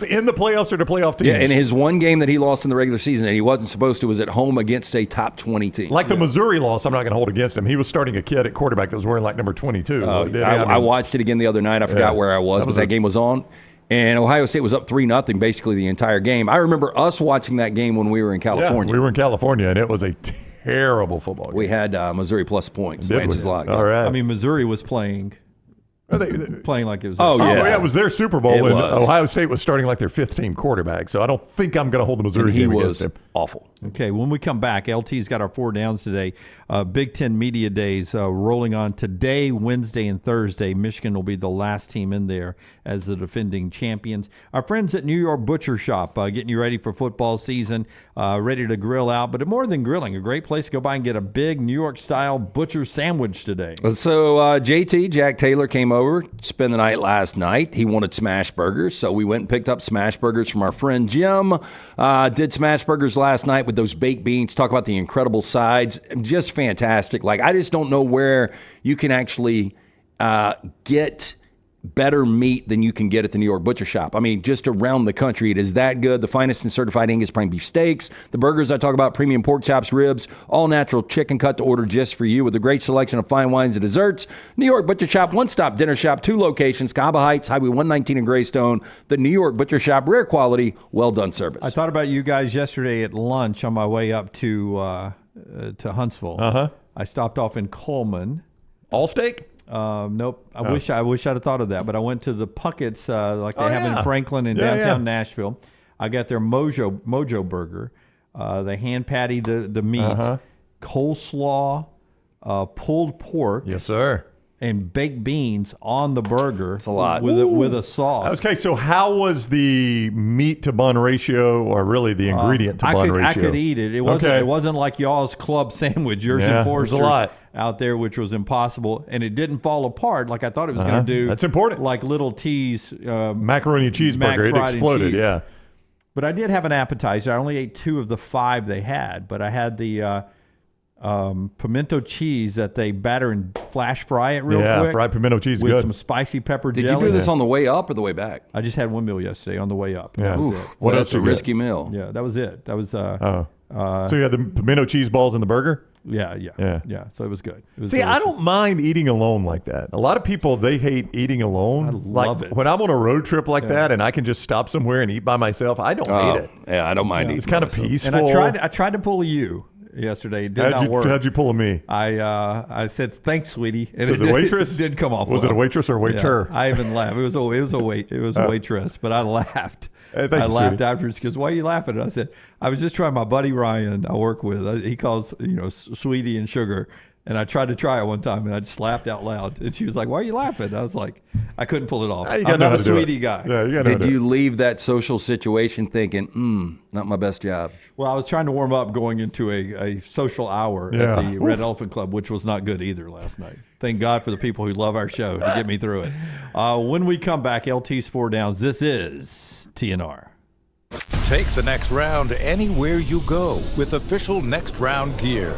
in the playoffs or the playoff teams. Yeah, and his one game that he lost in the regular season and he wasn't supposed to was at home against a top 20 team. Like the Missouri loss, I'm not going to hold against him. He was starting a kid at quarterback that was wearing like number 22. I watched it again the other night. I forgot where I was, but that game was on. And Ohio State was up 3-0 basically the entire game. I remember us watching that game when we were in California. Yeah, we were in California, and it was a terrible football game. We had Missouri plus points. All right. I mean, Missouri was playing Are they playing like it was. It was their Super Bowl, and was. Ohio State was starting like their 5th-team quarterback. So I don't think I'm going to hold the Missouri And he game was against him. awful. Okay, when we come back, LT's got our 4 downs today. Big Ten Media Days rolling on today, Wednesday, and Thursday. Michigan will be the last team in there as the defending champions. Our friends at New York Butcher Shop getting you ready for football season, ready to grill out. But more than grilling, a great place to go by and get a big New York-style butcher sandwich today. So JT, Jack Taylor, came over, spent the night last night. He wanted smash burgers, so we went and picked up smash burgers from our friend Jim. Did smash burgers last night with those baked beans. Talk about the incredible sides. Just fantastic. Like, I just don't know where you can actually get better meat than you can get at the New York Butcher Shop. I mean, just around the country, it is that good. The finest and certified Angus prime beef steaks, the burgers I talk about, premium pork chops, ribs, all natural chicken cut to order just for you with a great selection of fine wines and desserts. New York Butcher Shop, one-stop dinner shop, 2 locations, Cahaba Heights, Highway 119 in Greystone. The New York Butcher Shop, rare quality, well-done service. I thought about you guys yesterday at lunch on my way up to Huntsville. I stopped off in Coleman. All steak? Nope. I wish I'd have thought of that, but I went to the Puckett's like they have in Franklin and Yeah, downtown Nashville. I got their Mojo burger. They hand patty the meat, coleslaw, pulled pork. Yes, sir. And baked beans on the burger. It's a lot. With a sauce. Okay, so how was the meat to bun ratio, or really the ingredient to bun ratio? I could eat it. It wasn't like y'all's club sandwich, yours and Forrester's a lot out there, which was impossible, and it didn't fall apart like I thought it was going to do. That's important. Like Little T's macaroni and cheeseburger, it exploded. Yeah. But I did have an appetizer. I only ate 2 of the 5 they had, but I had the pimento cheese that they batter and flash fry it real quick. Yeah, fried pimento cheese is with good. some spicy pepper Did jelly. you do this on the way up or the way back? I just had one meal yesterday on the way up. Yeah. That was it. What else? That's a risky meal. Yeah, that was it. That was. So you had the pimento cheese balls in the burger? Yeah. So it was good. It was See, delicious. I don't mind eating alone like that. A lot of people, they hate eating alone. I love it. When I'm on a road trip like that and I can just stop somewhere and eat by myself, I don't hate it. Yeah, I don't mind eating. It's kind of myself. peaceful. And I tried to pull you yesterday. It did not work. How'd you pull a me? I said thanks, sweetie. And So the waitress? It did come off. Was it a waitress or a waiter? Yeah, I even laughed. It was a waitress, but I laughed. Hey, I laughed afterwards because why are you laughing? And I said I was just trying. My buddy Ryan, I work with, he calls sweetie and sugar. And I tried to try it one time, and I just laughed out loud. And she was like, "Why are you laughing?" And I was like, "I couldn't pull it off. I'm not a sweetie guy." Yeah, Did you leave that social situation thinking, not my best job? Well, I was trying to warm up going into a social hour at the Red Elephant Club, which was not good either last night. Thank God for the people who love our show to get me through it. When we come back, LT's 4 downs. This is TNR. Take the next round anywhere you go with official Next Round gear.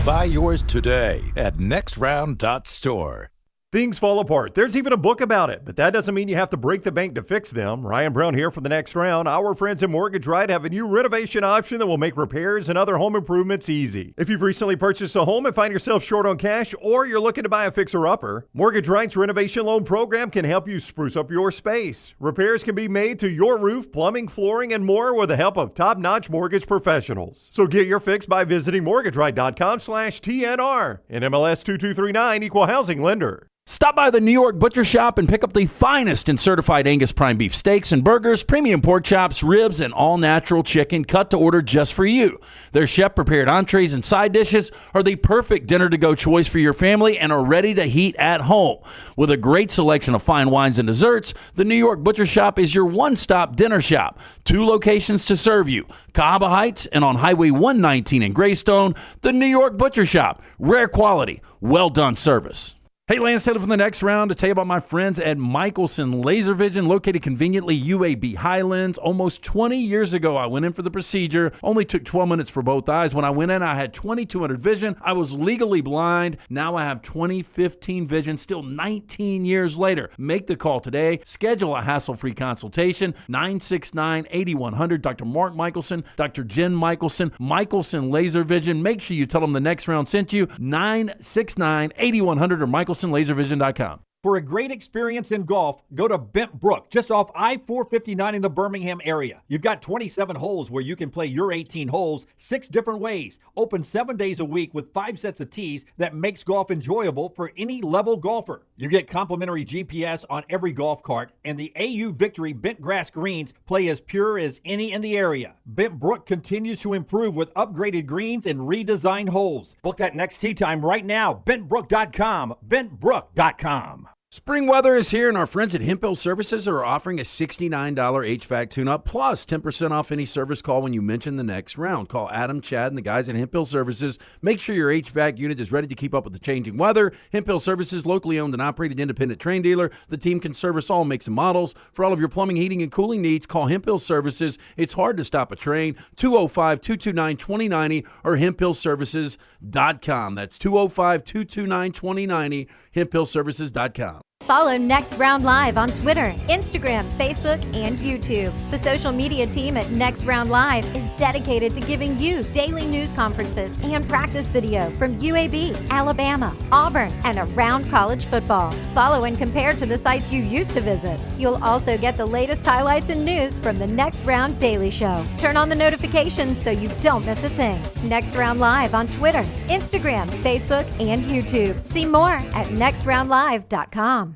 Buy yours today at nextround.store. Things fall apart. There's even a book about it, but that doesn't mean you have to break the bank to fix them. Ryan Brown here for the Next Round. Our friends at Mortgage Right have a new renovation option that will make repairs and other home improvements easy. If you've recently purchased a home and find yourself short on cash, or you're looking to buy a fixer-upper, Mortgage Right's renovation loan program can help you spruce up your space. Repairs can be made to your roof, plumbing, flooring, and more with the help of top-notch mortgage professionals. So get your fix by visiting mortgageright.com/TNR. NMLS 2239, Equal Housing Lender. Stop by the New York Butcher Shop and pick up the finest and certified Angus prime beef steaks and burgers, premium pork chops, ribs, and all-natural chicken cut to order just for you. Their chef-prepared entrees and side dishes are the perfect dinner-to-go choice for your family and are ready to heat at home. With a great selection of fine wines and desserts, the New York Butcher Shop is your one-stop dinner shop. 2 locations to serve you, Cahaba Heights and on Highway 119 in Greystone. The New York Butcher Shop, rare quality, well-done service. Hey, Lance Taylor from the Next Round to tell you about my friends at Michaelson Laser Vision, located conveniently UAB Highlands. Almost 20 years ago, I went in for the procedure. Only took 12 minutes for both eyes. When I went in, I had 20/200 vision. I was legally blind. Now I have 20/15 vision, still 19 years later. Make the call today. Schedule a hassle-free consultation. 969-8100. Dr. Mark Michaelson, Dr. Jen Michaelson, Michaelson Laser Vision. Make sure you tell them the Next Round sent you. 969-8100 or Michaelson. LaserVision.com. For a great experience in golf, go to Bent Brook, just off I-459 in the Birmingham area. You've got 27 holes where you can play your 18 holes 6 different ways. Open 7 days a week with 5 sets of tees that makes golf enjoyable for any level golfer. You get complimentary GPS on every golf cart, and the AU Victory bent grass greens play as pure as any in the area. Bent Brook continues to improve with upgraded greens and redesigned holes. Book that next tee time right now. BentBrook.com. BentBrook.com. Spring weather is here, and our friends at Hemp Hill Services are offering a $69 HVAC tune-up plus 10% off any service call when you mention the next round. Call Adam, Chad, and the guys at Hemp Hill Services. Make sure your HVAC unit is ready to keep up with the changing weather. Hemp Hill Services, locally owned and operated independent train dealer. The team can service all makes and models. For all of your plumbing, heating, and cooling needs, call Hemp Hill Services. It's hard to stop a train. 205-229-2090 or hemphillservices.com. That's 205-229-2090, hemphillservices.com. Follow Next Round Live on Twitter, Instagram, Facebook, and YouTube. The social media team at Next Round Live is dedicated to giving you daily news conferences and practice video from UAB, Alabama, Auburn, and around college football. Follow and compare to the sites you used to visit. You'll also get the latest highlights and news from the Next Round Daily Show. Turn on the notifications so you don't miss a thing. Next Round Live on Twitter, Instagram, Facebook, and YouTube. See more at nextroundlive.com.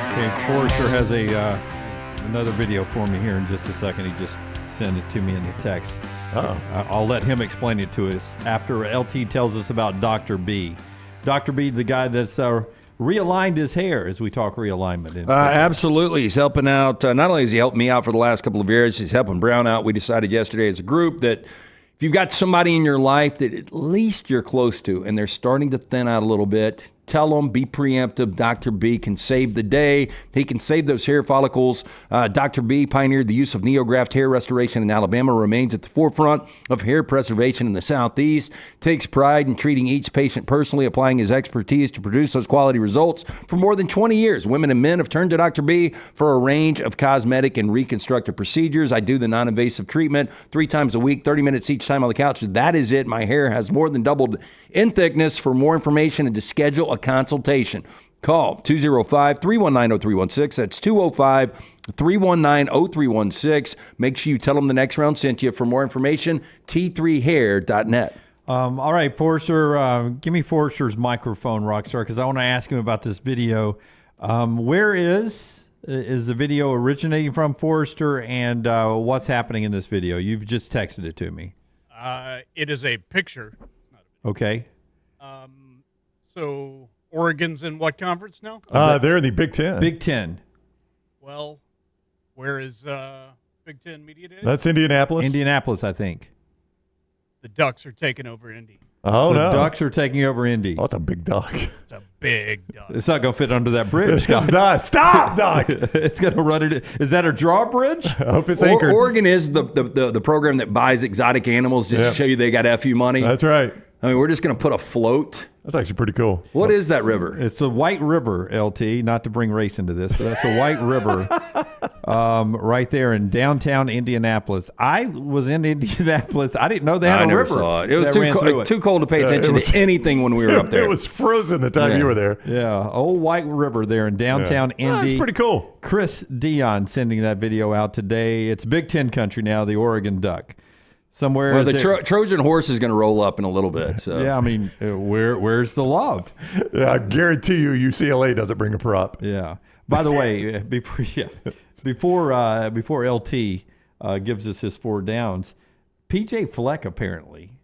Okay, Forrester has another video for me here in just a second. He just sent it to me in the text. I'll let him explain it to us after LT tells us about Dr. B. Dr. B, the guy that's realigned his hair as we talk realignment. Absolutely. He's helping out. Not only has he helped me out for the last couple of years, he's helping Brown out. We decided yesterday as a group that if you've got somebody in your life that at least you're close to and they're starting to thin out a little bit, tell them, be preemptive. Dr. B can save the day. He can save those hair follicles. Dr. B pioneered the use of NeoGraft hair restoration in Alabama, remains at the forefront of hair preservation in the Southeast, takes pride in treating each patient personally, applying his expertise to produce those quality results. For more than 20 years, women and men have turned to Dr. B for a range of cosmetic and reconstructive procedures. I do the non-invasive treatment 3 times a week, 30 minutes each time on the couch. That is it. My hair has more than doubled in thickness. For more information and to schedule a consultation, call 205-319-0316. That's 205-319-0316. Make sure you tell them the Next Round sent you. For more information, t3hair.net. All right, Forrester, give me Forrester's microphone, Rockstar, because I want to ask him about this video. Where is the video originating from, Forrester, and what's happening in this video? You've just texted it to me. It is a picture. Okay. So Oregon's in what conference now? They're in the Big Ten. Big Ten. Well, where is Big Ten Media Day? That's Indianapolis. Indianapolis, I think. The Ducks are taking over Indy. Oh, the no. Ducks are taking over Indy. Oh, it's a big duck. It's a big duck. It's not going to fit under that bridge. It's not. Stop, duck. It's going to run it. Is that a drawbridge? I hope it's anchored. Oregon is the program that buys exotic animals just to show you they got FU money. That's right. I mean, we're just going to put a float. That's actually pretty cool. What is that river? It's the White River, LT, not to bring race into this, but that's the White River right there in downtown Indianapolis. I was in Indianapolis. I didn't know they had a never river. Saw it. It was too cold to pay Yeah, attention to anything when we were up there. It was frozen the time you were there. Yeah, old White River there in downtown Indy. That's pretty cool. Chris Dion sending that video out today. It's Big Ten country now, the Oregon Duck. Somewhere. Well, the Trojan horse is going to roll up in a little bit. So. Yeah, I mean, where's the love? Yeah, I guarantee you UCLA doesn't bring a prop. Yeah. By the way, before LT gives us his 4 downs, PJ Fleck apparently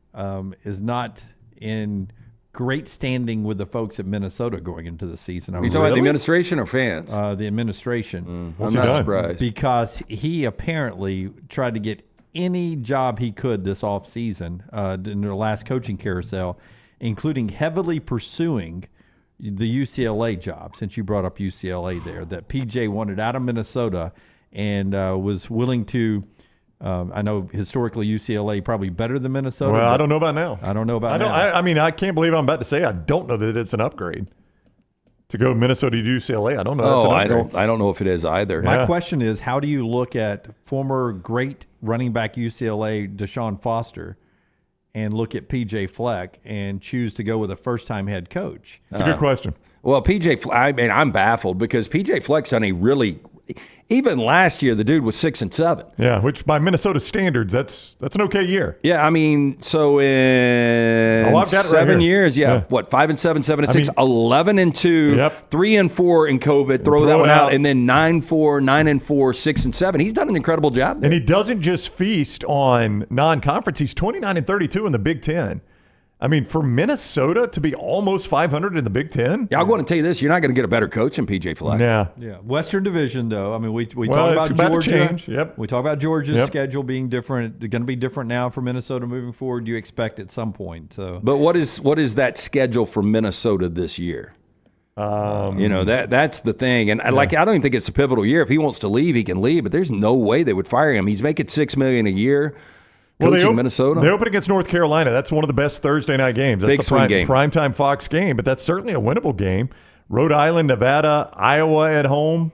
is not in great standing with the folks at Minnesota going into the season. Are you talking about the administration or fans? The administration. I'm not surprised. Because he apparently tried to get any job he could this offseason in their last coaching carousel, including heavily pursuing the UCLA job, since you brought up UCLA there, that PJ wanted out of Minnesota and was willing to I know historically UCLA probably better than Minnesota. Well, I don't know about now. I don't know about now. I mean, I can't believe I'm about to say I don't know that it's an upgrade to go Minnesota to UCLA. I don't know. That's I don't know if it is either. My question is, how do you look at former great running back UCLA Deshaun Foster and look at PJ Fleck and choose to go with a first-time head coach? That's a good question. Well, I'm baffled because PJ Fleck's done a really – even last year, the dude was 6-7. Yeah, which by Minnesota standards, that's an okay year. Yeah, I mean, so in 7 years, 5-7, 7-6, 11-2, 3-4 in COVID. Throw that one out, and then 9-4, 9-4, 6-7. He's done an incredible job there. And he doesn't just feast on non-conference. He's 29-32 in the Big Ten. I mean, for Minnesota to be almost 500 in the Big Ten? Yeah, I'll go and tell you this. You're not going to get a better coach than PJ Fleck. Yeah. Western Division, though. I mean, we talk about Georgia. Change. Yep. We talk about Georgia's schedule being different. They're going to be different now for Minnesota moving forward. You expect at some point. So, but what is that schedule for Minnesota this year? That's the thing. And I don't even think it's a pivotal year. If he wants to leave, he can leave. But there's no way they would fire him. He's making $6 million a year. Minnesota. They open against North Carolina. That's one of the best Thursday night games. That's Big swing game. Primetime Fox game, but that's certainly a winnable game. Rhode Island, Nevada, Iowa at home.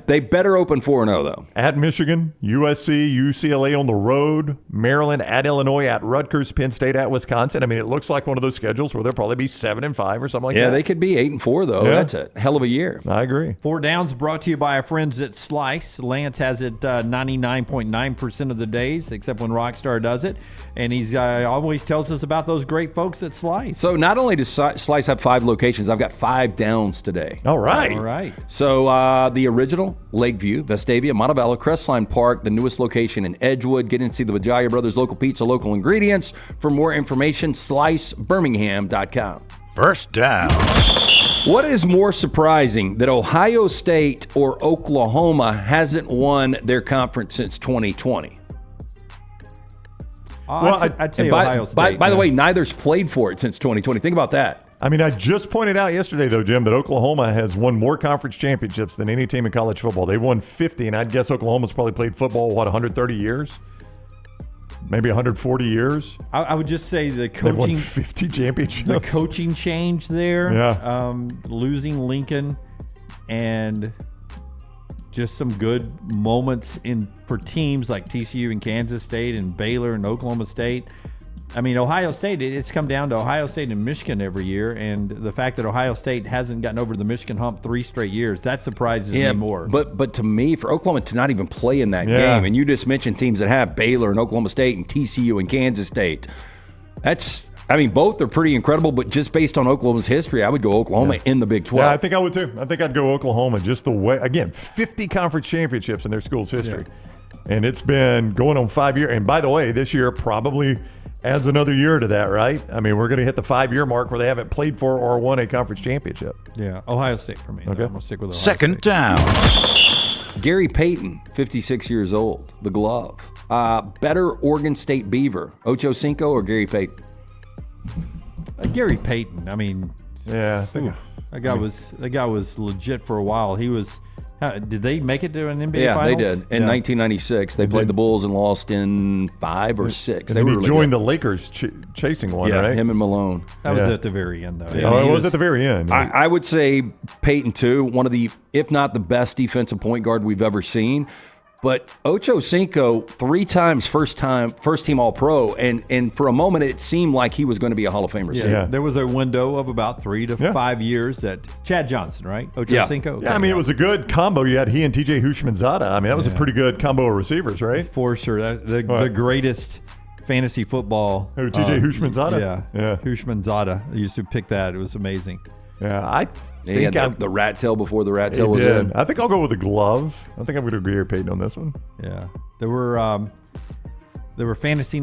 They better open 4-0, though. At Michigan, USC, UCLA on the road, Maryland, at Illinois, at Rutgers, Penn State, at Wisconsin. I mean, it looks like one of those schedules where they'll probably be 7-5 or something like that. Yeah, they could be 8-4, though. Yeah. That's a hell of a year. I agree. Four Downs brought to you by our friends at Slice. Lance has it 99.9% of the days, except when Rockstar does it. And he's always tells us about those great folks at Slice. So not only does Slice have 5 locations, I've got 5 Downs today. All right. So the original, Lakeview, Vestavia, Montevallo, Crestline Park, the newest location in Edgewood. Get in to see the Bajaya Brothers local pizza, local ingredients. For more information, slicebirmingham.com. First down. What is more surprising, that Ohio State or Oklahoma hasn't won their conference since 2020? I'd say Ohio State. By the way, neither's played for it since 2020. Think about that. I mean, I just pointed out yesterday, though, Jim, that Oklahoma has won more conference championships than any team in college football. They've won 50, and I'd guess Oklahoma's probably played football, 130 years? Maybe 140 years? I would just say the coaching. They've won 50 championships. The coaching change there. Yeah. Losing Lincoln and just some good moments for teams like TCU and Kansas State and Baylor and Oklahoma State. I mean, Ohio State, it's come down to Ohio State and Michigan every year, and the fact that Ohio State hasn't gotten over the Michigan hump 3 straight years, that surprises me more. But to me, for Oklahoma to not even play in that game, and you just mentioned teams that have Baylor and Oklahoma State and TCU and Kansas State, both are pretty incredible, but just based on Oklahoma's history, I would go Oklahoma in the Big 12. Yeah, I think I would too. I think I'd go Oklahoma just the way, again, 50 conference championships in their school's history. Yeah. And it's been going on 5 years. And by the way, this year probably adds another year to that, right? I mean, we're going to hit the 5-year mark where they haven't played for or won a conference championship. Yeah, Ohio State for me. Okay. I'm going to stick with Ohio Second State. down. Gary Payton, 56 years old, the glove. Better Oregon State Beaver, Ocho Cinco or Gary Payton? Gary Payton. I mean, yeah, that guy was legit for a while. He was. Did they make it to an NBA yeah, Finals? They did. In 1996, they played the Bulls and lost in 5 or 6. And he joined the Lakers chasing one, right? Him and Malone. That was at the very end, though. It was at the very end. I would say Peyton, too, one of the, if not the best defensive point guard we've ever seen. But Ocho Cinco, 3 times first team All-Pro, and for a moment it seemed like he was going to be a Hall of Fame receiver. Yeah. There was a window of about 3 to 5 years that Chad Johnson, right? Ocho Cinco. Yeah, I mean, it was a good combo. You had he and TJ Hushmanzada. I mean, that was a pretty good combo of receivers, right? For sure. The greatest fantasy football. Who, TJ Hushmanzada? Yeah. Hushmanzada. I used to pick that. It was amazing. Yeah, I He had the rat tail before the rat tail was in. I think I'll go with the glove. I think I'm going to agree with Peyton on this one. Yeah. There were fantasy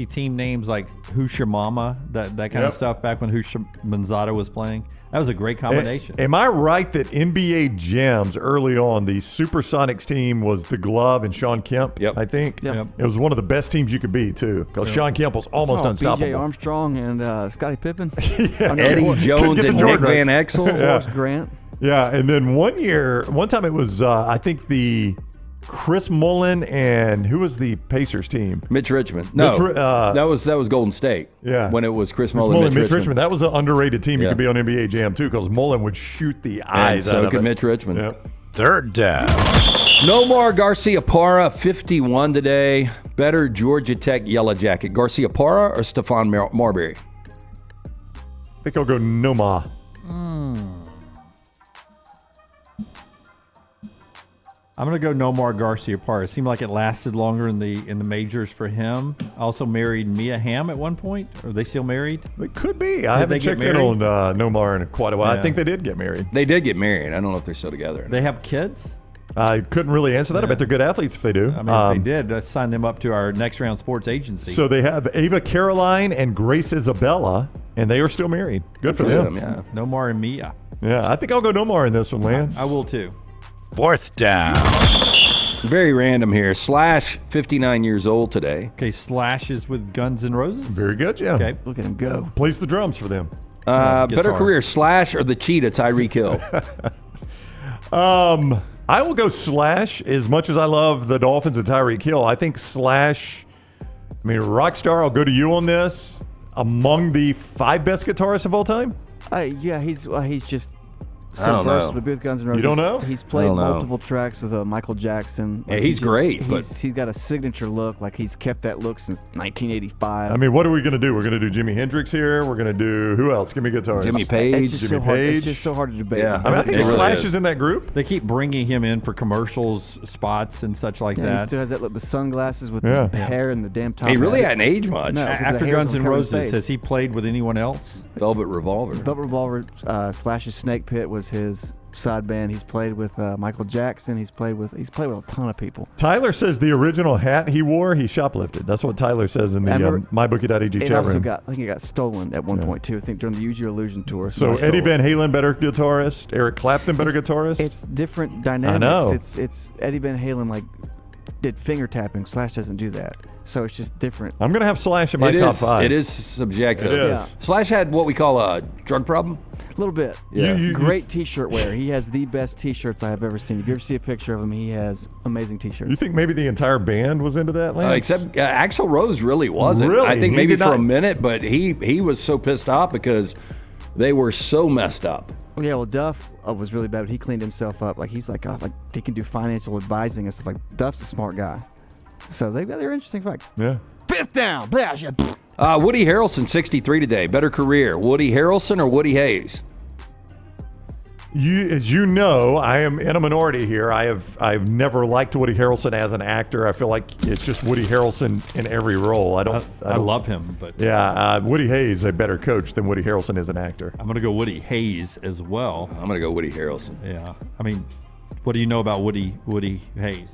team names like Hushamama, that kind of stuff back when Hushmanzada was playing. That was a great combination. Am I right that NBA Gems early on, the Supersonics team was the glove and Sean Kemp? Yep. I think. Yep. It was one of the best teams you could be, too, because Sean Kemp was almost unstoppable. B.J. Armstrong and Scottie Pippen. Eddie Jones and Nick Van Exel. Forrest Grant. Yeah, and then one time it was, I think Chris Mullen and who was the Pacers team? Mitch Richmond. No, that was Golden State. Yeah, when it was Chris Mullen, Mitch Richmond. That was an underrated team. You could be on NBA Jam too, because Mullen would shoot the eyes out of it. So could Mitch Richmond. Yep. Third down. Nomar Garcia-Parra, 51 today. Better Georgia Tech Yellow Jacket, Garcia-Parra or Stephon Marbury? I think I'll go Nomar. I'm going to go Nomar Garcia-Parra. It seemed like it lasted longer in the majors for him. Also married Mia Hamm at one point. Are they still married? They could be. I haven't checked in on Nomar in quite a while. Yeah. I think they did get married. They did get married. I don't know if they're still together. They have kids? I couldn't really answer that. Yeah. I bet they're good athletes if they do. I mean, if they did, let's sign them up to our Next Round Sports Agency. So they have Ava Caroline and Grace Isabella, and they are still married. Good for them. Yeah. Nomar and Mia. Yeah, I think I'll go Nomar in this one, Lance. I will too. Fourth down. Very random here. Slash, 59 years old today. Okay, Slash is with Guns N' Roses. Very good, yeah. Okay, look at him go. Plays the drums for them. Better career, Slash or the cheetah, Tyreek Hill? I will go Slash. As much as I love the Dolphins and Tyreek Hill, I think Slash, Rockstar, I'll go to you on this. Among the 5 best guitarists of all time? Yeah, he's just so versatile to be with Guns N' Roses. You don't know? He's played multiple tracks with Michael Jackson. Yeah, he's great. He's got a signature look. Like, he's kept that look since 1985. What are we going to do? We're going to do Jimi Hendrix here. We're going to do, who else? Give me guitars. Jimmy Page. It's just so hard to debate. Yeah, I think Slash is in that group. They keep bringing him in for commercials, spots, and such like that. He still has that look, the sunglasses with the hair and the damn top. He really hadn't aged much. No, after Guns N' Roses, has he played with anyone else? Velvet Revolver. Velvet Revolver, Slash's Snake Pit was his side band. He's played with Michael Jackson. He's played with a ton of people. Tyler says the original hat he wore, he shoplifted. That's what Tyler says in the mybookie.ag chat room. I think it got stolen at one point too. I think during the Use Your Illusion tour. So Eddie Van Halen, better guitarist. Eric Clapton, better guitarist. It's different dynamics. I know. It's Eddie Van Halen did finger tapping. Slash doesn't do that. So it's just different. I'm going to have Slash in my top 5. It is subjective. It is. Yeah. Slash had what we call a drug problem. A little bit. Yeah. Great T-shirt wear. He has the best T-shirts I have ever seen. If you ever see a picture of him, he has amazing T-shirts. You think maybe the entire band was into that, Lance? Except Axl Rose really wasn't. Really? I think maybe for a minute, but he was so pissed off because they were so messed up. Yeah, well, Duff was really bad, but he cleaned himself up. He's he can do financial advising and stuff. Duff's a smart guy. So they're interesting facts. Yeah. Fifth down. Woody Harrelson, 63 today. Better career, Woody Harrelson or Woody Hayes? As you know, I am in a minority here. I've never liked Woody Harrelson as an actor. I feel like it's just Woody Harrelson in every role. I love him, but Woody Hayes is a better coach than Woody Harrelson is an actor. I'm going to go Woody Hayes as well. I'm going to go Woody Harrelson. Yeah, what do you know about Woody Hayes?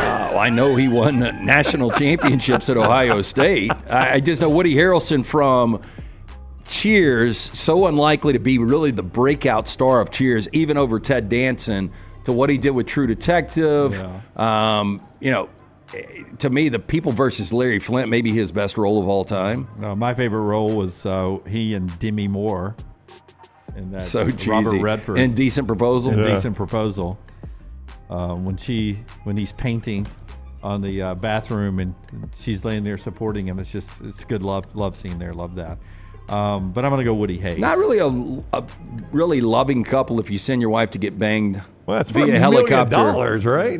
I know he won national championships at Ohio State. I just know Woody Harrelson from Cheers, so unlikely to be really the breakout star of Cheers, even over Ted Danson, to what he did with True Detective. Yeah. To me, The People versus Larry Flint may be his best role of all time. No, my favorite role was he and Demi Moore in that so cheesy. Robert Redford. Indecent Proposal. Indecent Proposal. When he's painting on the bathroom and she's laying there supporting him, it's good love scene there. Love that. But I'm going to go Woody Hayes. Not really a really loving couple if you send your wife to get banged via helicopter. $1 million, right?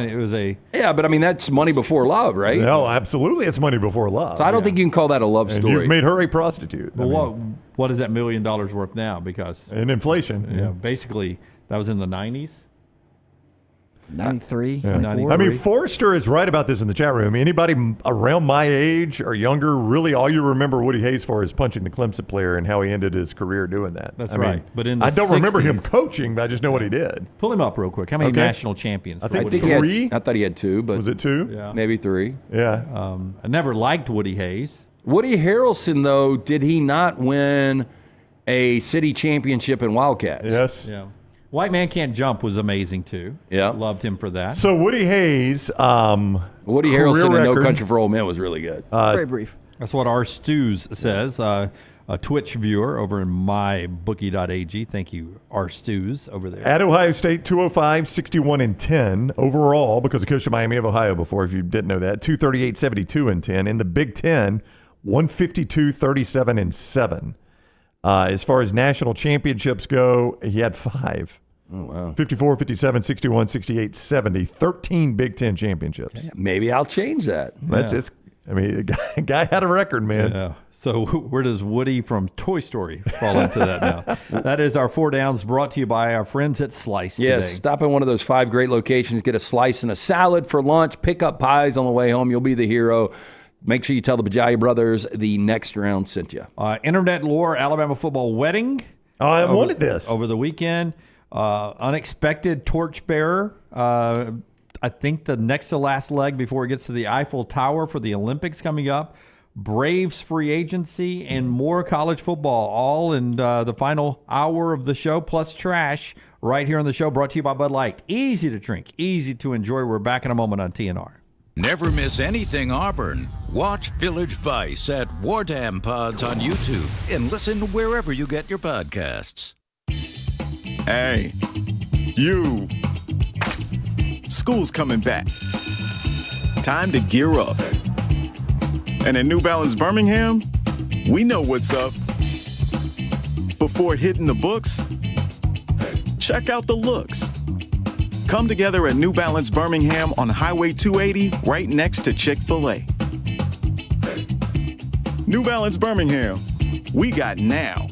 It was a yeah, but that's money before love, right? No, absolutely, it's money before love. So I don't think you can call that a love story. You've made her a prostitute. Well, what is that $1 million worth now? Because in inflation, basically that was in the 90s. 93, yeah. 94. Forrester is right about this in the chat room. Anybody around my age or younger, really all you remember Woody Hayes for is punching the Clemson player and how he ended his career doing that. That's right. But I don't remember him coaching, but I just know what he did. Pull him up real quick. How many national champions? I think 3. I thought he had 2, but was it 2? Yeah. Maybe 3. Yeah. I never liked Woody Hayes. Woody Harrelson, though, did he not win a city championship in Wildcats? Yes. Yeah. White Man Can't Jump was amazing, too. Yeah. Loved him for that. So Woody Hayes, Woody Harrelson in No Country for Old Men was really good. Very brief. That's what our Stews says. Twitch viewer over in mybookie.ag. Thank you, our Stews over there. At Ohio State, 205, 61, and 10 overall, because of Coach of Miami of Ohio before, if you didn't know that. 238, 72, and 10. In the Big Ten, 152, 37, and 7. As far as national championships go, he had 5. Oh, wow. 54, 57, 61, 68, 70. 13 Big Ten championships. Yeah, maybe I'll change that. The guy had a record, man. Yeah. So where does Woody from Toy Story fall into that now? That is our 4 Downs, brought to you by our friends at Slice today. Yes, stop at one of those 5 great locations, get a slice and a salad for lunch, pick up pies on the way home. You'll be the hero. Make sure you tell the Bajaia brothers the next round sent you. Internet lore, Alabama football wedding. Oh, I wanted this. Over the weekend. Unexpected torchbearer. I think the next to last leg before it gets to the Eiffel Tower for the Olympics coming up. Braves free agency and more college football, all in the final hour of the show, plus trash right here on the show, brought to you by Bud Light. Easy to drink, easy to enjoy. We're back in a moment on TNR. Never miss anything Auburn. Watch Village Vice at Wardam Pods on YouTube and listen wherever you get your podcasts. Hey, you. School's coming back. Time to gear up. And at New Balance Birmingham, we know what's up. Before hitting the books, check out the looks. Come together at New Balance Birmingham on Highway 280, right next to Chick-fil-A. New Balance Birmingham, we got now.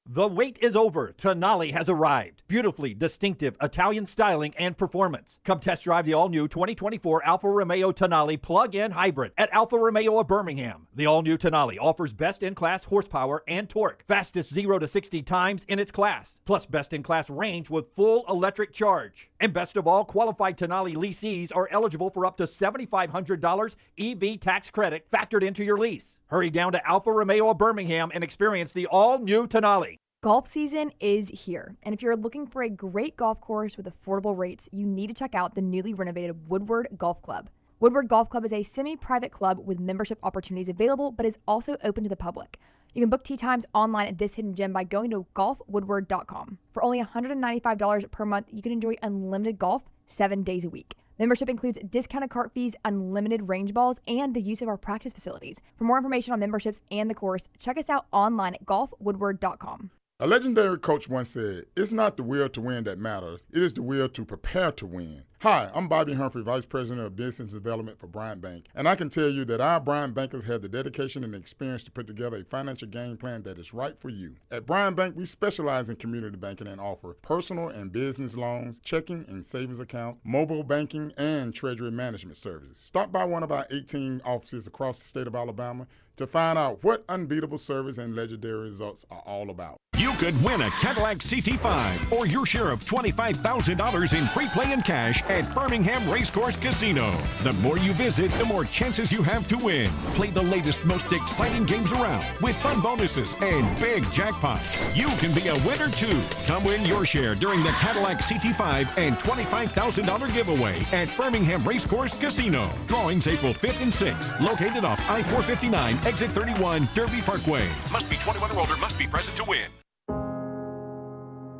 The wait is over. Tonali has arrived. Beautifully distinctive Italian styling and performance. Come test drive the all-new 2024 Alfa Romeo Tonali plug-in hybrid at Alfa Romeo of Birmingham. The all-new Tonali offers best-in-class horsepower and torque, fastest 0 to 60 times in its class, plus best-in-class range with full electric charge. And best of all, qualified Tonali leasees are eligible for up to $7,500 EV tax credit factored into your lease. Hurry down to Alfa Romeo of Birmingham and experience the all-new Tonali. Golf season is here, and if you're looking for a great golf course with affordable rates, you need to check out the newly renovated Woodward Golf Club. Woodward Golf Club is a semi-private club with membership opportunities available, but is also open to the public. You can book tee times online at this hidden gem by going to golfwoodward.com. For only $195 per month, you can enjoy unlimited golf 7 days a week. Membership includes discounted cart fees, unlimited range balls, and the use of our practice facilities. For more information on memberships and the course, check us out online at golfwoodward.com. A legendary coach once said, "It's not the will to win that matters. It is the will to prepare to win." Hi, I'm Bobby Humphrey, Vice President of Business Development for Bryant Bank, and I can tell you that our Bryant bankers have the dedication and experience to put together a financial game plan that is right for you. At Bryant Bank, we specialize in community banking and offer personal and business loans, checking and savings account, mobile banking, and treasury management services. Stop by one of our 18 offices across the state of Alabama to find out what unbeatable service and legendary results are all about. You could win a Cadillac CT5 or your share of $25,000 in free play and cash at Birmingham Racecourse Casino. The more you visit, the more chances you have to win. Play the latest, most exciting games around with fun bonuses and big jackpots. You can be a winner too. Come win your share during the Cadillac CT5 and $25,000 giveaway at Birmingham Racecourse Casino. Drawings April 5th and 6th. Located off I-459, exit 31, Derby Parkway. Must be 21 or older, must be present to win.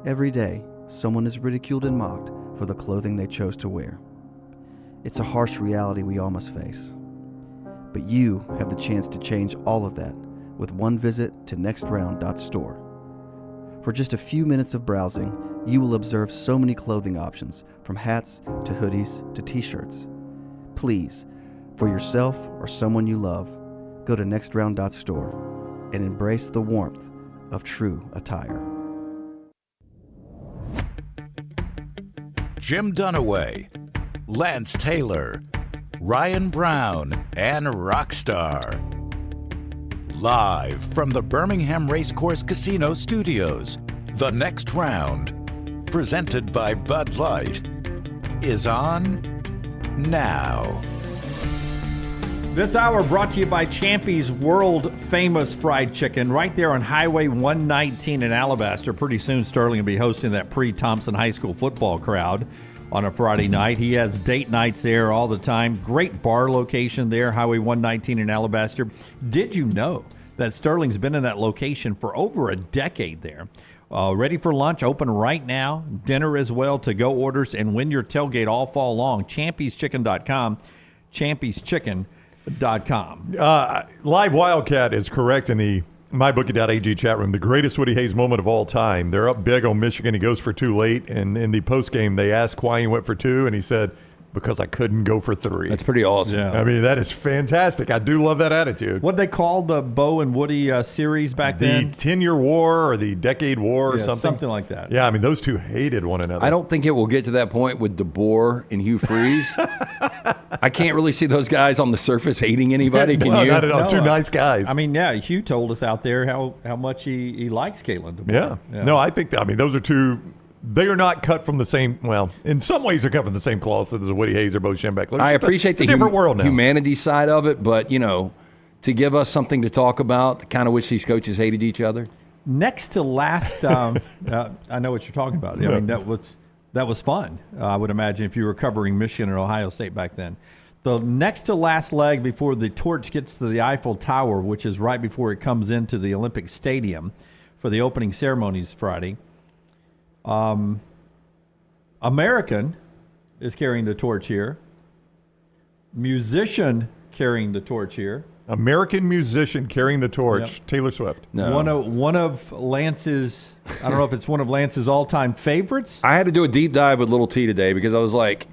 Every day, someone is ridiculed and mocked for the clothing they chose to wear. It's a harsh reality we all must face. But you have the chance to change all of that with one visit to nextround.store. For just a few minutes of browsing, you will observe so many clothing options, from hats to hoodies to t-shirts. Please, for yourself or someone you love, go to nextround.store and embrace the warmth of true attire. Jim Dunaway, Lance Taylor, Ryan Brown, and Rockstar. Live from the Birmingham Racecourse Casino Studios, the next round, presented by Bud Light, is on now. This hour brought to you by Champy's world-famous fried chicken right there on Highway 119 in Alabaster. Pretty soon, Sterling will be hosting that pre-Thompson High School football crowd on a Friday night. He has date nights there all the time. Great bar location there, Highway 119 in Alabaster. Did you know that Sterling's been in that location for over a decade there. Ready for lunch, open right now. Dinner as well, to-go orders, and win your tailgate all fall long. Champy'sChicken.com, Champy'sChicken.com. Live Wildcat is correct in the MyBookie.ag chat room. The greatest Woody Hayes moment of all time. They're up big on Michigan. He goes for 2 late, and in the postgame, they asked why he went for 2, and he said, because I couldn't go for 3. That's pretty awesome. Yeah. I mean, that is fantastic. I do love that attitude. What they called the Bo and Woody series back then? The 10-year war or the decade war or something? Something like that. Yeah, I mean, those two hated one another. I don't think it will get to that point with DeBoer and Hugh Freeze. I can't really see those guys on the surface hating anybody. Can you? Not at all. No, two nice guys. I mean, yeah, Hugh told us out there how much he likes Kalen DeBoer. Yeah. No, I think, those are two. They are not cut from the same. Well, in some ways, they're cut from the same cloth as Woody Hayes or Bo Schembechler. I appreciate the different world now. Humanity side of it, but to give us something to talk about, I kind of wish these coaches hated each other. Next to last, I know what you're talking about. I mean, that was fun. I would imagine if you were covering Michigan and Ohio State back then. The next to last leg before the torch gets to the Eiffel Tower, which is right before it comes into the Olympic Stadium for the opening ceremonies Friday. American is carrying the torch here. Musician carrying the torch here. American musician carrying the torch. Yep. Taylor Swift. No. One of Lance's, I don't know if it's one of Lance's all-time favorites. I had to do a deep dive with Little T today because I was like,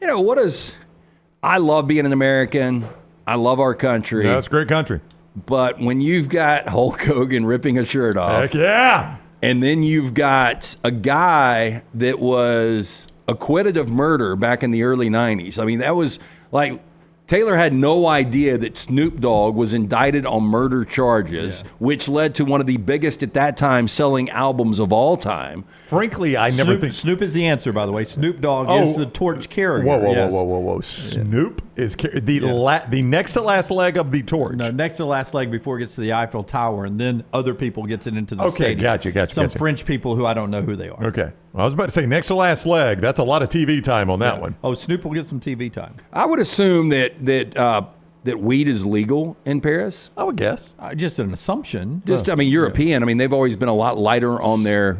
I love being an American. I love our country. Yeah, it's a great country. But when you've got Hulk Hogan ripping a shirt off. Heck yeah. And then you've got a guy that was acquitted of murder back in the early 90s. I mean, that was like Taylor had no idea that Snoop Dogg was indicted on murder charges, which led to one of the biggest at that time selling albums of all time. Frankly, I never think Snoop is the answer. By the way, Snoop Dogg is the torch carrier. Whoa! Snoop is the next to last leg of the torch. No, next to last leg before it gets to the Eiffel Tower, and then other people gets it into the stadium. Gotcha. Some French people who I don't know who they are. Okay, well, I was about to say next to last leg. That's a lot of TV time on that one. Oh, Snoop will get some TV time. I would assume that weed is legal in Paris. I would guess. Just an assumption. European. I mean, they've always been a lot lighter on their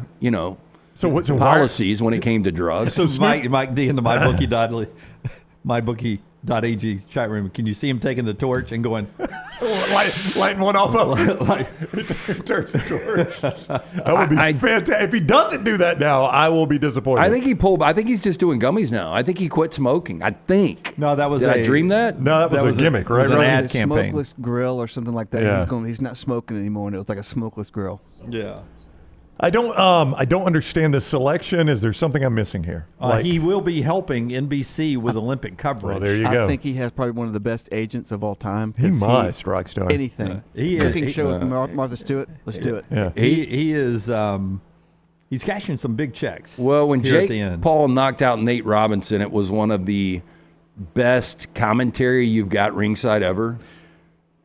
policies when it came to drugs. So Mike D in the MyBookie.ag chat room. Can you see him taking the torch and going lighting one off of turns the torch? That would be fantastic. If he doesn't do that now, I will be disappointed. I think he's just doing gummies now. I think he quit smoking. I think. No, that was. Did I dream that? No, that was a gimmick, right? It was an ad campaign. Smokeless grill or something like that. Yeah. He's not smoking anymore, and it was like a smokeless grill. Yeah. I don't understand the selection. Is there something I'm missing here? He will be helping NBC with Olympic coverage. Well, there you go. I think he has probably one of the best agents of all time. He must, Rockstar. Anything. Cooking show with Martha Stewart. Let's do it. Yeah. He is. He's cashing some big checks. Well, when Jake Paul knocked out Nate Robinson, it was one of the best commentary you've got ringside ever.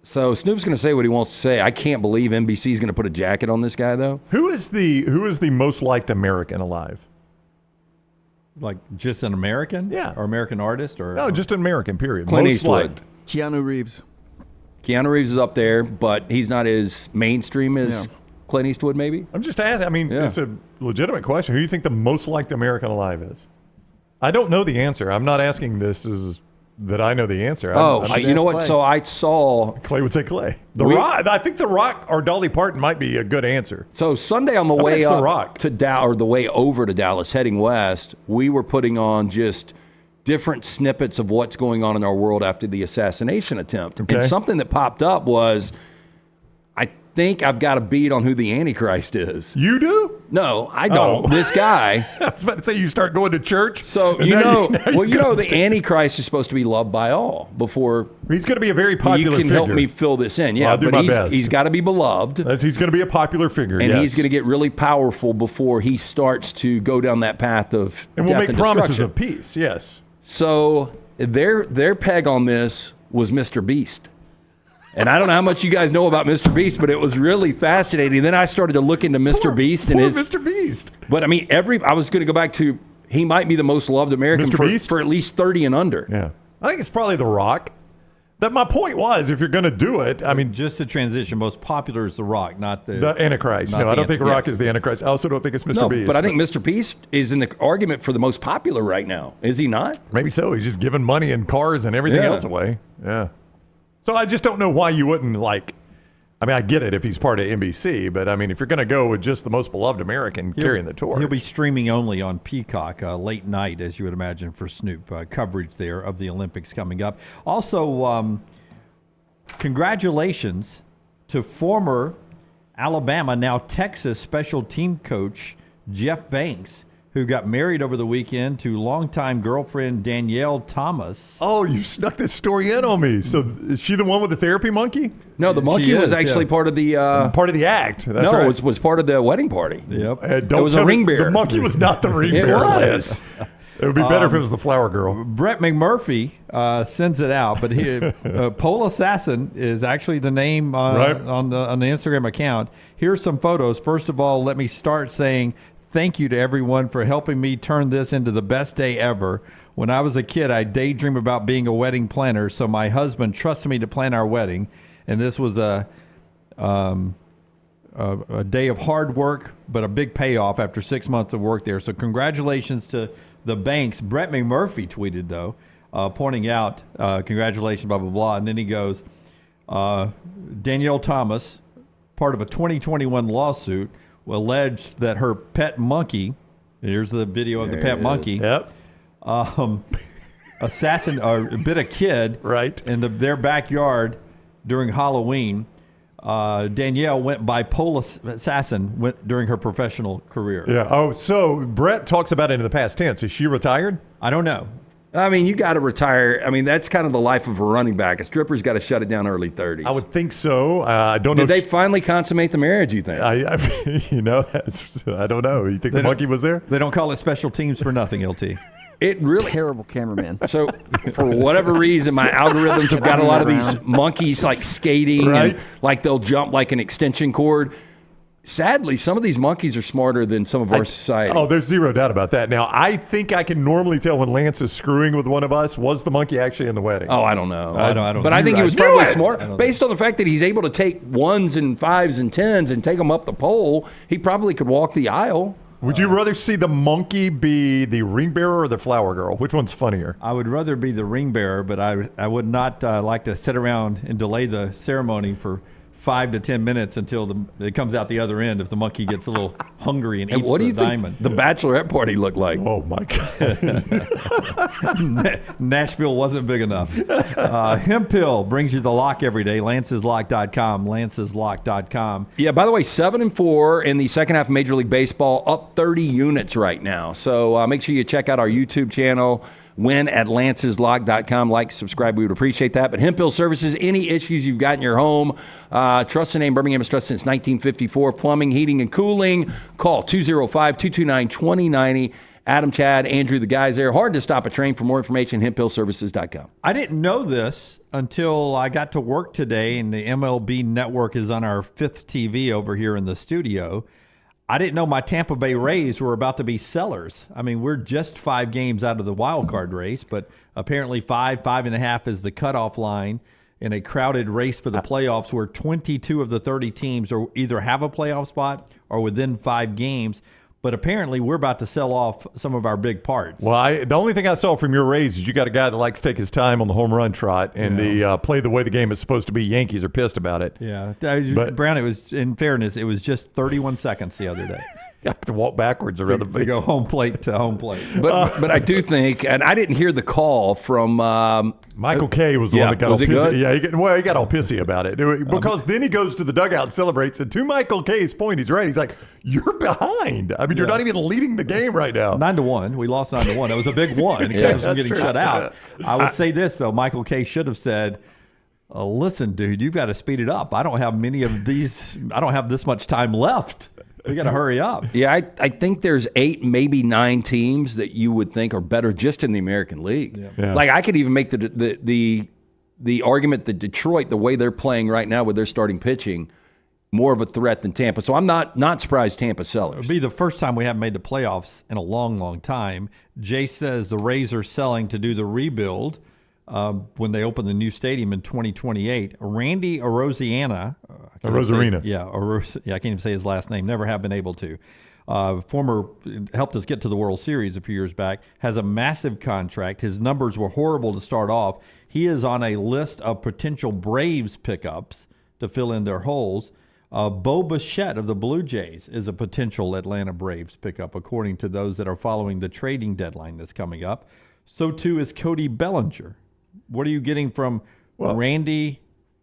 So Snoop's going to say what he wants to say. I can't believe NBC's going to put a jacket on this guy, though. Who is the most liked American alive? Like just an American? Yeah. Or American artist? Or no, just an American, period. Clint most Eastwood. liked. Keanu Reeves. Keanu Reeves is up there, but he's not as mainstream as Clint Eastwood, maybe? I'm just asking. I mean, it's a legitimate question. Who do you think the most liked American alive is? I don't know the answer. I'm not asking this that I know the answer. You know what? Clay. So I saw... Clay would say Clay. The Rock. I think The Rock or Dolly Parton might be a good answer. So Sunday on the way up to the way over to Dallas, heading west, we were putting on just different snippets of what's going on in our world after the assassination attempt. Okay. And something that popped up was, I think I've got a beat on who the Antichrist is. You do? No, I don't. This guy. I was about to say you start going to church. So the Antichrist is supposed to be loved by all before. He's going to be a very popular figure. You can help me fill this in. Yeah, I'll do my best. He's got to be beloved. He's going to be a popular figure. And he's going to get really powerful before he starts to go down that path of and we'll make promises of peace. Yes. So their peg on this was Mr. Beast. And I don't know how much you guys know about Mr. Beast, but it was really fascinating. Then I started to look into Mr. Beast and his Mr. Beast. But I mean, I was going to go back to he might be the most loved American for at least 30 and under. Yeah, I think it's probably The Rock. That my point was, if you're going to do it, I mean, just to transition, most popular is The Rock, not the Antichrist. No, I don't think Rock is the Antichrist. I also don't think it's Mr. Beast. But I think Mr. Beast is in the argument for the most popular right now. Is he not? Maybe so. He's just giving money and cars and everything else away. Yeah. So I just don't know why you wouldn't I get it if he's part of NBC, but I mean, if you're going to go with just the most beloved American carrying the torch. He'll be streaming only on Peacock late night, as you would imagine, for Snoop coverage there of the Olympics coming up. Also, congratulations to former Alabama, now Texas special team coach Jeff Banks, who got married over the weekend to longtime girlfriend Danielle Thomas. Oh, you snuck this story in on me. So is she the one with the therapy monkey? No, the monkey was actually part of the act. That's right. It was part of the wedding party. Yep. It was a ring bearer. The monkey was not the ring It bearer. was. It would be better if it was the flower girl. Brett McMurphy sends it out, but Pole Assassin is actually the name on the Instagram account. Here's some photos. First of all, let me start saying thank you to everyone for helping me turn this into the best day ever. When I was a kid, I daydreamed about being a wedding planner, so my husband trusted me to plan our wedding, and this was a day of hard work, but a big payoff after 6 months of work there. So congratulations to the Banks. Brett McMurphy tweeted, though, pointing out, congratulations, blah, blah, blah. And then he goes, Danielle Thomas, part of a 2021 lawsuit, alleged that her pet monkey, here's the video of the pet monkey, assassin or bit a kid in their backyard during Halloween. Danielle went by Pole Assassin during her professional career. Yeah. Oh, so Brett talks about it in the past tense. Is she retired? I don't know. I mean, you got to retire. I mean, that's kind of the life of a running back. A stripper's got to shut it down early 30s. I would think so. I don't know. Did they finally consummate the marriage, you think? I don't know. You think the monkey was there? They don't call it special teams for nothing, LT. It really terrible cameraman. So for whatever reason, my algorithms have got a lot of these monkeys like skating, and like they'll jump like an extension cord. Sadly, some of these monkeys are smarter than some of our society. Oh, there's zero doubt about that. Now, I think I can normally tell when Lance is screwing with one of us. Was the monkey actually in the wedding? Oh, I don't know. I don't. But I think he was probably smart. Based on the fact that he's able to take 1s and 5s and 10s and take them up the pole, he probably could walk the aisle. Would you rather see the monkey be the ring bearer or the flower girl? Which one's funnier? I would rather be the ring bearer, but I would not like to sit around and delay the ceremony for 5 to 10 minutes until it comes out the other end if the monkey gets a little hungry and eats what do you diamond. think the bachelorette party looked like? Oh, my God. Nashville wasn't big enough. Hempill brings you the lock every day. Lanceslock.com. Lanceslock.com. Yeah, by the way, 7-4 in the second half of Major League Baseball, up 30 units right now. So make sure you check out our YouTube channel. Win at lanceslock.com. Like, subscribe. We would appreciate that. But Hempill Services, any issues you've got in your home, trust the name. Birmingham has trusted since 1954. Plumbing, heating, and cooling. Call 205-229-2090. Adam, Chad, Andrew, the guys there. Hard to stop a train. For more information, hemphillservices.com. I didn't know this until I got to work today, and the MLB Network is on our 5th TV over here in the studio. I didn't know my Tampa Bay Rays were about to be sellers. I mean, we're just 5 games out of the wild card race, but apparently 5.5 is the cutoff line in a crowded race for the playoffs where 22 of the 30 teams are either have a playoff spot or within 5 games. But apparently we're about to sell off some of our big parts. Well, the only thing I saw from your Rays is you got a guy that likes to take his time on the home run trot and play the way the game is supposed to be. Yankees are pissed about it. Yeah. Brown, it was, in fairness, it was just 31 seconds the other day. You have to walk backwards around the base. To go home plate to home plate. But I do think, and I didn't hear the call from Michael Kay was the one that got all pissy. Good? Yeah, he got all pissy about it because then he goes to the dugout and celebrates. And to Michael Kay's point, he's right. He's like, "You're behind. I mean, you're not even leading the game right now." 9-1. We lost 9-1. It was a big one. It kept us from getting shut out. I would say this though: Michael Kay should have said, "Listen, dude, you've got to speed it up. I don't have many of these. I don't have this much time left." We got to hurry up. Yeah, I think there's 8, maybe 9 teams that you would think are better just in the American League. Yeah. Like I could even make the argument that Detroit, the way they're playing right now with their starting pitching, more of a threat than Tampa. So I'm not surprised Tampa sellers. It'll be the first time we haven't made the playoffs in a long, long time. Jay says the Rays are selling to do the rebuild. when they open the new stadium in 2028. Randy Arozarena. I can't even say his last name. Never have been able to. Helped us get to the World Series a few years back, has a massive contract. His numbers were horrible to start off. He is on a list of potential Braves pickups to fill in their holes. Bo Bichette of the Blue Jays is a potential Atlanta Braves pickup, according to those that are following the trading deadline that's coming up. So, too, is Cody Bellinger. What are you getting from Randy,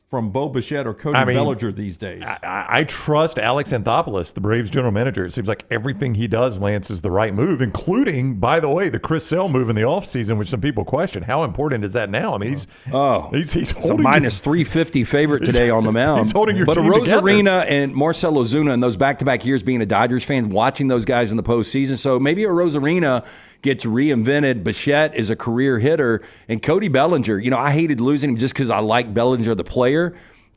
from Bo Bichette, or Cody Bellinger these days? I trust Alex Anthopoulos, the Braves general manager. It seems like everything he does, Lance, is the right move, including, by the way, the Chris Sale move in the offseason, which some people question. How important is that now? I mean, he's a minus 350 favorite today on the mound. He's holding your but team Arozarena and Marcell Ozuna and those back-to-back years being a Dodgers fan, watching those guys in the postseason. So maybe Arozarena gets reinvented. Bichette is a career hitter. And Cody Bellinger, I hated losing him just because I like Bellinger, the player.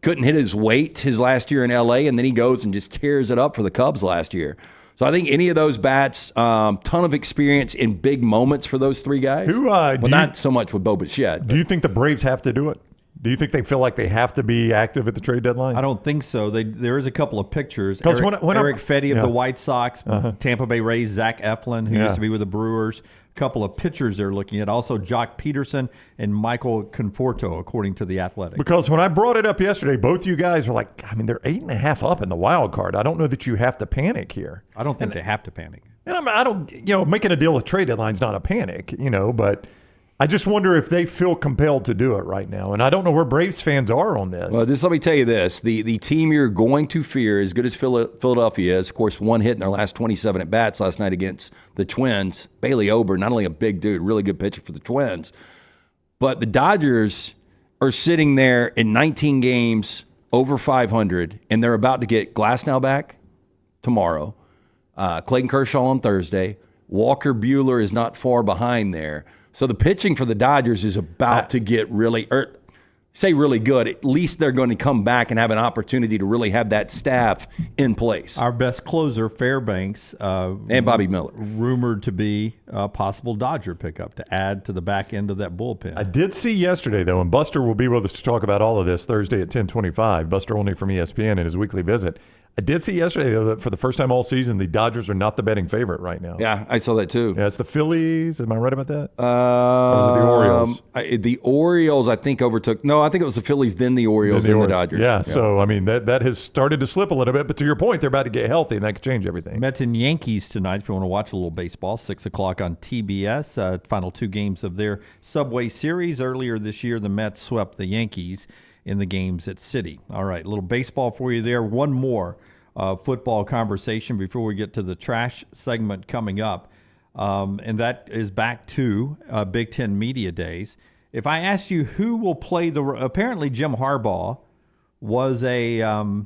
Couldn't hit his weight his last year in L.A., and then he goes and just tears it up for the Cubs last year. So I think any of those bats, ton of experience in big moments for those three guys. Not so much with Bo Bichette. Do you think the Braves have to do it? Do you think they feel like they have to be active at the trade deadline? I don't think so. There is a couple of pictures. Eric Fetty of the White Sox, Tampa Bay Rays, Zach Eflin, who used to be with the Brewers. A couple of pitchers they're looking at. Also, Jock Peterson and Michael Conforto, according to The Athletic. Because when I brought it up yesterday, both you guys were like, they're 8.5 up in the wild card. I don't know that you have to panic here. I don't think they have to panic. And I don't, making a deal with trade deadline's not a panic, but I just wonder if they feel compelled to do it right now. And I don't know where Braves fans are on this. Well, let me tell you this. The team you're going to fear, as good as Philadelphia is, of course, one hit in their last 27 at-bats last night against the Twins. Bailey Ober, not only a big dude, really good pitcher for the Twins, but the Dodgers are sitting there in 19 games, over 500, and they're about to get Glasnow back tomorrow, Clayton Kershaw on Thursday. Walker Buehler is not far behind there. So the pitching for the Dodgers is about to get really good. At least they're going to come back and have an opportunity to really have that staff in place. Our best closer, Fairbanks, and Bobby Miller, rumored to be a possible Dodger pickup to add to the back end of that bullpen. I did see yesterday, though, and Buster will be with us to talk about all of this Thursday at 10:25. Buster Olney from ESPN in his weekly visit. I did see yesterday, though, that for the first time all season, the Dodgers are not the betting favorite right now. Yeah, I saw that too. Yeah, it's the Phillies. Am I right about that? Or was it the Orioles? The Orioles, I think, overtook. No, I think it was the Phillies, then the Orioles, then the Dodgers. Yeah, so, that has started to slip a little bit. But to your point, they're about to get healthy, and that could change everything. Mets and Yankees tonight, if you want to watch a little baseball, 6 o'clock on TBS. Final two games of their Subway Series. Earlier this year, the Mets swept the Yankees in the games at Citi. All right, a little baseball for you there. One more football conversation before we get to the trash segment coming up, and that is back to Big Ten Media Days. If I asked you who will play apparently Jim Harbaugh was the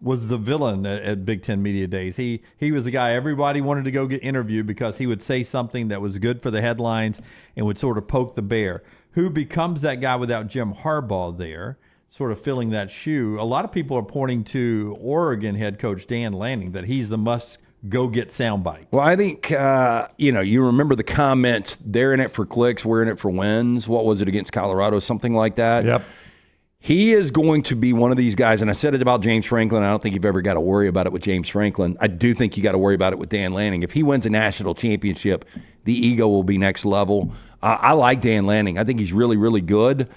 villain at Big Ten Media Days. He was the guy everybody wanted to go get interviewed because he would say something that was good for the headlines and would sort of poke the bear. Who becomes that guy without Jim Harbaugh there, sort of filling that shoe? A lot of people are pointing to Oregon head coach Dan Lanning, that he's the must-go-get soundbite. Well, I think, you remember the comments, they're in it for clicks, we're in it for wins. What was it against Colorado? Something like that. Yep. He is going to be one of these guys, and I said it about James Franklin. I don't think you've ever got to worry about it with James Franklin. I do think you got to worry about it with Dan Lanning. If he wins a national championship, the ego will be next level. I like Dan Lanning. I think he's really, really good.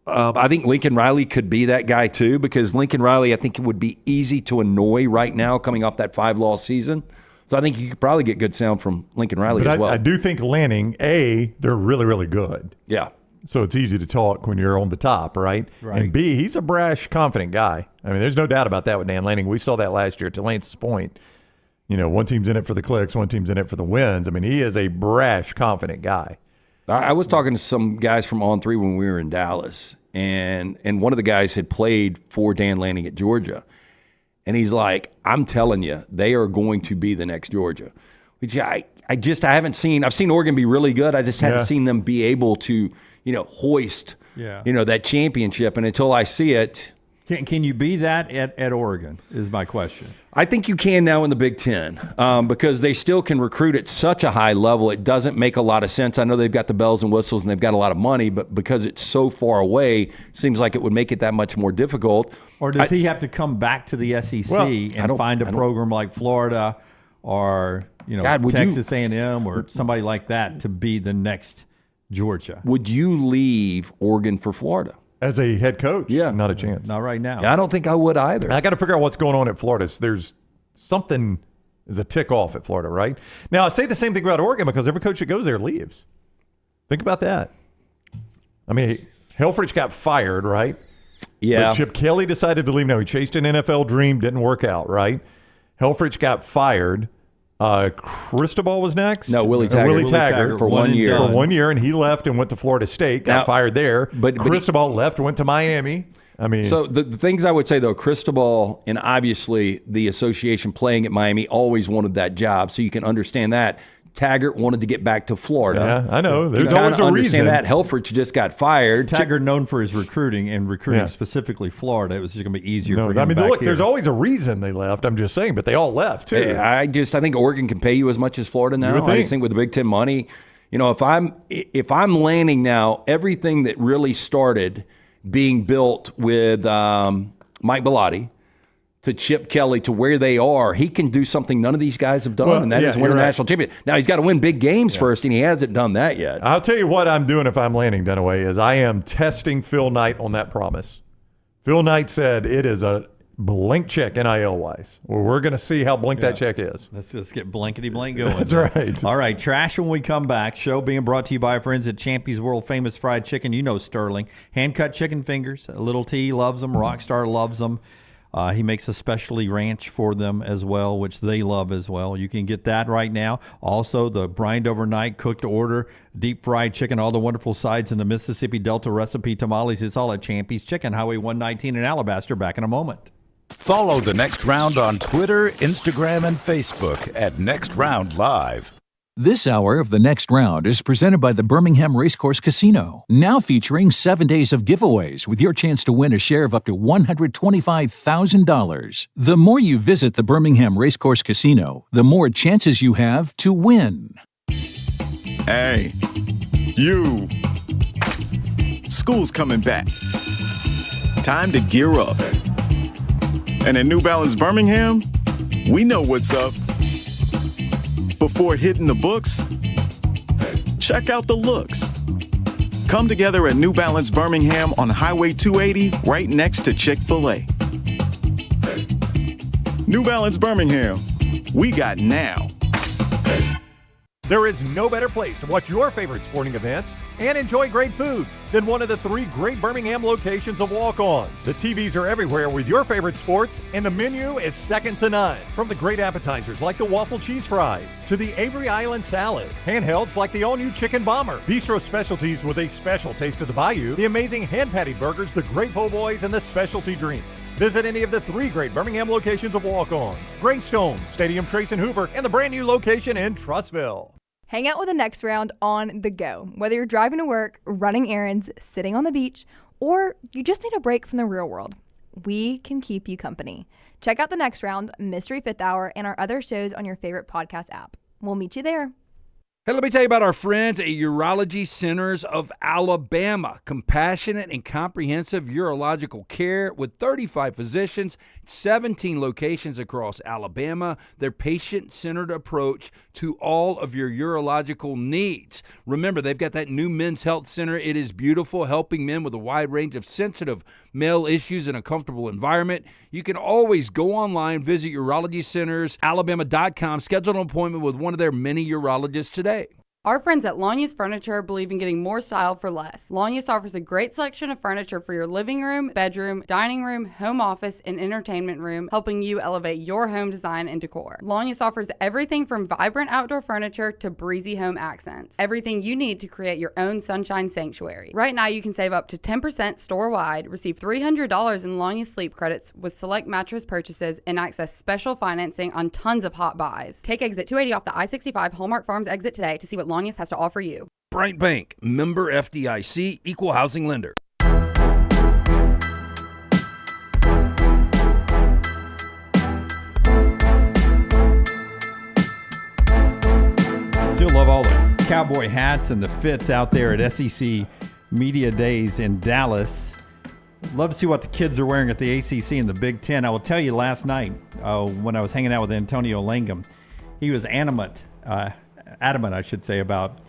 I think Lincoln Riley could be that guy too, because Lincoln Riley, I think it would be easy to annoy right now coming off that 5-loss season. So I think you could probably get good sound from Lincoln Riley as well. I do think Lanning, they're really, really good. Yeah. So it's easy to talk when you're on the top, right? And B, he's a brash, confident guy. I mean, there's no doubt about that with Dan Lanning. We saw that last year, to Lance's point. One team's in it for the clicks, one team's in it for the wins. I mean, he is a brash, confident guy. I was talking to some guys from On 3 when we were in Dallas, and one of the guys had played for Dan Lanning at Georgia. And he's like, I'm telling you, they are going to be the next Georgia. Which I haven't seen. I've seen Oregon be really good. I just hadn't seen them be able to, hoist, that championship. And until I see it, Can you be that at Oregon is my question. I think you can now in the Big Ten because they still can recruit at such a high level. It doesn't make a lot of sense. I know they've got the bells and whistles and they've got a lot of money, but because it's so far away, it seems like it would make it that much more difficult. Or does he have to come back to the SEC and find a program like Florida or Texas A&M or somebody like that to be the next Georgia? Would you leave Oregon for Florida? As a head coach? Yeah. Not a chance. Not right now. Yeah, I don't think I would either. I got to figure out what's going on at Florida. There's something is a tick off at Florida, right? Now, I say the same thing about Oregon because every coach that goes there leaves. Think about that. I mean, Helfrich got fired, right? Yeah. But Chip Kelly decided to leave. Now, he chased an NFL dream, didn't work out, right? Helfrich got fired. Cristobal was next. No, Willie Taggart for 1 year. For 1 year, and he left and went to Florida State, got fired there. But Cristobal left and went to Miami. I mean, so the things I would say, though, Cristobal and obviously the association playing at Miami always wanted that job, so you can understand that. Taggart wanted to get back to Florida. Yeah, I know. There's always a reason. That Helfrich just got fired. Taggart known for his recruiting specifically Florida. It was just going to be easier for him. I mean, look, there's always a reason they left. I'm just saying, but they all left too. I think Oregon can pay you as much as Florida now. I just think with the Big Ten money, if I'm landing now, everything that really started being built with Mike Bellotti to Chip Kelly to where they are, he can do something none of these guys have done, and that is win a national championship. Now, he's got to win big games first, and he hasn't done that yet. I'll tell you what I'm doing if I'm landing, Dunaway, is I am testing Phil Knight on that promise. Phil Knight said it is a blank check NIL-wise. Well, we're going to see how blank that check is. Let's get blankety-blank going. That's right. All right, trash when we come back. Show being brought to you by our friends at Champy's World Famous Fried Chicken. You know Sterling. Hand-cut chicken fingers. Little T loves them. Rockstar loves them. He makes a specialty ranch for them as well, which they love as well. You can get that right now. Also, the brined overnight cooked to order, deep fried chicken, all the wonderful sides in the Mississippi Delta recipe tamales. It's all at Champy's Chicken, Highway 119 in Alabaster. Back in a moment. Follow The Next Round on Twitter, Instagram, and Facebook at Next Round Live. This hour of The Next Round is presented by the Birmingham Racecourse Casino, now featuring 7 days of giveaways with your chance to win a share of up to $125,000. The more you visit the Birmingham Racecourse Casino, the more chances you have to win. Hey, you. School's coming back. Time to gear up. And at New Balance Birmingham, we know what's up. Before hitting the books, check out the looks. Come together at New Balance Birmingham on Highway 280, right next to Chick-fil-A. New Balance Birmingham, we got now. There is no better place to watch your favorite sporting events and enjoy great food than one of the 3 great Birmingham locations of Walk-Ons. The TVs are everywhere with your favorite sports, and the menu is second to none. From the great appetizers like the waffle cheese fries to the Avery Island salad, handhelds like the all-new chicken bomber, bistro specialties with a special taste of the bayou, the amazing hand-patty burgers, the great po' boys, and the specialty drinks. Visit any of the 3 great Birmingham locations of Walk-Ons: Greystone, Stadium Trace and Hoover, and the brand new location in Trussville. Hang out with the Next Round on the go. Whether you're driving to work, running errands, sitting on the beach, or you just need a break from the real world, we can keep you company. Check out the Next Round, Mystery Fifth Hour, and our other shows on your favorite podcast app. We'll meet you there. Hey, let me tell you about our friends at Urology Centers of Alabama. Compassionate and comprehensive urological care with 35 physicians, 17 locations across Alabama. Their patient-centered approach to all of your urological needs. Remember, they've got that new men's health center. It is beautiful, helping men with a wide range of sensitive male issues in a comfortable environment. You can always go online, visit urologycentersalabama.com, schedule an appointment with one of their many urologists today. Our friends at Longus Furniture believe in getting more style for less. Longus offers a great selection of furniture for your living room, bedroom, dining room, home office, and entertainment room, helping you elevate your home design and decor. Longus offers everything from vibrant outdoor furniture to breezy home accents. Everything you need to create your own sunshine sanctuary. Right now, you can save up to 10% store-wide, receive $300 in Longus sleep credits with select mattress purchases, and access special financing on tons of hot buys. Take exit 280 off the I-65 Hallmark Farms exit today to see what Longus has to offer you. Bryant Bank, member FDIC, equal housing lender. Still love all the cowboy hats and the fits out there at SEC Media Days in Dallas. Love to see what the kids are wearing at the ACC and the Big Ten. I will tell you, last night when I was hanging out with Antonio Langham, he was adamant, I should say, about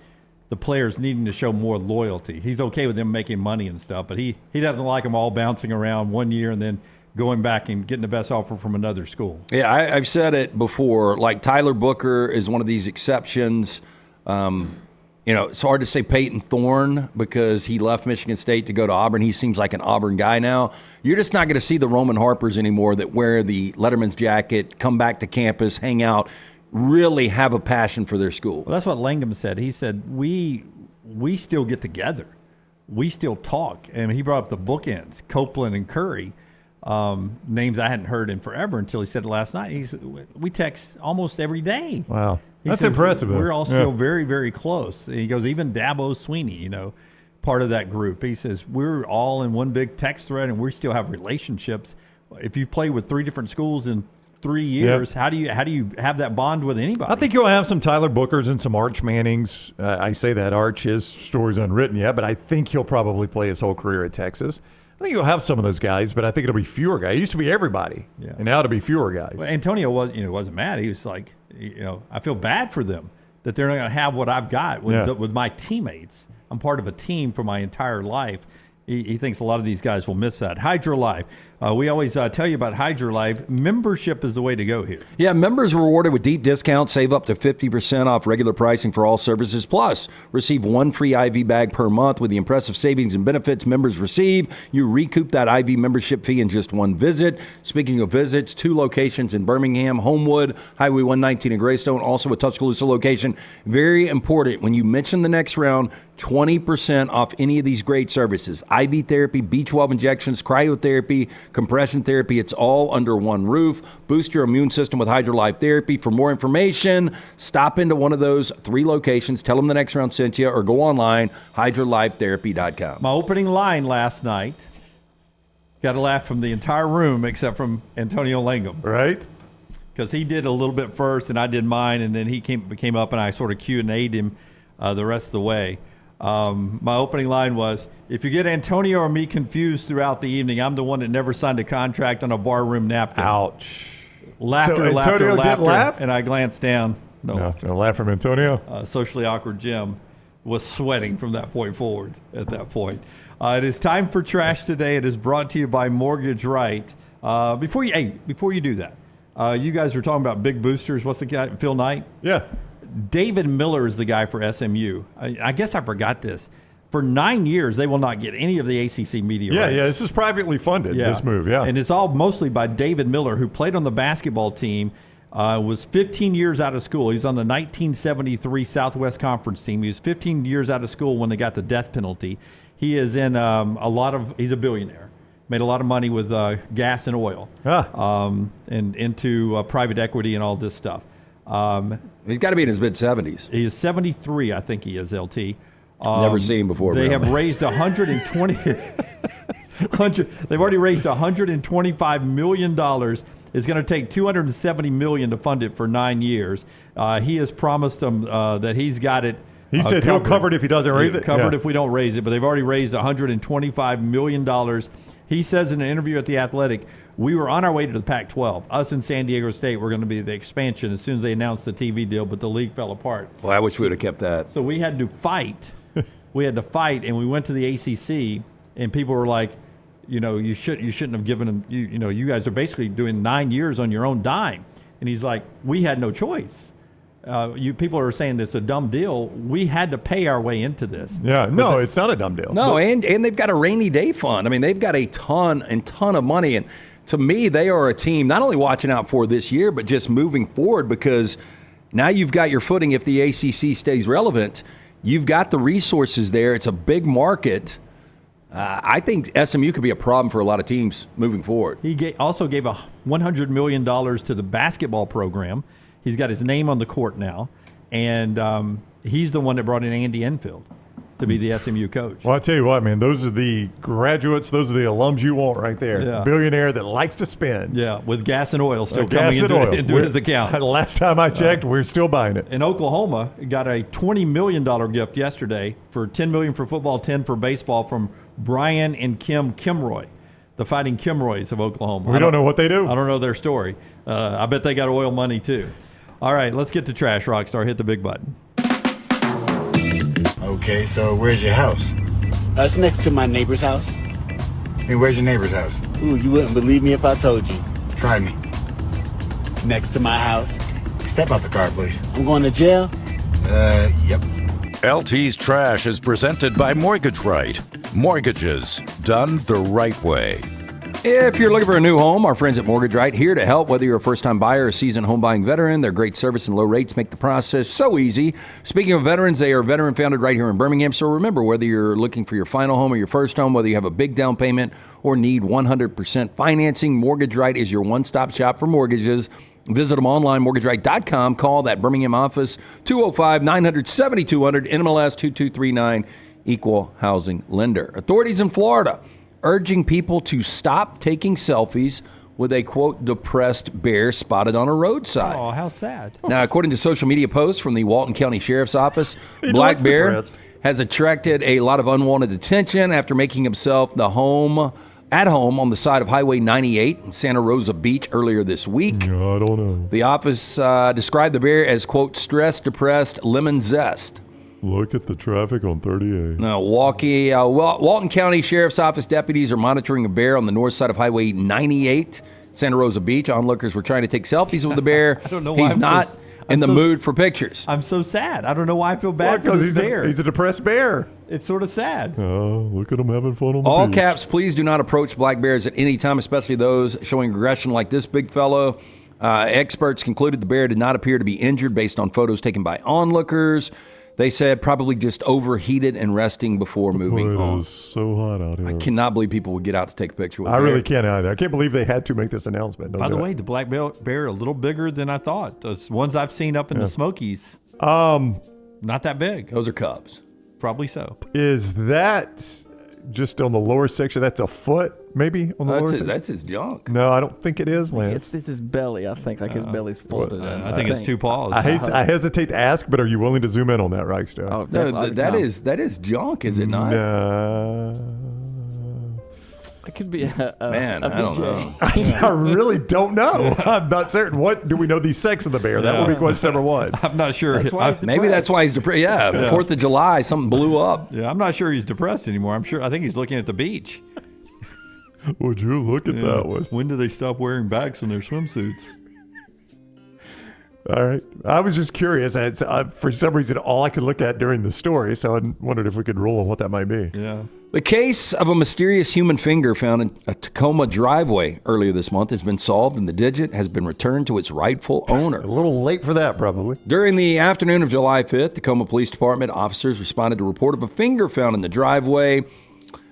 the players needing to show more loyalty. He's okay with them making money and stuff, but he doesn't like them all bouncing around one year and then going back and getting the best offer from another school. Yeah, I've said it before. Like, Tyler Booker is one of these exceptions. It's hard to say Peyton Thorne because he left Michigan State to go to Auburn. He seems like an Auburn guy now. You're just not going to see the Roman Harpers anymore that wear the Letterman's jacket, come back to campus, hang out, really have a passion for their school. Well, that's what Langham said. He said, we still get together. We still talk. And he brought up the bookends, Copeland and Curry. Names I hadn't heard in forever until he said it last night. We text almost every day. Wow. That's says, impressive. We're all still very, very close. He goes, even Dabo Sweeney, part of that group. He says, we're all in one big text thread and we still have relationships. If you play with 3 different schools in 3 years, how do you have that bond with anybody? I think you'll have some Tyler Bookers and some Arch Mannings. I say that Arch, his story's unwritten yet, but I think he'll probably play his whole career at Texas. I think you'll have some of those guys, but I think it'll be fewer guys. It used to be everybody, and now it'll be fewer guys. Well, Antonio wasn't mad. He was like, I feel bad for them that they're not going to have what I've got with my teammates. I'm part of a team for my entire life. He thinks a lot of these guys will miss that. Hydra Live. We always tell you about Hydra Live. Membership is the way to go here. Yeah, members rewarded with deep discounts. Save up to 50% off regular pricing for all services. Plus, receive 1 free IV bag per month with the impressive savings and benefits members receive. You recoup that IV membership fee in just 1 visit. Speaking of visits, 2 locations in Birmingham, Homewood, Highway 119 in Greystone, also a Tuscaloosa location. Very important, when you mention the next round, 20% off any of these great services. IV therapy, B12 injections, cryotherapy, compression therapy. It's all under one roof. Boost your immune system with Hydra Life Therapy. For more information, stop into one of those 3 locations. Tell them the next round sent you, or go online, hydralifetherapy.com. My opening line last night, got a laugh from the entire room except from Antonio Langham. Right? Because he did a little bit first and I did mine, and then he came up and I sort of Q&A'd him the rest of the way. My opening line was, if you get Antonio or me confused throughout the evening, I'm the one that never signed a contract on a barroom napkin. Ouch. Laughter, So laughter, Antonio laughter. didn't laugh? And I glanced down. No laugh from Antonio. Socially awkward Jim was sweating from that point forward at that point. It is time for Trash Today. It is brought to you by Mortgage Right. Before you do that, you guys were talking about big boosters. What's the guy, Phil Knight? Yeah. David Miller is the guy for SMU. I guess I forgot this. For 9 years, they will not get any of the ACC media rights. Yeah, this is privately funded, this move, And it's all mostly by David Miller, who played on the basketball team, was 15 years out of school. He's on the 1973 Southwest Conference team. He was 15 years out of school when they got the death penalty. He is in he's a billionaire. Made a lot of money with gas and oil, and into private equity and all this stuff. He's got to be in his mid-70s. He is 73, I think he is, LT. Never seen him before. They have raised 120. They've already raised $125 million. It's going to take $270 million to fund it for 9 years. He has promised them that he's got it. He said he'll cover it if he doesn't raise it. Covered if we don't raise it, but they've already raised $125 million. He says in an interview at The Athletic, we were on our way to the Pac-12. Us and San Diego State were going to be the expansion as soon as they announced the TV deal, but the league fell apart. Well, I wish we would have kept that. So we had to fight. And we went to the ACC, and people were like, you shouldn't have given them. You guys are basically doing 9 years on your own dime. And he's like, we had no choice. People are saying this is a dumb deal. We had to pay our way into this. Yeah, no, it's not a dumb deal. No, and they've got a rainy day fund. I mean, they've got a ton of money. And to me, they are a team not only watching out for this year, but just moving forward, because now you've got your footing if the ACC stays relevant. You've got the resources there. It's a big market. I think SMU could be a problem for a lot of teams moving forward. He also gave $100 million to the basketball program. He's got his name on the court now, and he's the one that brought in Andy Enfield. to be the SMU coach. Well, I tell you what, man, those are the graduates, those are the alums you want right there. Yeah. Billionaire that likes to spend. Yeah, with gas and oil still gas coming and oil. into his account. Last time I checked, we're still buying it. In Oklahoma, got a $20 million gift yesterday for $10 million for football, $10 for baseball from Brian and Kim Kimroy, the Fighting Kimroys of Oklahoma. We don't know what they do. I don't know their story. I bet they got oil money too. All right, let's get to trash, Rockstar. Hit the big button. Okay, so where's your house? It's next to my neighbor's house. Hey, where's your neighbor's house? Ooh, you wouldn't believe me if I told you. Try me. Next to my house. Step out the car, please. I'm going to jail? Yep. LT's Trash is presented by Mortgage Right. Mortgages done the right way. If you're looking for a new home, our friends at Mortgage Right here to help. Whether you're a first-time buyer or seasoned home buying veteran, their great service and low rates make the process so easy. Speaking of veterans, they are veteran-founded right here in Birmingham. So remember, whether you're looking for your final home or your first home, whether you have a big down payment or need 100% financing, Mortgage Right is your one-stop shop for mortgages. Visit them online, mortgageright.com. Call that Birmingham office, 205-900-7200, NMLS 2239, Equal Housing Lender. Authorities in Florida urging people to stop taking selfies with a, quote, depressed bear spotted on a roadside. Oh, how sad. Now, according to social media posts from the Walton County Sheriff's Office, Black Bear has attracted a lot of unwanted attention after making himself at home on the side of Highway 98 in Santa Rosa Beach earlier this week. I don't know. The office described the bear as, quote, stressed, depressed, lemon zest. Look at the traffic on 38. Now, Walton County Sheriff's Office deputies are monitoring a bear on the north side of Highway 98, Santa Rosa Beach. Onlookers were trying to take selfies with the bear. I don't know why He's not in the mood for pictures. I'm so sad. I don't know why I feel bad for this bear. He's a depressed bear. It's sort of sad. Oh, look at him having fun on the All beach. caps, please do not approach black bears at any time, especially those showing aggression like this big fellow. Experts concluded the bear did not appear to be injured based on photos taken by onlookers. They said probably just overheated and resting before moving on. It is so hot out here. I cannot believe people would get out to take a picture with I bear. really can't either. I can't believe they had to make this announcement. By the way, the black bear a little bigger than I thought. Those ones I've seen up in the Smokies, not that big. Those are cubs. Probably so. Is that just on the lower section? That's a foot, maybe, on the lower section? That's his junk. No, I don't think it is, Lance. It's his belly, I think. Like his belly's folded in. I think it's two paws. I hesitate to ask, but are you willing to zoom in on that, Rockstar? Oh, No, that is junk, is it not? No. It could be a Man, I don't know. I really don't know. I'm not certain. What do we know the sex of the bear? That will be question number one. I'm not sure. Maybe that's why he's depressed. Yeah, 4th of July, something blew up. Yeah, I'm not sure he's depressed anymore. I think he's looking at the beach. Would you look at that one? When do they stop wearing backs in their swimsuits? All right. I was just curious. It's, for some reason, all I could look at during the story, so I wondered if we could roll on what that might be. Yeah. The case of a mysterious human finger found in a Tacoma driveway earlier this month has been solved, and the digit has been returned to its rightful owner. A little late for that, probably. During the afternoon of July 5th, Tacoma Police Department officers responded to a report of a finger found in the driveway.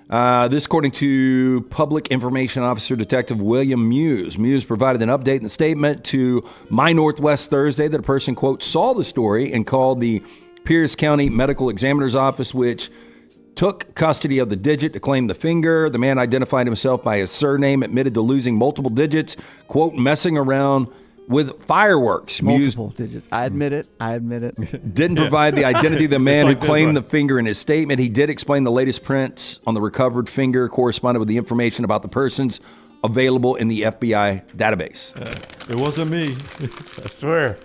This according to Public Information Officer Detective William Muse. Muse provided an update in the statement to My Northwest Thursday that a person, quote, saw the story and called the Pierce County Medical Examiner's Office, which took custody of the digit to claim the finger. The man identified himself by his surname, admitted to losing multiple digits, quote, messing around with fireworks. Multiple digits. I admit it. Didn't provide the identity of the man who claimed the finger in his statement. He did explain the latest prints on the recovered finger corresponded with the information about the persons available in the FBI database. It wasn't me. I swear.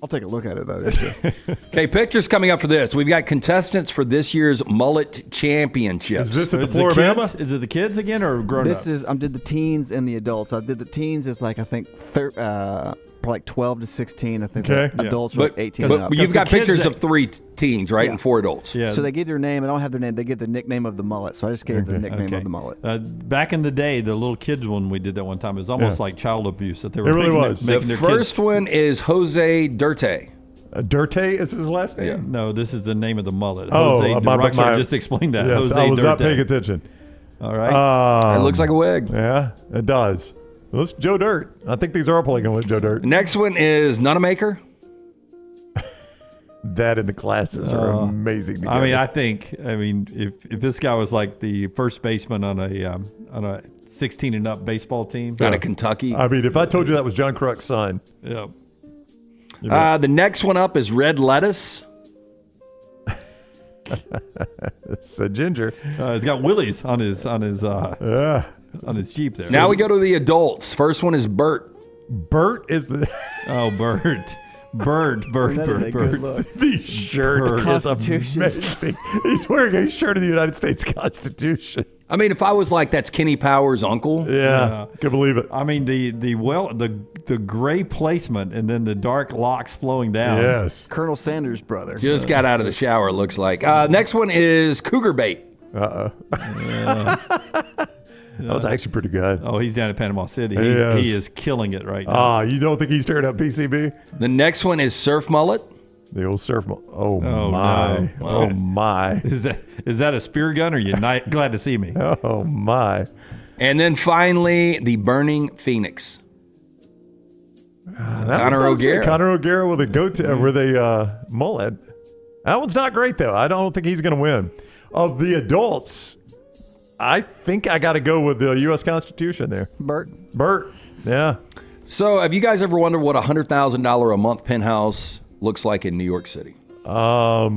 I'll take a look at it, though. Okay, pictures coming up for this. We've got contestants for this year's Mullet Championships. Is this at the Floribama? Is it the kids again or grown-ups? I did the teens and the adults. I did the teens as like, I think, like 12 to 16. I think the adults are like 18 and up. But you've got pictures of 3 teens, right, and 4 adults. Yeah. So they give their name. I don't have their name. They give the nickname of the mullet. So I just gave the nickname of the mullet. Back in the day, the little kids one we did that one time, it was almost like child abuse. That they were It really was. The first one is Jose Durte. Durte is his last name? Yeah. No, this is the name of the mullet. Oh, Jose, Rockstar just explained that. Yes, Jose I was Durte. not paying attention. All right. It looks like a wig. Yeah, it does. Well, it's Joe Dirt. I think these are all playing with Joe Dirt. Next one is Nunamaker. That and the glasses are amazing together. I mean, if this guy was like the first baseman on a 16 and up baseball team out of Kentucky. I mean, if I told you that was John Kruk's son. Yeah. The next one up is red lettuce. It's a ginger. He's got willies on his on his Jeep there. Now we go to the adults. First one is Bert. Bert is the Bert. Bird. The shirt is amazing. He's wearing a shirt of the United States Constitution. I mean, if I was like, that's Kenny Powers' uncle. Yeah, can believe it. I mean, the gray placement and then the dark locks flowing down. Yes. Colonel Sanders' brother. Just got out of the shower, it looks like. Next one is Cougar Bait. That was actually pretty good. Oh, he's down in Panama City. He is killing it right now. Ah, you don't think he's tearing up PCB? The next one is Surf Mullet. The old surf mullet. Oh my. No. Oh my. Is that a spear gun, or are you glad to see me? Oh my. And then finally, the Burning Phoenix. Conor O'Gara. Conor O'Gara with a with a mullet. That one's not great though. I don't think he's going to win. Of the adults, I think I got to go with the U.S. Constitution there. Bert. Yeah. So, have you guys ever wondered what a $100,000 a month penthouse looks like in New York City? No,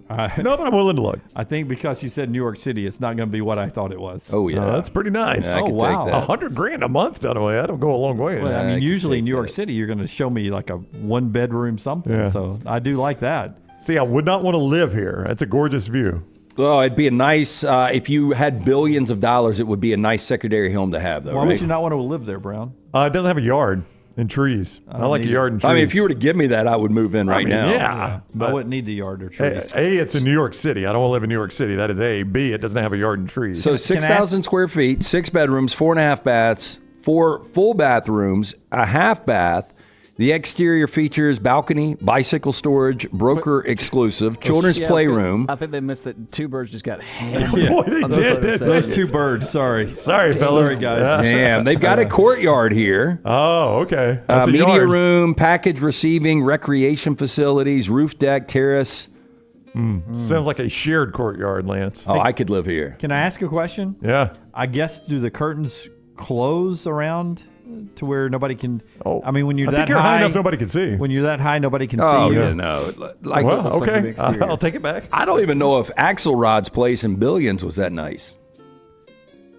but I'm willing to look. I think because you said New York City, it's not going to be what I thought it was. Oh yeah, that's pretty nice. Yeah, I could take that. $100,000 a month, Dunaway. That'll go a long way. Well, I mean, usually in New York City, you're going to show me like a 1-bedroom something. Yeah. So I do like that. See, I would not want to live here. That's a gorgeous view. Oh, it'd be a nice, if you had billions of dollars, it would be a nice secondary home to have, though. Why right? would you not want to live there, Brown? It doesn't have a yard and trees. I like a yard and trees. I mean, if you were to give me that, I would move in right now. Yeah. I wouldn't need the yard or trees. A, it's in New York City. I don't want to live in New York City. That is A. B, it doesn't have a yard and trees. So 6,000 square feet, 6 bedrooms, 4.5 baths, 4 full bathrooms, a half bath. The exterior features balcony, bicycle storage, broker exclusive, children's playroom. I think they missed that 2 birds just got hammered. Boy, they did. Those 2 birds. Sorry, fellas. Sorry, guys. Damn, they've got a courtyard here. Oh, okay. That's a media yard. room, package receiving, recreation facilities, roof deck, terrace. Sounds like a shared courtyard, Lance. Oh, I could live here. Can I ask a question? Yeah. I guess, do the curtains close around to where nobody can? Oh, I mean, when you're I that think you're high enough, nobody can see. When you're that high, nobody can see you. Oh, no. Like, Well, okay. I'll take it back. I don't even know if Axelrod's place in Billions was that nice.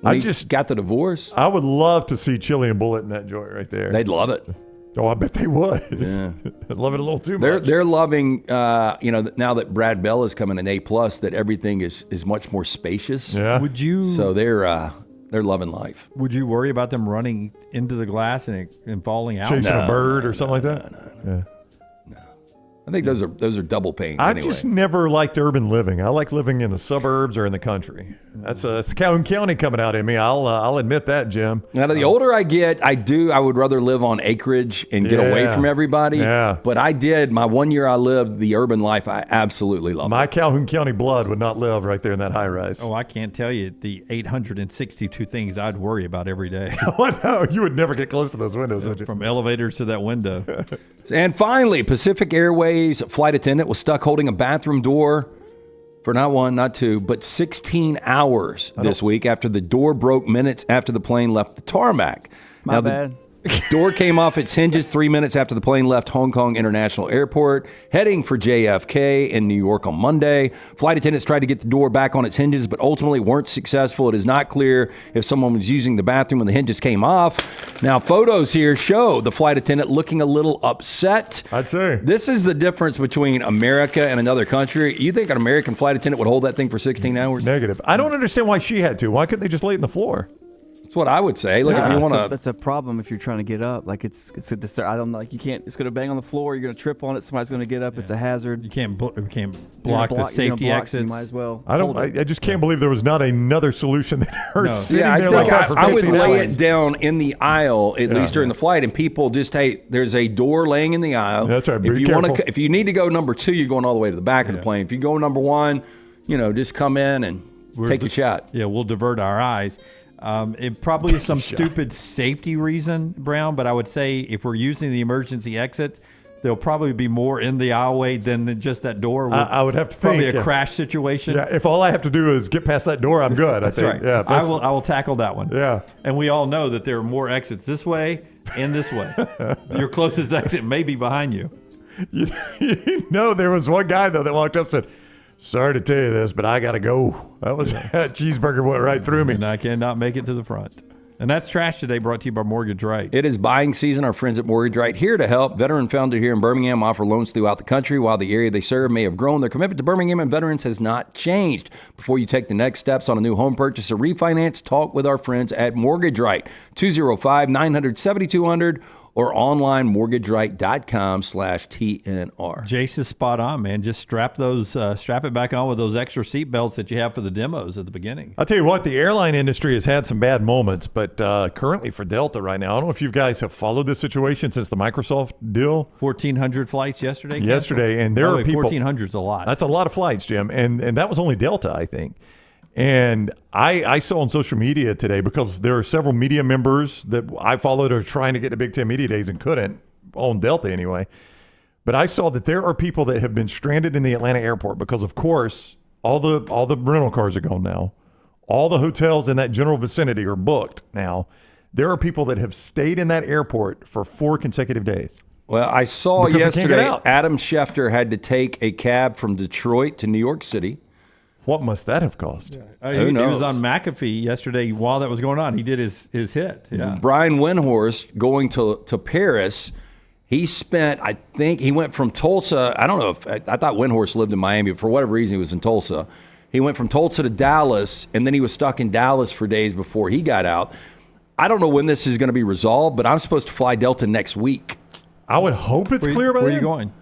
When he just got the divorce. I would love to see Chili and Bullet in that joint right there. They'd love it. Oh, I bet they would. Yeah. I'd love it a little too much. They're loving, now that Brad Bell is coming in A+, that everything is much more spacious. Yeah. Would you? So they're loving life. Would you worry about them running into the glass and falling out? Chasing a bird or something like that? No. I think those are double pane. I anyway. just never liked urban living. I like living in the suburbs or in the country. That's Calhoun County coming out in me. I'll admit that, Jim. Now, the older I get, I would rather live on acreage and get away from everybody. Yeah. But my 1 year I lived the urban life, I absolutely love My it. Calhoun County blood would not live right there in that high rise. Oh, I can't tell you the 862 things I'd worry about every day. I know. You would never get close to those windows, would you? From elevators to that window. And finally, Pacific Airways flight attendant was stuck holding a bathroom door for not 1, not 2, but 16 hours this week after the door broke minutes after the plane left the tarmac. My bad. The door came off its hinges 3 minutes after the plane left Hong Kong International Airport, heading for JFK in New York on Monday. Flight attendants tried to get the door back on its hinges, but ultimately weren't successful. It is not clear if someone was using the bathroom when the hinges came off. Now, photos here show the flight attendant looking a little upset. I'd say. This is the difference between America and another country. You think an American flight attendant would hold that thing for 16 hours? Negative. I don't understand why she had to. Why couldn't they just lay it in the floor? That's what I would say. Look, if you want to, that's a problem if you're trying to get up. Like it's I don't know. Like you can't. It's going to bang on the floor. You're going to trip on it. Somebody's going to get up. Yeah. It's a hazard. You can't block the safety exits. So you might as well. I just can't believe there was not another solution than her sitting I there think like that for I would 15 lay hours. it down in the aisle at least during the flight, and people just there's a door laying in the aisle. That's right. If you want to, if you need to go number 2, you're going all the way to the back of the plane. If you go number 1, just come in and take a shot. Yeah, we'll divert our eyes. It probably is some stupid safety reason, Brown, but I would say if we're using the emergency exit, there'll probably be more in the aisleway than just that door. I would have to probably think. a crash situation. Yeah, if all I have to do is get past that door, I'm good. That's I think. right. Yeah, I will tackle that one. Yeah. And we all know that there are more exits this way and this way. Your closest exit may be behind you. You know, there was one guy, though, that walked up and said, "Sorry to tell you this, but I got to go." That was that cheeseburger went right through me. And I cannot make it to the front. And that's Trash Today, brought to you by Mortgage Right. It is buying season. Our friends at Mortgage Right here to help. Veteran founded here in Birmingham, offer loans throughout the country. While the area they serve may have grown, their commitment to Birmingham and veterans has not changed. Before you take the next steps on a new home purchase or refinance, talk with our friends at Mortgage Right. 205-900-7200 or online mortgageright.com/TNR. Jace is spot on, man. Just strap it back on with those extra seat belts that you have for the demos at the beginning. I'll tell you what, the airline industry has had some bad moments, but currently for Delta right now, I don't know if you guys have followed this situation since the Microsoft deal. 1,400 flights yesterday? Yesterday, and there are people. 1,400 is a lot. That's a lot of flights, Jim, and that was only Delta, I think. And I saw on social media today, because there are several media members that I followed are trying to get to Big Ten Media Days and couldn't, on Delta anyway. But I saw that there are people that have been stranded in the Atlanta airport because, of course, all the rental cars are gone now. All the hotels in that general vicinity are booked now. There are people that have stayed in that airport for 4 consecutive days. Well, I saw Because they can't get yesterday out. Adam Schefter had to take a cab from Detroit to New York City. What must that have cost? He was on McAfee yesterday while that was going on. He did his hit. Yeah. Brian Windhorst going to Paris. He spent, I think, he went from Tulsa. I don't know if I thought Windhorst lived in Miami, but for whatever reason, he was in Tulsa. He went from Tulsa to Dallas, and then he was stuck in Dallas for days before he got out. I don't know when this is going to be resolved, but I'm supposed to fly Delta next week. I would hope it's clear by then. Where are you going?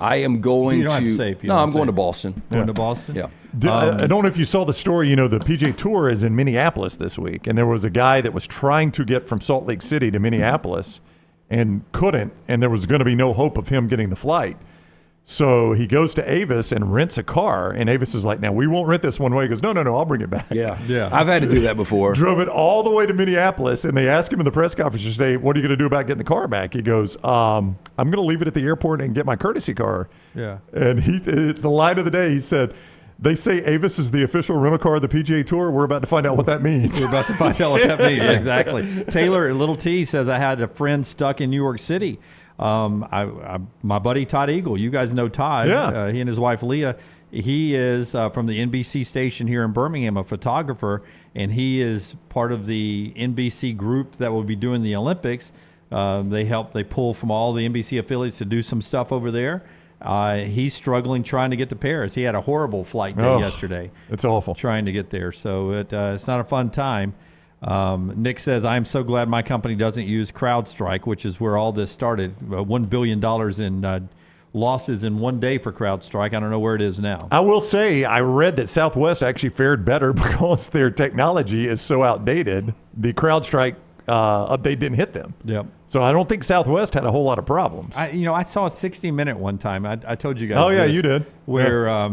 I am going You don't have to to. say if you No, don't I'm going say. to Boston. Going to Boston? Yeah. I don't know if you saw the story. You know, the PGA Tour is in Minneapolis this week, and there was a guy that was trying to get from Salt Lake City to Minneapolis and couldn't, and there was going to be no hope of him getting the flight. So he goes to Avis and rents a car, and Avis is like, "Now, we won't rent this one way." He goes, No, I'll bring it back. Yeah. I've had to do that before. Drove it all the way to Minneapolis, and they asked him in the press conference today, "What are you going to do about getting the car back?" He goes, "I'm going to leave it at the airport and get my courtesy car." Yeah. And the line of the day, he said, "They say Avis is the official rental car of the PGA Tour. We're about to find out what that means." We're about to find out what that means. Exactly. Taylor, Little T, says, I had a friend stuck in New York City. My buddy Todd Eagle, you guys know Todd. Yeah. He and his wife Leah. He is from the NBC station here in Birmingham, a photographer, and he is part of the NBC group that will be doing the Olympics. They pull from all the NBC affiliates to do some stuff over there. He's struggling trying to get to Paris. He had a horrible flight day yesterday. It's awful. Trying to get there. So it's not a fun time. Nick says, I'm so glad my company doesn't use CrowdStrike, which is where all this started. $1 billion in losses in one day for CrowdStrike. I don't know where it is now. I will say I read that Southwest actually fared better because their technology is so outdated. The CrowdStrike update didn't hit them. Yep. So I don't think Southwest had a whole lot of problems. I saw a 60-minute one time. I told you guys. Oh, yeah, this, you did. Where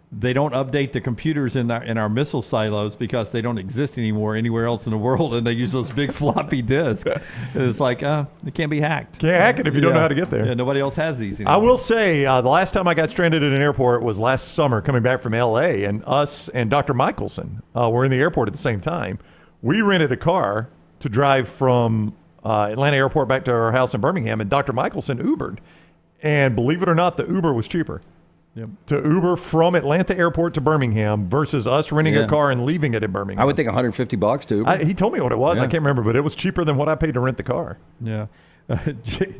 they don't update the computers in our missile silos because they don't exist anymore anywhere else in the world, and they use those big floppy disks. It's like it can't be hacked. Can't hack it if you don't know how to get there. Yeah, nobody else has these anymore. I will say the last time I got stranded at an airport was last summer coming back from L.A., and us and Dr. Michaelson were in the airport at the same time. We rented a car to drive from Atlanta airport back to our house in Birmingham, and Dr. Michaelson Ubered. And believe it or not, the Uber was cheaper. Yep. To Uber from Atlanta airport to Birmingham versus us renting a car and leaving it in Birmingham. I would think $150 to Uber. He told me what it was. Yeah. I can't remember, but it was cheaper than what I paid to rent the car. Yeah.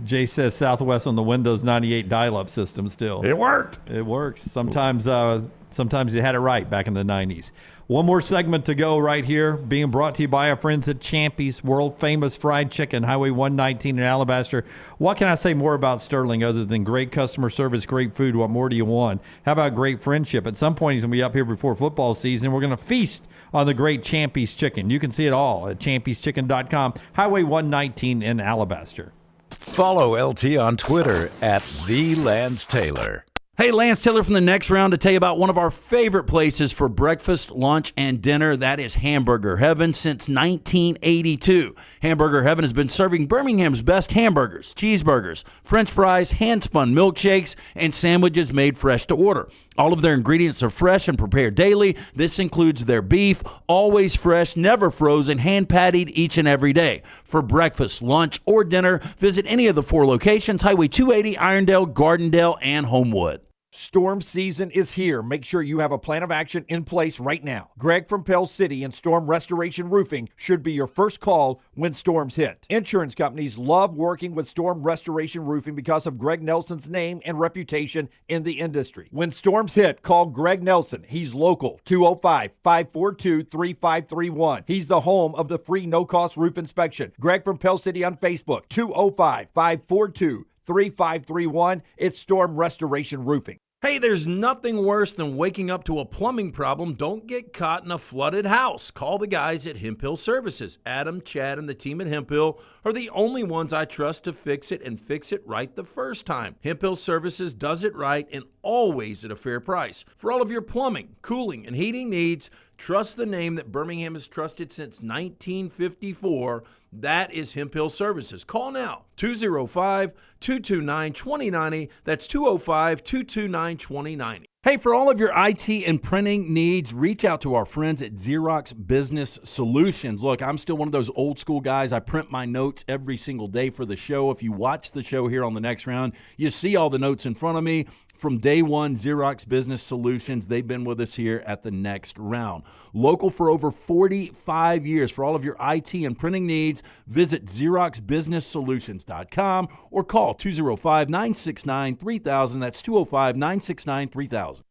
Jay says Southwest on the Windows 98 dial-up system still. It worked. It works. Sometimes you had it right back in the 90s. One more segment to go right here, being brought to you by our friends at Champy's, world-famous fried chicken, Highway 119 in Alabaster. What can I say more about Sterling other than great customer service, great food? What more do you want? How about great friendship? At some point, he's going to be up here before football season. We're going to feast on the great Champy's chicken. You can see it all at champy'schicken.com, Highway 119 in Alabaster. Follow LT on Twitter at @TheLanceTaylor. Hey, Lance Taylor from the Next Round to tell you about one of our favorite places for breakfast, lunch, and dinner. That is Hamburger Heaven since 1982. Hamburger Heaven has been serving Birmingham's best hamburgers, cheeseburgers, French fries, hand-spun milkshakes, and sandwiches made fresh to order. All of their ingredients are fresh and prepared daily. This includes their beef, always fresh, never frozen, hand-pattied each and every day. For breakfast, lunch, or dinner, visit any of the 4 locations, Highway 280, Irondale, Gardendale, and Homewood. Storm season is here. Make sure you have a plan of action in place right now. Greg from Pell City and Storm Restoration Roofing should be your first call when storms hit. Insurance companies love working with Storm Restoration Roofing because of Greg Nelson's name and reputation in the industry. When storms hit, call Greg Nelson. He's local, 205-542-3531. He's the home of the free no-cost roof inspection. Greg from Pell City on Facebook, 205-542-3531. It's Storm Restoration Roofing. Hey, there's nothing worse than waking up to a plumbing problem. Don't get caught in a flooded house. Call the guys at Hemp Hill Services. Adam, Chad, and the team at Hemp Hill are the only ones I trust to fix it and fix it right the first time. Hemp Hill Services does it right and always at a fair price. For all of your plumbing, cooling, and heating needs, trust the name that Birmingham has trusted since 1954. That is Hemp Hill Services. Call now, 205-229-2090. That's 205-229-2090. Hey, for all of your IT and printing needs, reach out to our friends at Xerox Business Solutions. Look, I'm still one of those old school guys. I print my notes every single day for the show. If you watch the show here on The Next Round, you see all the notes in front of me. From day one, Xerox Business Solutions, they've been with us here at The Next Round. Local for over 45 years. For all of your IT and printing needs, visit XeroxBusinessSolutions.com or call 205-969-3000. That's 205-969-3000.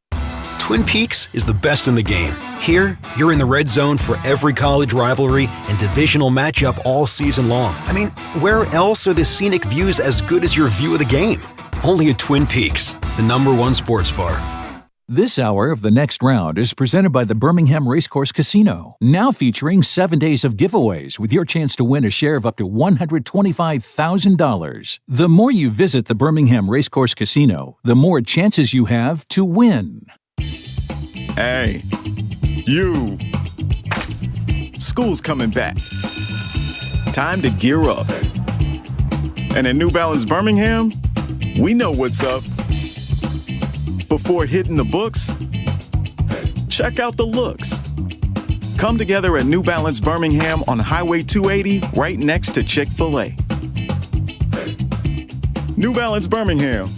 Twin Peaks is the best in the game. Here, you're in the red zone for every college rivalry and divisional matchup all season long. I mean, where else are the scenic views as good as your view of the game? Only at Twin Peaks, the #1 sports bar. This hour of The Next Round is presented by the Birmingham Racecourse Casino, now featuring 7 days of giveaways with your chance to win a share of up to $125,000. The more you visit the Birmingham Racecourse Casino, the more chances you have to win. Hey, you. School's coming back. Time to gear up. And at New Balance Birmingham, we know what's up. Before hitting the books, check out the looks. Come together at New Balance Birmingham on Highway 280, right next to Chick-fil-A. New Balance Birmingham,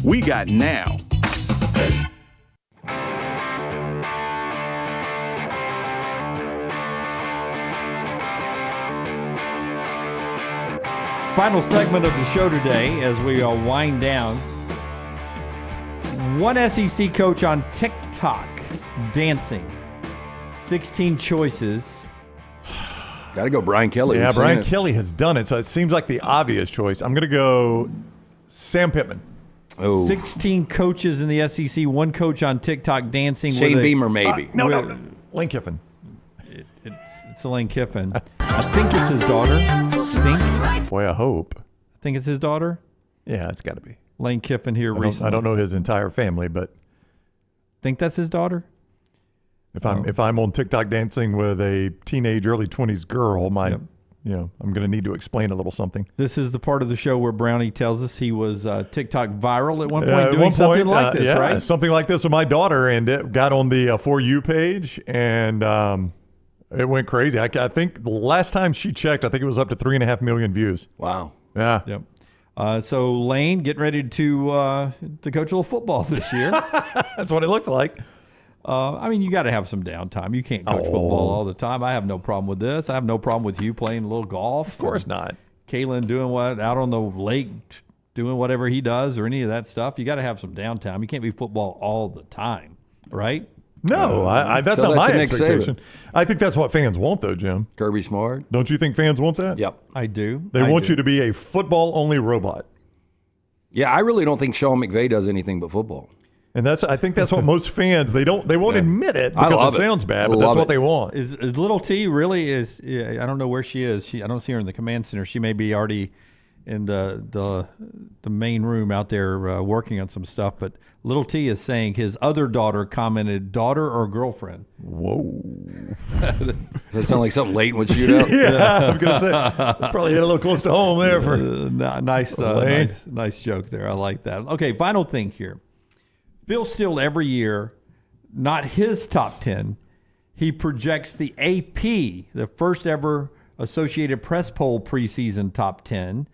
we got now. Final segment of the show today as we wind down. One SEC coach on TikTok dancing. 16 choices. Got to go Brian Kelly. Yeah, Brian Kelly has done it, so it seems like the obvious choice. I'm going to go Sam Pittman. 16 coaches in the SEC, one coach on TikTok dancing. Shane Beamer, maybe. No. Lane Kiffin. It's Lane Kiffin. I think it's his daughter. Boy, I hope. I think it's his daughter. Yeah, it's got to be. Lane Kiffin here recently. I don't know his entire family, but think that's his daughter. If I'm on TikTok dancing with a teenage, early 20s girl, I'm going to need to explain a little something. This is the part of the show where Brownie tells us he was TikTok viral at one point doing something like this, right? Something like this with my daughter, and it got on the For You page, and it went crazy. I think the last time she checked, I think it was up to 3.5 million views. Wow. Yeah. Yep. So Lane getting ready to coach a little football this year. That's what it looks like. I mean, you got to have some downtime. You can't coach football all the time. I have no problem with this. I have no problem with you playing a little golf. Of course not. Kalen doing out on the lake, doing whatever he does or any of that stuff. You got to have some downtime. You can't be football all the time, right? No, that's not my expectation. I think that's what fans want, though, Jim. Kirby Smart. Don't you think fans want that? Yep. I do. They want you to be a football-only robot. Yeah, I really don't think Sean McVay does anything but football. And I think that's what most fans, they won't admit it because it sounds bad, but that's what they want. Is Little T really I don't know where she is. I don't see her in the command center. She may be already in the main room out there working on some stuff. But little T is saying his other daughter commented, "Daughter or girlfriend?" Whoa. Does that sound like something Leighton would shoot out? Yeah, I was going to say, probably hit a little close to home there for nice joke there. I like that. Okay, final thing here. Phil Steele every year, not his top 10, he projects the AP, the first ever Associated Press poll preseason top 10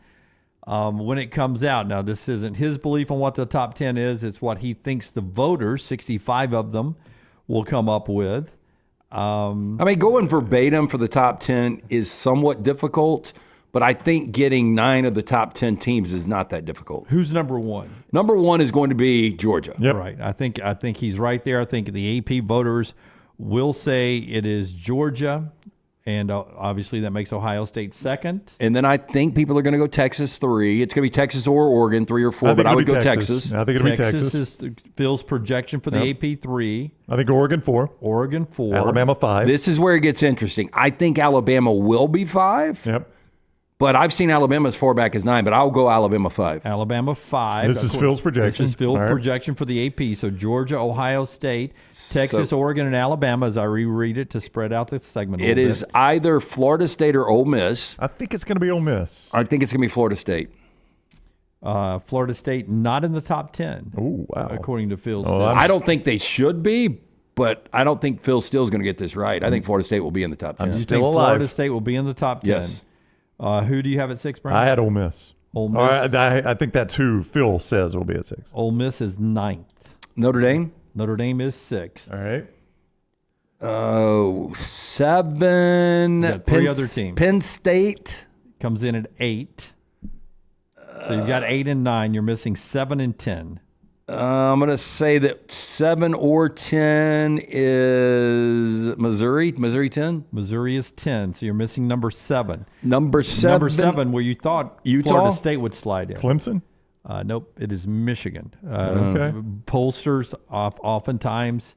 when it comes out. Now, this isn't his belief on what the top 10 is. It's what he thinks the voters, 65 of them, will come up with. I mean, going verbatim for the top 10 is somewhat difficult, but I think getting 9 of the top 10 teams is not that difficult. Who's number one? Number one is going to be Georgia. Yep. Right. I think he's right there. I think the AP voters will say it is Georgia, and obviously that makes Ohio State second. And then I think people are going to go Texas 3. It's going to be Texas or Oregon 3 or 4, but I would go Texas. I think it'll be Texas. Texas is Phil's projection for the AP 3. I think Oregon 4. Oregon 4. Alabama 5. This is where it gets interesting. I think Alabama will be 5. Yep. But I've seen Alabama as far back as 9, but I'll go Alabama 5. Alabama 5. This is Phil's projection. This is Phil's projection for the AP. So Georgia, Ohio State, Texas, Oregon, and Alabama, as I reread it to spread out the segment a little bit. It is either Florida State or Ole Miss. I think it's going to be Ole Miss. I think it's going to be Florida State. Florida State not in the top 10. Oh, wow. According to Phil Steele. I don't think they should be, but I don't think Phil Steele's going to get this right. I think Florida State will be in the top 10. You think Florida State will be in the top 10? Yes. Who do you have at 6, Brian? I had Ole Miss. Ole Miss. I think that's who Phil says will be at 6. Ole Miss is 9th. Notre Dame? Notre Dame is 6th. All right. Oh, 7. Three other teams. Penn State comes in at 8. So you've got 8 and 9. You're missing 7 and 10. I'm going to say that 7 or 10 is Missouri. Missouri 10? Missouri is 10, so you're missing number 7. Number 7? Number 7, where you thought Utah? Florida State would slide in. Clemson? Nope, it is Michigan. Okay. Pollsters oftentimes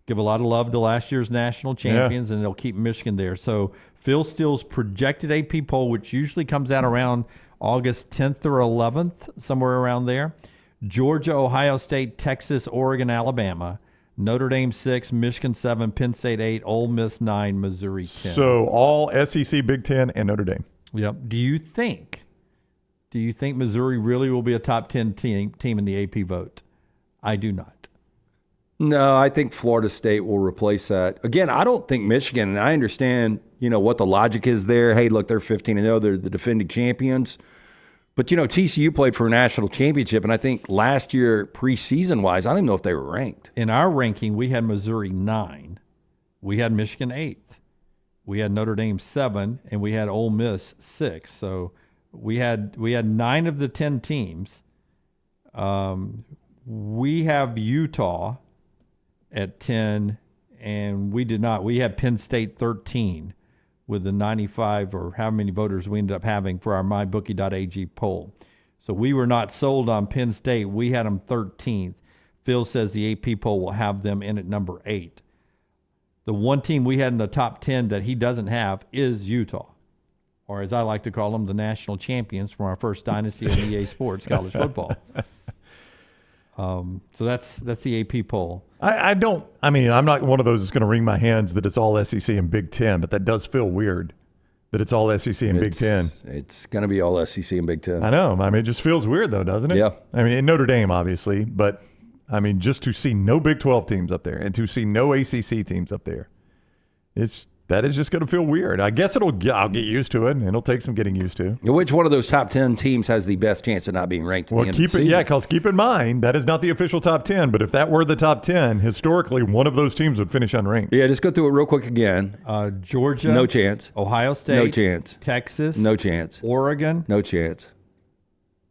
give a lot of love to last year's national champions, and they'll keep Michigan there. So Phil Steele's projected AP poll, which usually comes out around August 10th or 11th, somewhere around there. Georgia, Ohio State, Texas, Oregon, Alabama. Notre Dame 6, Michigan 7, Penn State 8, Ole Miss 9, Missouri 10. So all SEC, Big Ten, and Notre Dame. Yep. Do you think Missouri really will be a top 10 team in the AP vote? I do not. No, I think Florida State will replace that. Again, I don't think Michigan, and I understand, what the logic is there. Hey, look, they're 15-0. They're the defending champions. But, TCU played for a national championship, and I think last year, preseason-wise, I don't even know if they were ranked. In our ranking, we had Missouri 9. We had Michigan 8th. We had Notre Dame 7, and we had Ole Miss 6. So we had 9 of the 10 teams. We have Utah at 10, and we did not. We had Penn State 13. With the 95 or how many voters we ended up having for our mybookie.ag poll. So we were not sold on Penn State. We had them 13th. Phil says the AP poll will have them in at number 8. The one team we had in the top 10 that he doesn't have is Utah, or as I like to call them, the national champions from our first dynasty in EA Sports college football. So that's the AP poll. I'm not one of those that's going to wring my hands that it's all SEC and Big Ten, but that does feel weird that it's all SEC and Big Ten. It's going to be all SEC and Big Ten. I know. It just feels weird, though, doesn't it? Yeah. In Notre Dame, obviously, but, just to see no Big 12 teams up there and to see no ACC teams up there, that is just going to feel weird. I guess I'll get used to it, and it'll take some getting used to. Which one of those top 10 teams has the best chance of not being ranked at the end of the season? Because keep in mind, that is not the official top 10, but if that were the top 10, historically, one of those teams would finish unranked. Yeah, just go through it real quick again. Georgia. No chance. Ohio State. No chance. Texas. No chance. Oregon. No chance.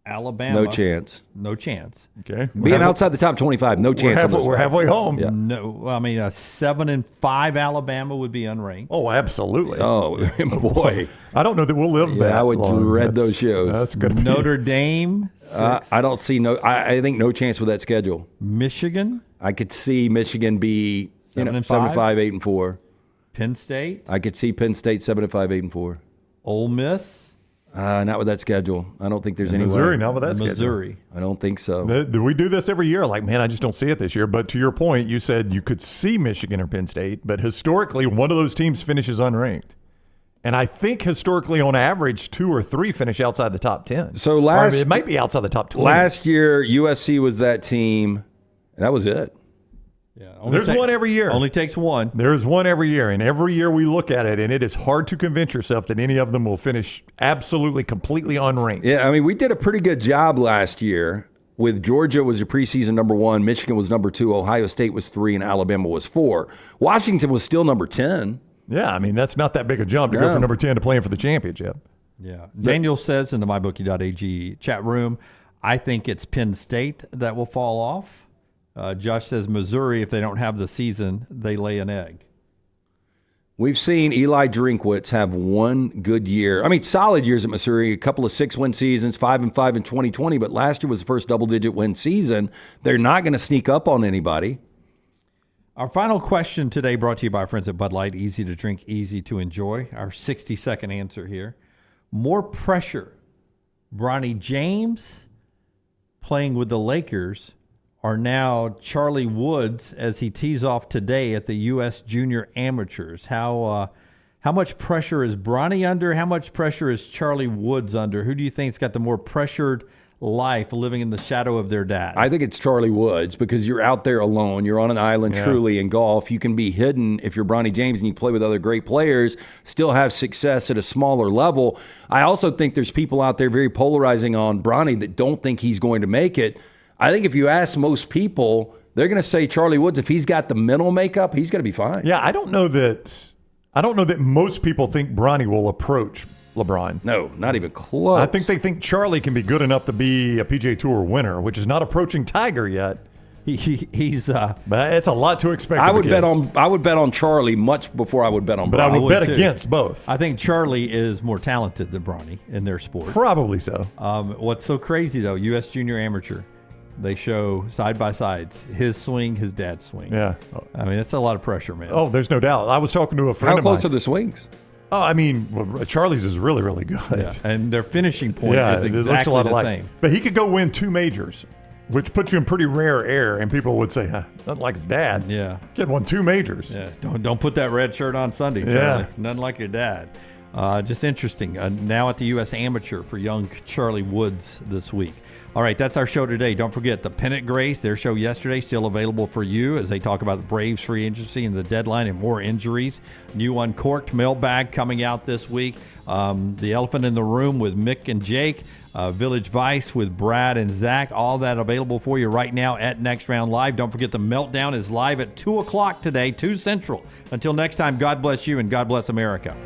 Alabama. No chance. No chance. Okay. Being outside the top 25, no chance. We're halfway home. Yeah. No, a 7 and 5 Alabama would be unranked. Oh, absolutely. Oh, boy. I don't know that we'll live that I would long. dread those shows. That's good. Notre Dame. 6. I don't see I think no chance with that schedule. Michigan. I could see Michigan be 7 and 5, 8 and 4. Penn State. I could see Penn State 7 and 5, 8 and 4. Ole Miss. Not with that schedule. I don't think there's any Missouri, way. not with that schedule. Missouri. I don't think so. We do this every year. Like, man, I just don't see it this year. But to your point, you said you could see Michigan or Penn State, but historically, one of those teams finishes unranked. And I think historically, on average, 2 or 3 finish outside the top 10. So it might be outside the top 20. Last year, USC was that team. And that was it. Yeah, there's one every year. Only takes one. There's one every year, and every year we look at it, and it is hard to convince yourself that any of them will finish absolutely, completely unranked. Yeah, I mean, we did a pretty good job last year. With Georgia was your preseason number 1, Michigan was number 2, Ohio State was 3, and Alabama was 4. Washington was still number 10. Yeah, I mean, that's not that big a jump to go from number 10 to playing for the championship. Yeah. Daniel says in the mybookie.ag chat room, I think it's Penn State that will fall off. Josh says Missouri, if they don't have the season, they lay an egg. We've seen Eli Drinkwitz have one good year. I mean, solid years at Missouri, a couple of 6-win seasons, 5-5 in 2020, but last year was the first double-digit win season. They're not going to sneak up on anybody. Our final question today brought to you by our friends at Bud Light. Easy to drink, easy to enjoy. Our 60-second answer here. More pressure. Bronny James playing with the Lakers are now Charlie Woods as he tees off today at the U.S. Junior Amateurs. How much pressure is Bronny under? How much pressure is Charlie Woods under? Who do you think's got the more pressured life living in the shadow of their dad? I think it's Charlie Woods because you're out there alone. You're on an island truly in golf. You can be hidden if you're Bronny James and you play with other great players, still have success at a smaller level. I also think there's people out there very polarizing on Bronny that don't think he's going to make it. I think if you ask most people, they're going to say Charlie Woods, if he's got the mental makeup, he's going to be fine. Yeah, I don't know that most people think Bronny will approach LeBron. No, not even close. I think they think Charlie can be good enough to be a PGA Tour winner, which is not approaching Tiger yet. He's but it's a lot to expect. I would bet on Charlie much before I would bet on Bronny. But I would bet against both. I think Charlie is more talented than Bronny in their sport. Probably so. What's so crazy though, U.S. Junior Amateur, they show side by sides his swing, his dad's swing. Yeah, I mean it's a lot of pressure, man. Oh, there's no doubt. I was talking to a friend. How of mine. close are the swings? Oh, I mean, Charlie's is really, really good. Yeah. And their finishing point is exactly the same. But he could go win 2 majors, which puts you in pretty rare air, and people would say, nothing like his dad. Yeah. Kid won 2 majors. Yeah. Don't put that red shirt on Sunday, Charlie. Yeah. Nothing like your dad. Just interesting. Now at the U.S. Amateur for young Charlie Woods this week. All right, that's our show today. Don't forget the Pennant Grace, their show yesterday, still available for you as they talk about the Braves free agency and the deadline and more injuries. New Uncorked mailbag coming out this week. The Elephant in the Room with Mick and Jake. Village Vice with Brad and Zach. All that available for you right now at Next Round Live. Don't forget the Meltdown is live at 2 o'clock today, 2 Central. Until next time, God bless you and God bless America.